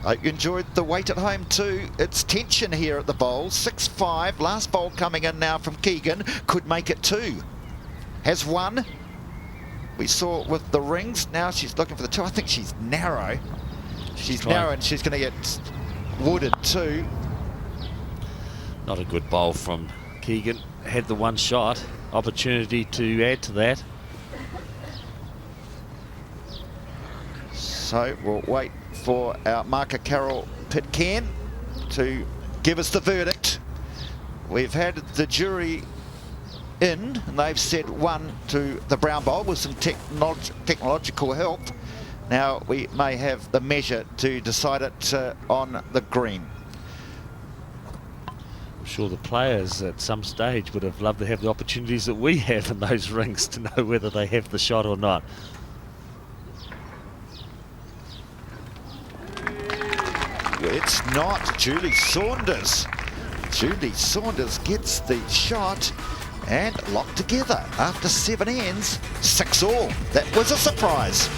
I hope you enjoyed the wait at home too. It's tension here at the bowl. 6-5. Last bowl coming in now from Keegan. Could make it 2. Has 1. We saw with the rings. Now she's looking for the 2. I think she's narrow. She's narrow and she's going to get wooded too. Not a good bowl from Keegan. Had the 1 shot. Opportunity to add to that. So we'll wait for our marker Carol Pitcairn to give us the verdict. We've had the jury in, and they've said 1 to the brown bowl with some technological help. Now we may have the measure to decide it on the green. I'm sure the players at some stage would have loved to have the opportunities that we have in those rings to know whether they have the shot or not. It's not Julie Saunders. Julie Saunders gets the shot and locked together after 7 ends, 6-all. That was a surprise.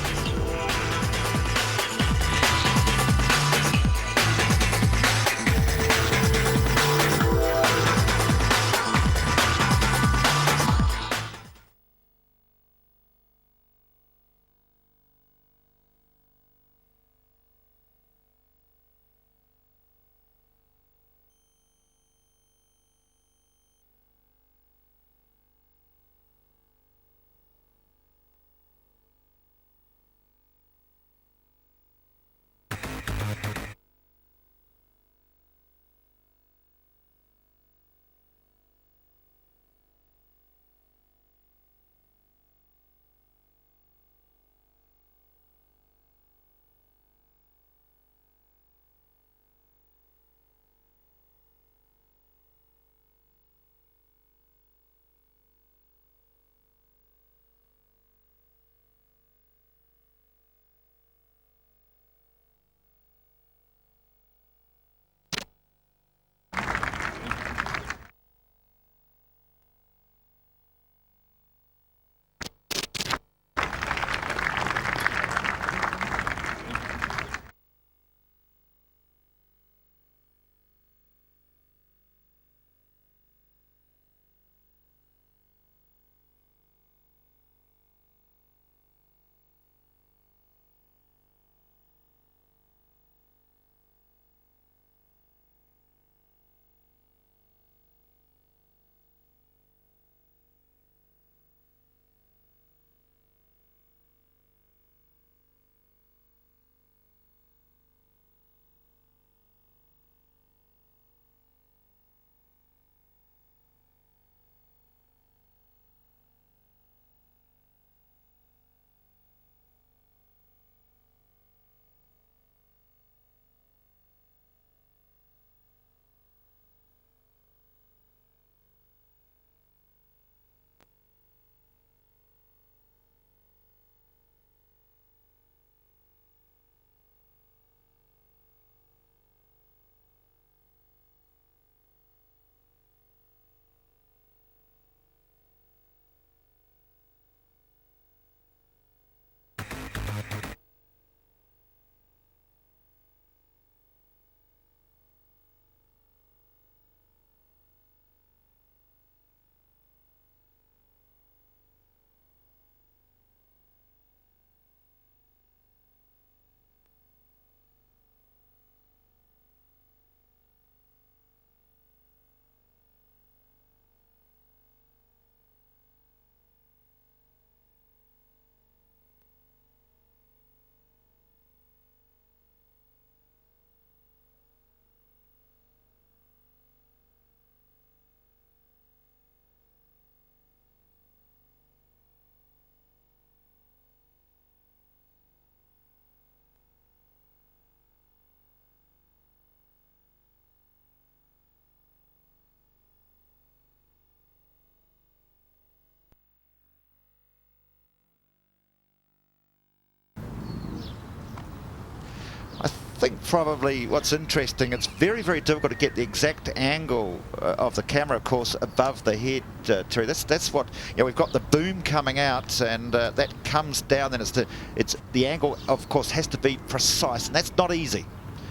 think probably what's interesting, it's very, very difficult to get the exact angle of the camera, of course, above the head, Terry. That's what, we've got the boom coming out, and that comes down, and it's the angle, of course, has to be precise, and that's not easy.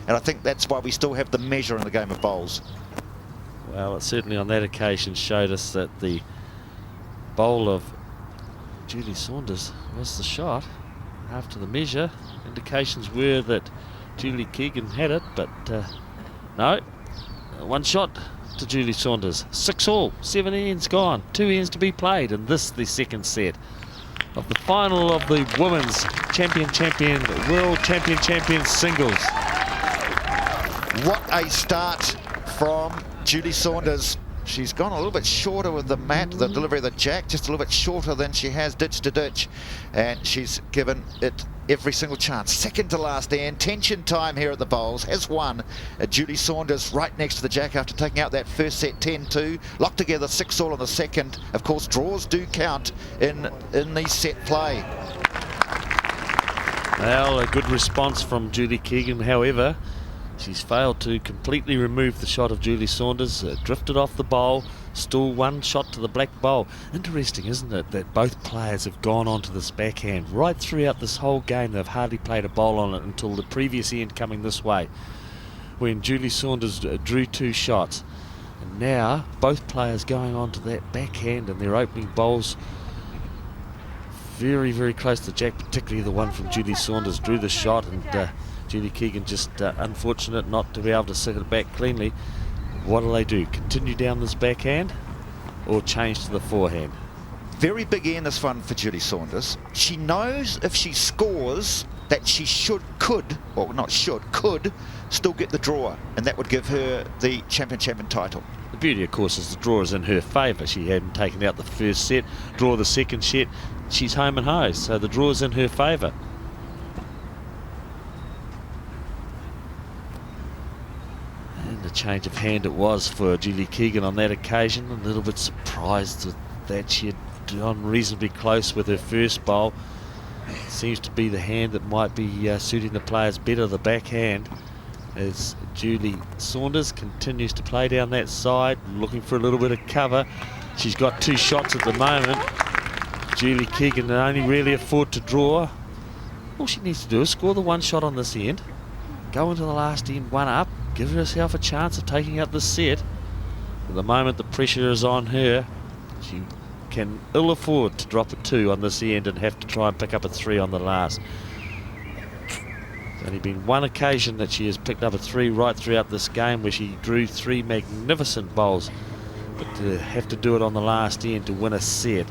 And I think that's why we still have the measure in the game of bowls. Well, it certainly on that occasion showed us that the bowl of Julie Saunders was the shot. After the measure, indications were that Julie Keegan had it, but no. One shot to Julie Saunders. 6 all, 7 ends gone, 2 ends to be played, and this the second set of the final of the women's world champion singles. What a start from Julie Saunders. She's gone a little bit shorter with the mat, the delivery of the jack, just a little bit shorter than she has ditch to ditch. And she's given it every single chance. Second to last end, tension time here at the bowls, has won. Julie Saunders right next to the jack after taking out that first set 10-2. Locked together 6 all on the second. Of course, draws do count in the set play. Well, a good response from Julie Keegan, however. She's failed to completely remove the shot of Julie Saunders, drifted off the bowl, still 1 shot to the black bowl. Interesting, isn't it, that both players have gone onto this backhand right throughout this whole game. They've hardly played a bowl on it until the previous end coming this way, when Julie Saunders drew 2 shots. And now both players going onto that backhand, and their opening bowls very, very close to Jack, particularly the one from Julie Saunders drew the shot, and Julie Keegan just unfortunate not to be able to sit it back cleanly. What do? Continue down this backhand or change to the forehand? Very big end this one for Julie Saunders. She knows if she scores that she could still get the draw, and that would give her the champion title. The beauty, of course, is the draw is in her favour. She hadn't taken out the first set, draw the second set, she's home and hosed, so the draw is in her favour. And a change of hand it was for Julie Keegan on that occasion. A little bit surprised with that. She had gone reasonably close with her first bowl. Seems to be the hand that might be suiting the players better, the backhand, as Julie Saunders continues to play down that side, looking for a little bit of cover. She's got 2 shots at the moment. Julie Keegan can only really afford to draw. All she needs to do is score the 1 shot on this end, go into the last end 1 up, give herself a chance of taking out the set. At the moment the pressure is on her. She can ill afford to drop a 2 on this end and have to try and pick up a 3 on the last. There's only been 1 occasion that she has picked up a 3 right throughout this game, where she drew 3 magnificent bowls. But to have to do it on the last end to win a set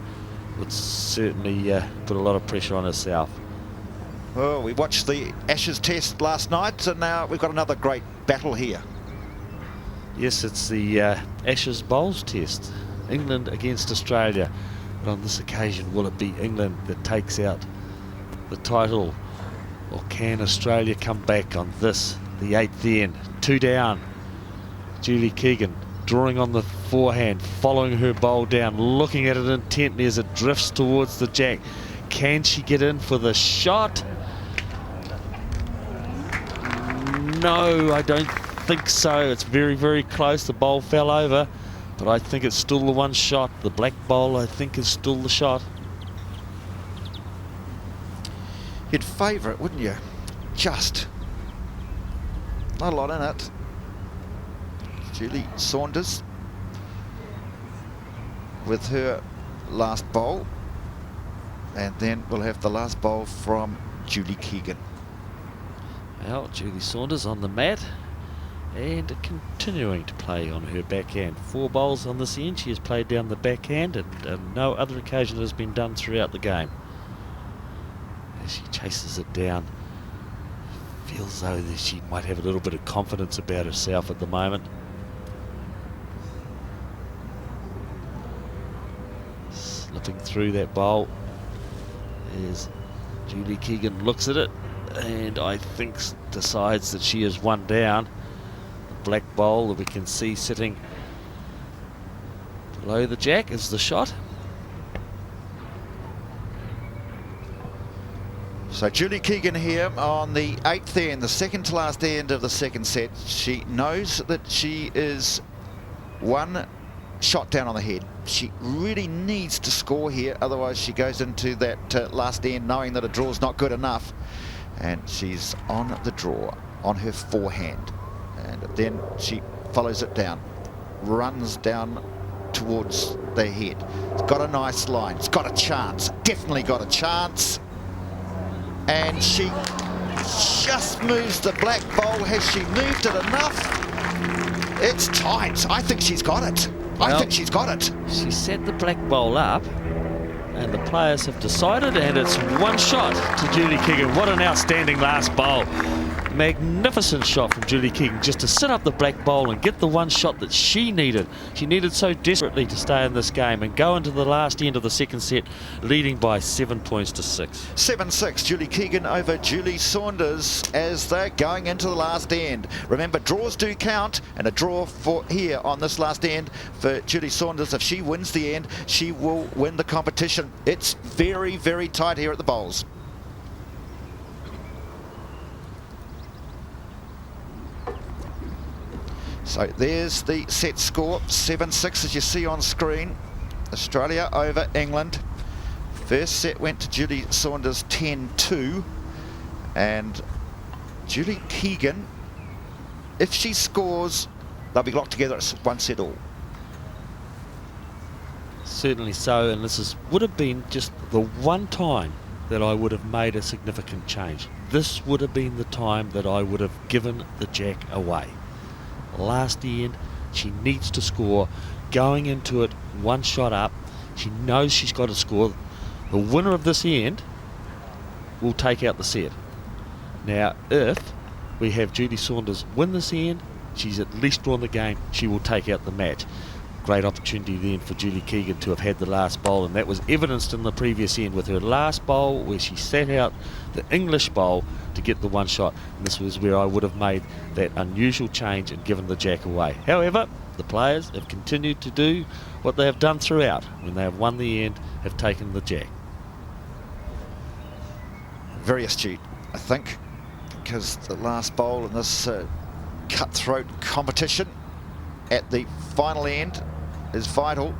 would certainly put a lot of pressure on herself. Oh, we watched the Ashes test last night, and now we've got another great battle here. Yes, it's the Ashes bowls test. England against Australia. But on this occasion, will it be England that takes out the title? Or can Australia come back on this, the 8th end? 2 down. Julie Keegan drawing on the forehand, following her bowl down, looking at it intently as it drifts towards the jack. Can she get in for the shot? No, I don't think so. It's very, very close. The bowl fell over, but I think it's still the 1 shot. The black bowl, I think, is still the shot. You'd favour it, wouldn't you? Just. Not a lot in it. Julie Saunders with her last bowl, and then we'll have the last bowl from Julie Keegan. Well, Julie Saunders on the mat and continuing to play on her backhand. 4 bowls on this end. She has played down the backhand, and no other occasion has been done throughout the game. As she chases it down, feels though that she might have a little bit of confidence about herself at the moment. Slipping through that bowl as Julie Keegan looks at it, and I think decides that she is 1 down. The black bowl that we can see sitting below the jack is the shot. So Julie Keegan here on the 8th end, the second to last end of the second set. She knows that she is one shot down on the head. She really needs to score here, otherwise she goes into that last end knowing that a draw is not good enough. And she's on the draw, on her forehand. And then she follows it down, runs down towards the head. It's got a nice line, it's got a chance, definitely got a chance. And she just moves the black ball. Has she moved it enough? It's tight. I think she's got it. I think she's got it. She set the black ball up, and the players have decided, and it's one shot to Julie Keegan. What an outstanding last bowl. Magnificent shot from Julie Keegan, just to sit up the black bowl and get the one shot that she needed. She needed so desperately to stay in this game and go into the last end of the second set leading by 7 points to 6. 7-6, Julie Keegan over Julie Saunders as they're going into the last end. Remember, draws do count, and a draw for here on this last end for Julie Saunders. If she wins the end, she will win the competition. It's very, very tight here at the bowls. So there's the set score, 7-6 as you see on screen. Australia over England. First set went to Julie Saunders 10-2. And Julie Keegan, if she scores, they'll be locked together at 1 set all. Certainly so, and this would have been just the one time that I would have made a significant change. This would have been the time that I would have given the jack away. Last end, she needs to score. Going into it, one shot up. She knows she's got to score. The winner of this end will take out the set. Now, if we have Julie Saunders win this end, she's at least drawn the game. She will take out the match. Great opportunity then for Julie Keegan to have had the last bowl, and that was evidenced in the previous end with her last bowl where she sat out the English bowl to get the one shot. And this was where I would have made that unusual change and given the jack away. However, the players have continued to do what they have done throughout. When they have won the end, have taken the jack. Very astute, I think, because the last bowl in this cutthroat competition at the final end is vital.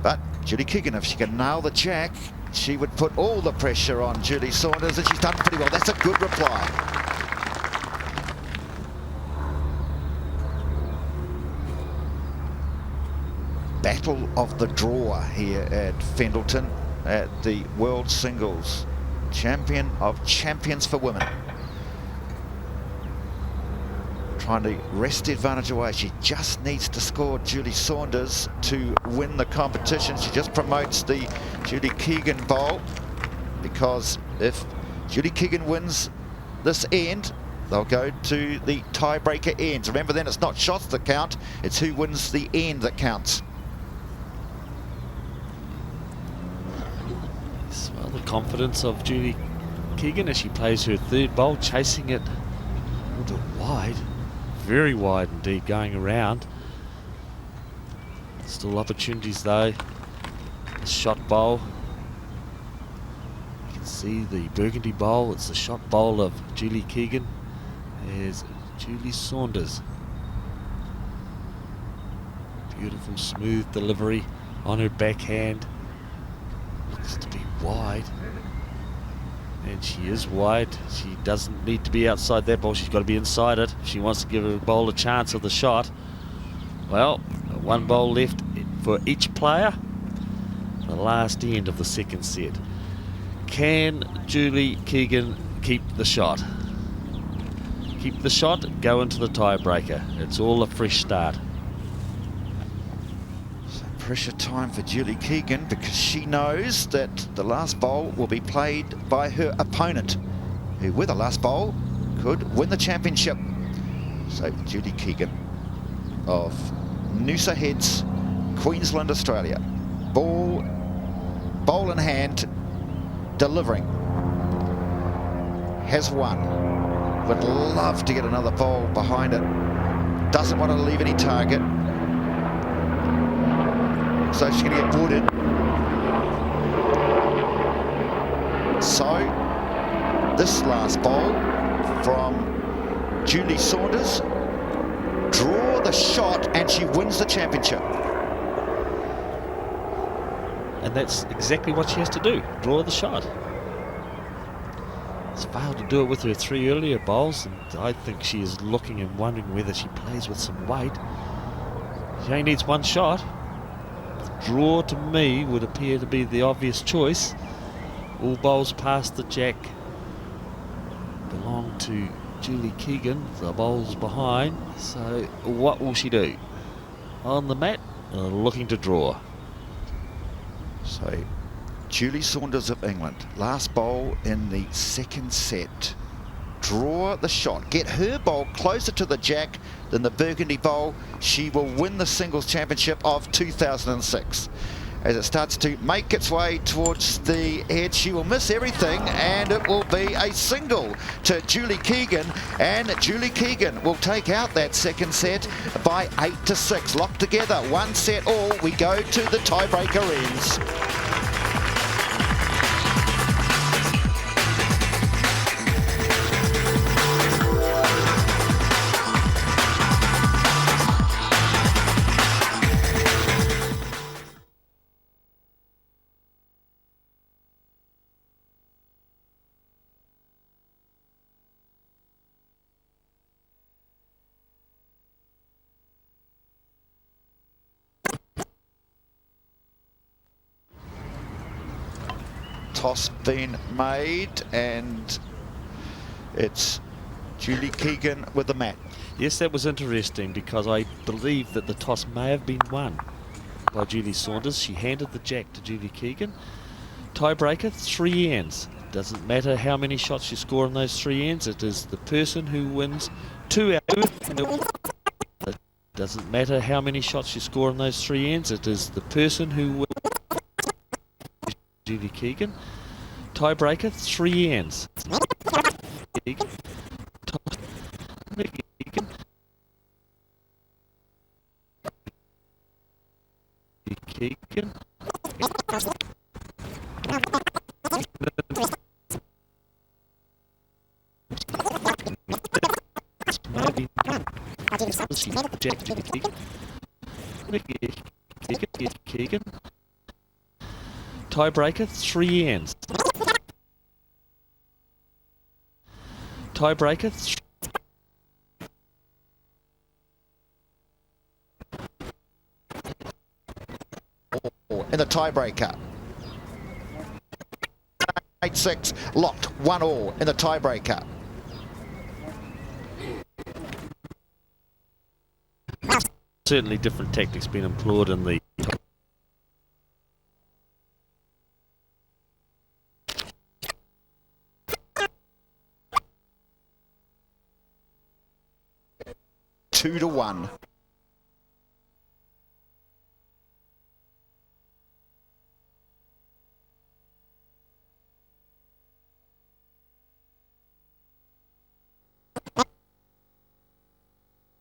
But Julie Keegan, if she can nail the jack, she would put all the pressure on Julie Saunders, and she's done pretty well. That's a good reply. Battle of the draw here at Fendalton at the World Singles. Champion of champions for women. Trying to wrest the advantage away. She just needs to score Julie Saunders to win the competition. She just promotes the Julie Keegan bowl, because if Julie Keegan wins this end, they'll go to the tiebreaker ends. Remember, then it's not shots that count, it's who wins the end that counts. Well, the confidence of Julie Keegan as she plays her third bowl, chasing it a little bit wide. Very wide indeed, going around. Still opportunities though. The shot bowl. You can see the burgundy bowl. It's the shot bowl of Julie Keegan. There's Julie Saunders. Beautiful smooth delivery on her backhand. Looks to be wide. And she is wide. She doesn't need to be outside that ball. She's got to be inside it if she wants to give her bowl a chance of the shot. Well, one bowl left for each player. The last end of the second set. Can Julie Keegan keep the shot? Keep the shot, go into the tiebreaker. It's all a fresh start. Pressure time for Julie Keegan, because she knows that the last bowl will be played by her opponent, who with a last bowl could win the championship. So Julie Keegan of Noosa Heads, Queensland, Australia. Bowl in hand, delivering. Has won. Would love to get another bowl behind it. Doesn't want to leave any target. So she's going to get wooded. So this last bowl from Julie Saunders. Draw the shot and she wins the championship. And that's exactly what she has to do, draw the shot. She's failed to do it with her 3 earlier bowls, and I think she is looking and wondering whether she plays with some weight. She only needs 1 shot. Draw to me would appear to be the obvious choice. All bowls past the jack belong to Julie Keegan, the bowls behind. So what will she do? On the mat, looking to draw. So Julie Saunders of England, last bowl in the 2nd set. Draw the shot, get her bowl closer to the jack than the burgundy bowl. She will win the singles championship of 2006. As it starts to make its way towards the edge, she will miss everything, and it will be a single to Julie Keegan, and Julie Keegan will take out that 2nd set by 8-6. Locked together, 1 set all. We go to the tiebreaker ends. Toss been made, and it's Julie Keegan with the mat. Yes, that was interesting, because I believe that the toss may have been won by Julie Saunders. She handed the jack to Julie Keegan. Tiebreaker, 3 ends. Doesn't matter how many shots you score in those 3 ends. It is the person who wins 2 out. It doesn't matter how many shots you score in those 3 ends. It is the person who wins. Julie Keegan. Tiebreaker, 3 ends. Keegan. Keegan. Keegan. Keegan. Tiebreaker, 3 ends. Tiebreaker, in the tiebreaker. 8-6, locked, 1-all in the tiebreaker. Certainly different tactics being employed in the Two to 1.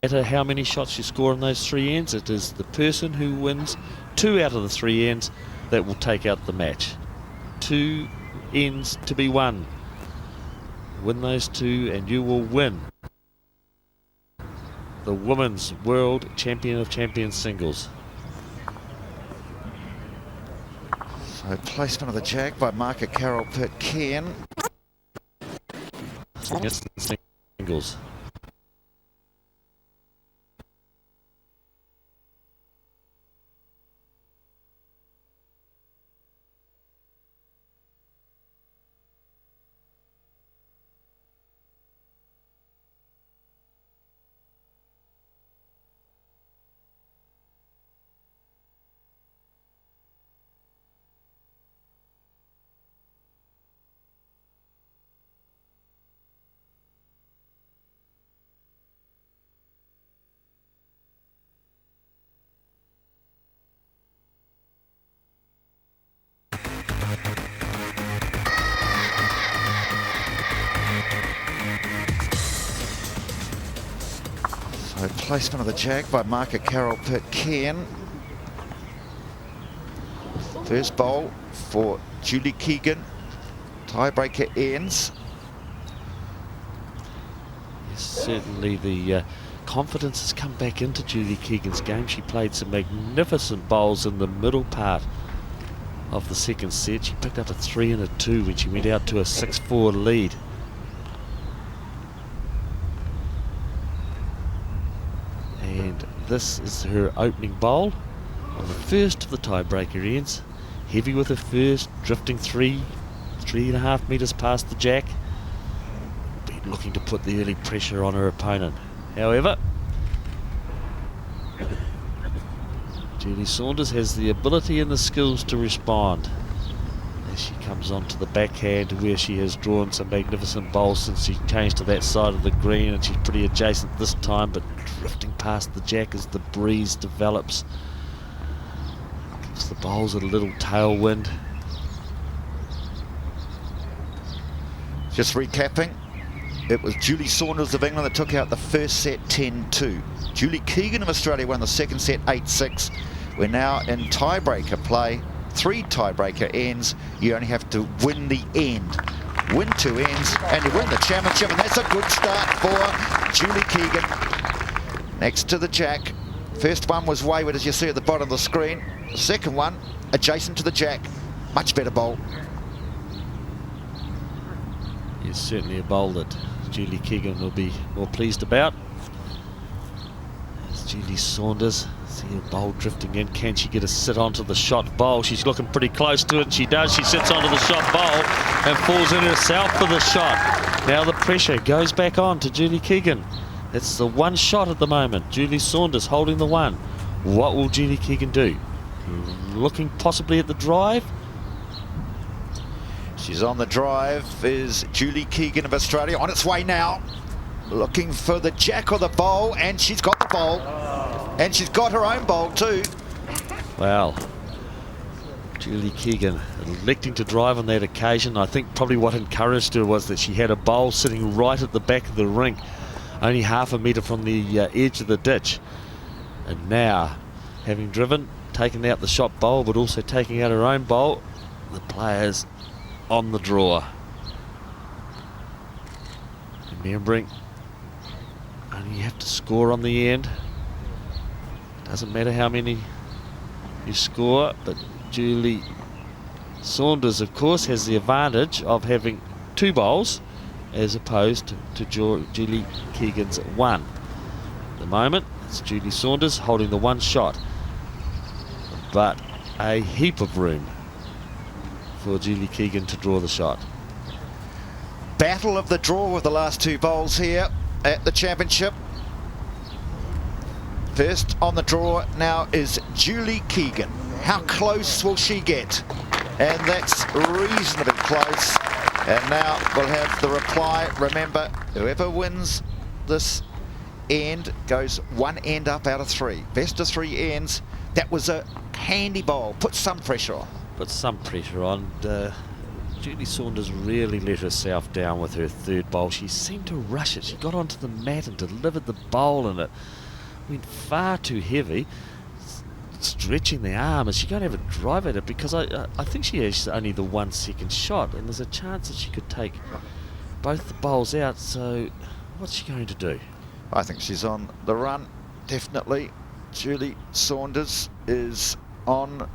matter how many shots you score in those 3 ends, it is the person who wins 2 out of the 3 ends that will take out the match. 2 ends to be won. Win those 2 and you will win the Women's World Champion of Champions Singles. So placement of the jack by marker Carol Pitcairn. Singles. So placement of the jack by marker Carol Pitcairn. First bowl for Julie Keegan. Tiebreaker ends. Certainly the confidence has come back into Julie Keegan's game. She played some magnificent bowls in the middle part of the second set. She picked up a 3 and a 2 when she went out to a 6-4 lead. And this is her opening bowl on the first of the tiebreaker ends. Heavy with her first, drifting 3.5 metres past the jack. Looking to put the early pressure on her opponent. However, Julie Saunders has the ability and the skills to respond as she comes onto the backhand, where she has drawn some magnificent bowls since she changed to that side of the green, and she's pretty adjacent this time, but drifting past the jack as the breeze develops. Gives the bowls a little tailwind. Just recapping. It was Julie Saunders of England that took out the first set 10-2. Julie Keegan of Australia won the second set 8-6. We're now in tiebreaker play. 3 tiebreaker ends. You only have to win the end. Win 2 ends and you win the championship, and that's a good start for Julie Keegan. Next to the jack. First one was wayward, as you see at the bottom of the screen. The second one adjacent to the jack. Much better bowl. It's certainly a bowl that Julie Keegan will be more pleased about. As Julie Saunders, see her bowl drifting in. Can she get a sit onto the shot bowl? She's looking pretty close to it, and she does. She sits onto the shot bowl and falls in herself for the shot. Now the pressure goes back on to Julie Keegan. It's the one shot at the moment. Julie Saunders holding the one. What will Julie Keegan do? Looking possibly at the drive. She's on the drive, is Julie Keegan of Australia, on its way now. Looking for the jack or the bowl, and she's got the bowl. And she's got her own bowl too. Well, Julie Keegan electing to drive on that occasion. I think probably what encouraged her was that she had a bowl sitting right at the back of the rink, only half a metre from the edge of the ditch. And now, having driven, taken out the shot bowl, but also taking out her own bowl, the players on the draw. Remembering, only you have to score on the end. Doesn't matter how many you score, but Julie Saunders, of course, has the advantage of having 2 bowls as opposed to Julie Keegan's 1. At the moment, it's Julie Saunders holding the 1 shot, but a heap of room for Julie Keegan to draw the shot. Battle of the draw with the last 2 bowls here at the championship. First on the draw now is Julie Keegan. How close will she get? And that's reasonably close. And now we'll have the reply. Remember, whoever wins this end goes 1 end up out of 3. Best of 3 ends. That was a handy bowl. Put some pressure on. Put some pressure on. Julie Saunders really let herself down with her 3rd bowl. She seemed to rush it. She got onto the mat and delivered the bowl, and it went far too heavy, stretching the arm. Is she going to have a drive at it? Because I think she has only the 1 second shot, and there's a chance that she could take both the bowls out. So what's she going to do? I think she's on the run, definitely. Julie Saunders is on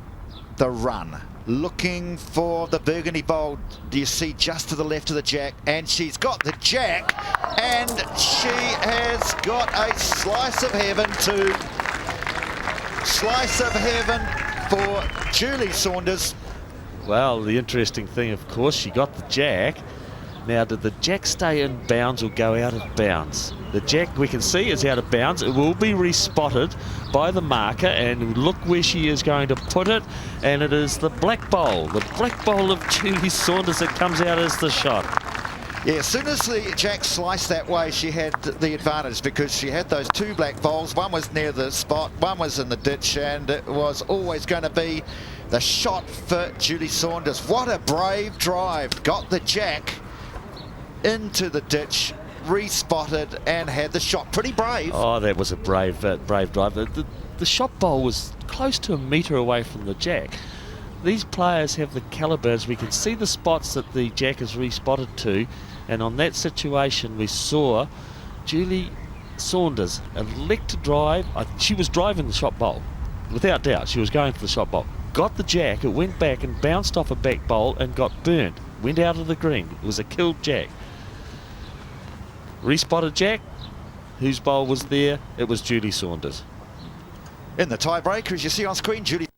the run, looking for the burgundy bowl. Do you see just to the left of the jack? And she's got the jack, and she has got a slice of heaven too. Slice of heaven for Julie Saunders. Well, the interesting thing, of course, she got the jack. Now, did the jack stay in bounds or go out of bounds? The jack, we can see, is out of bounds. It will be respotted by the marker, and look where she is going to put it, and it is the black bowl of Julie Saunders that comes out as the shot. Yeah, as soon as the jack sliced that way, she had the advantage, because she had those 2 black bowls. One was near the spot, one was in the ditch, and it was always going to be the shot for Julie Saunders. What a brave drive. Got the jack into the ditch, respotted, and had the shot. Pretty brave. Oh, that was a brave drive. The shot bowl was close to a metre away from the jack. These players have the calibre, as we can see the spots that the jack is respotted to, and on that situation we saw Julie Saunders, elected drive. She was driving the shot bowl. Without doubt, she was going for the shot bowl. Got the jack, it went back and bounced off a back bowl and got burnt. Went out of the green. It was a killed jack. Respotted jack. Whose bowl was there? It was Julie Saunders. In the tiebreaker, as you see on screen, Julie